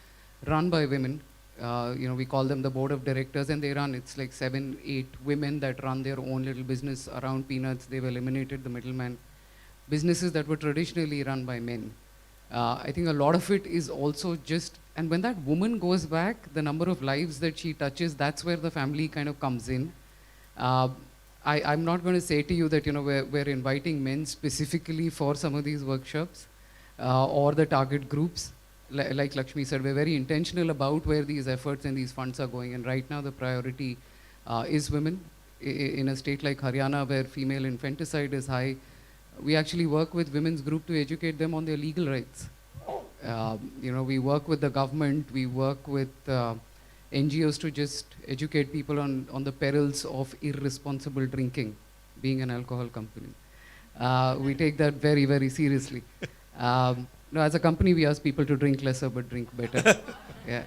run by women. You know, we call them the board of directors, and they run, it's like 7, 8 women that run their own little business around peanuts. They've eliminated the middleman. Businesses that were traditionally run by men. I think a lot of it is also just, and when that woman goes back, the number of lives that she touches, that's where the family kind of comes in. I'm not going to say to you that, you know, we're inviting men specifically for some of these workshops or the target groups. Like Lakshmi said, we're very intentional about where these efforts and these funds are going. And right now the priority is women. In a state like Haryana, where female infanticide is high, we actually work with women's group to educate them on their legal rights. You know, we work with the government, we work with NGOs to just educate people on the perils of irresponsible drinking, being an alcohol company. We take that very, very seriously. No, as a company, we ask people to drink lesser but drink better. Yeah.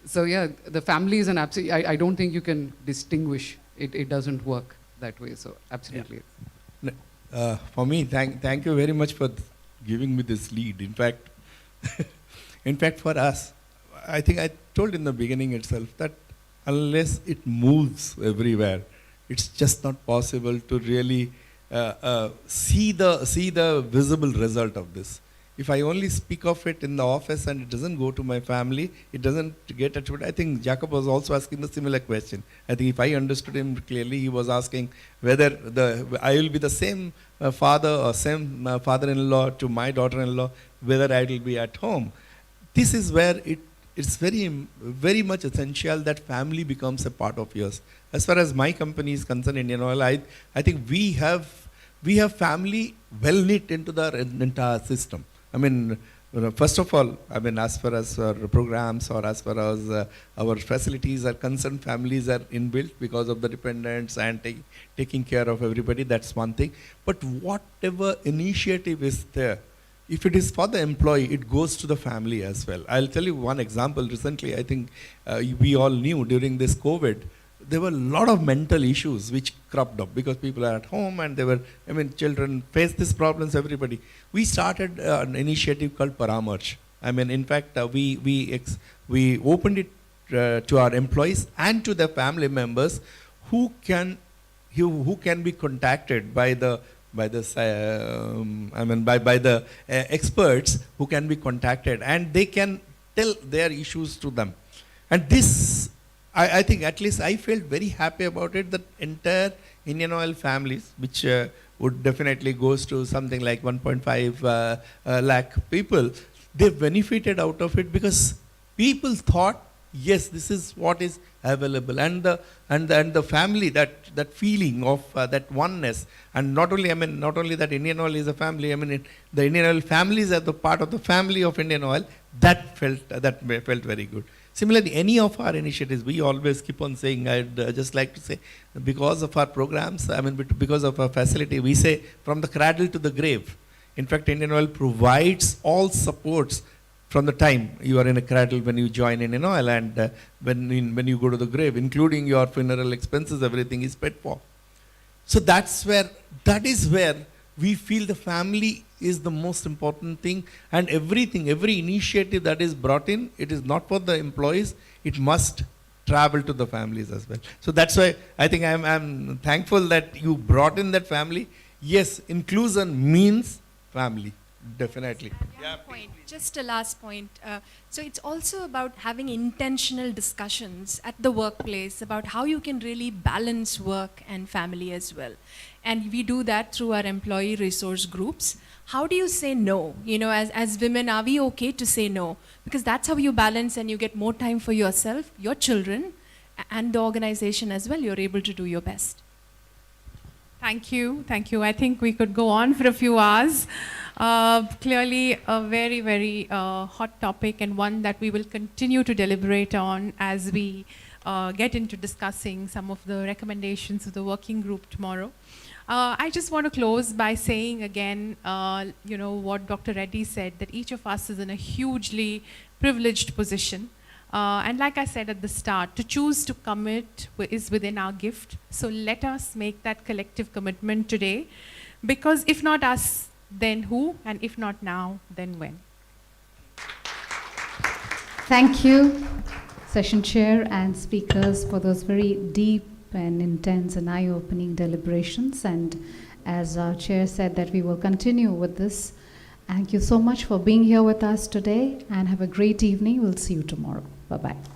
So yeah, the family is an absolute, I don't think you can distinguish. It doesn't work that way, so absolutely. Yeah. For me, thank you very much for giving me this lead. In fact, for us, I think I told in the beginning itself that unless it moves everywhere, it's just not possible to really see the visible result of this. If I only speak of it in the office and it doesn't go to my family, it doesn't get attributed. I think Jacob was also asking the similar question. I think if I understood him clearly, he was asking whether I will be the same father or same father-in-law to my daughter-in-law, whether I will be at home. This is where it's very, very much essential that family becomes a part of yours. As far as my company is concerned, Indian Oil, I think we have family well knit into the entire system. I mean, you know, first of all, I mean, as far as our programs or as far as our facilities are concerned, families are inbuilt because of the dependents and taking care of everybody. That's one thing. But whatever initiative is there, if it is for the employee, it goes to the family as well. I'll tell you one example. Recently, I think we all knew during this COVID, there were a lot of mental issues which cropped up because people are at home and they were, I mean, children face these problems, everybody. We started an initiative called Paramarsh. I mean, in fact, we opened it to our employees and to their family members who can be contacted by the experts who can be contacted, and they can tell their issues to them. And this, I think at least I felt very happy about it, that entire Indian Oil families, which would definitely goes to something like 1.5 lakh people. They benefited out of it because people thought, yes, this is what is available, and the family, that feeling of that oneness, and not only that Indian Oil is a family. The Indian Oil families are the part of the family of Indian Oil. That felt very good. Similarly, any of our initiatives, we always keep on saying. I'd just like to say, because of our programs, because of our facility, we say from the cradle to the grave. In fact, Indian Oil provides all supports from the time you are in a cradle when you join Indian Oil, and when you go to the grave, including your funeral expenses, everything is paid for. So that is where we feel the family is the most important thing, and every initiative that is brought in, it is not for the employees, it must travel to the families as well. So that's why I think I'm thankful that you brought in that family. Yes, inclusion means family, definitely. Yeah, just a last point. So it's also about having intentional discussions at the workplace about how you can really balance work and family as well. And we do that through our employee resource groups. How do you say no? As women, are we okay to say no? Because that's how you balance and you get more time for yourself, your children, and the organization as well. You're able to do your best. Thank you. I think we could go on for a few hours. Clearly a very, very hot topic, and one that we will continue to deliberate on as we get into discussing some of the recommendations of the working group tomorrow. I just want to close by saying again, what Dr. Reddy said, that each of us is in a hugely privileged position. And like I said at the start, to choose to commit is within our gift. So let us make that collective commitment today, because if not us, then who? And if not now, then when? Thank you, session chair and speakers, for those very deep and intense and eye-opening deliberations. And as our chair said, that we will continue with this. Thank you so much for being here with us today, and have a great evening. We'll see you tomorrow. Bye-bye.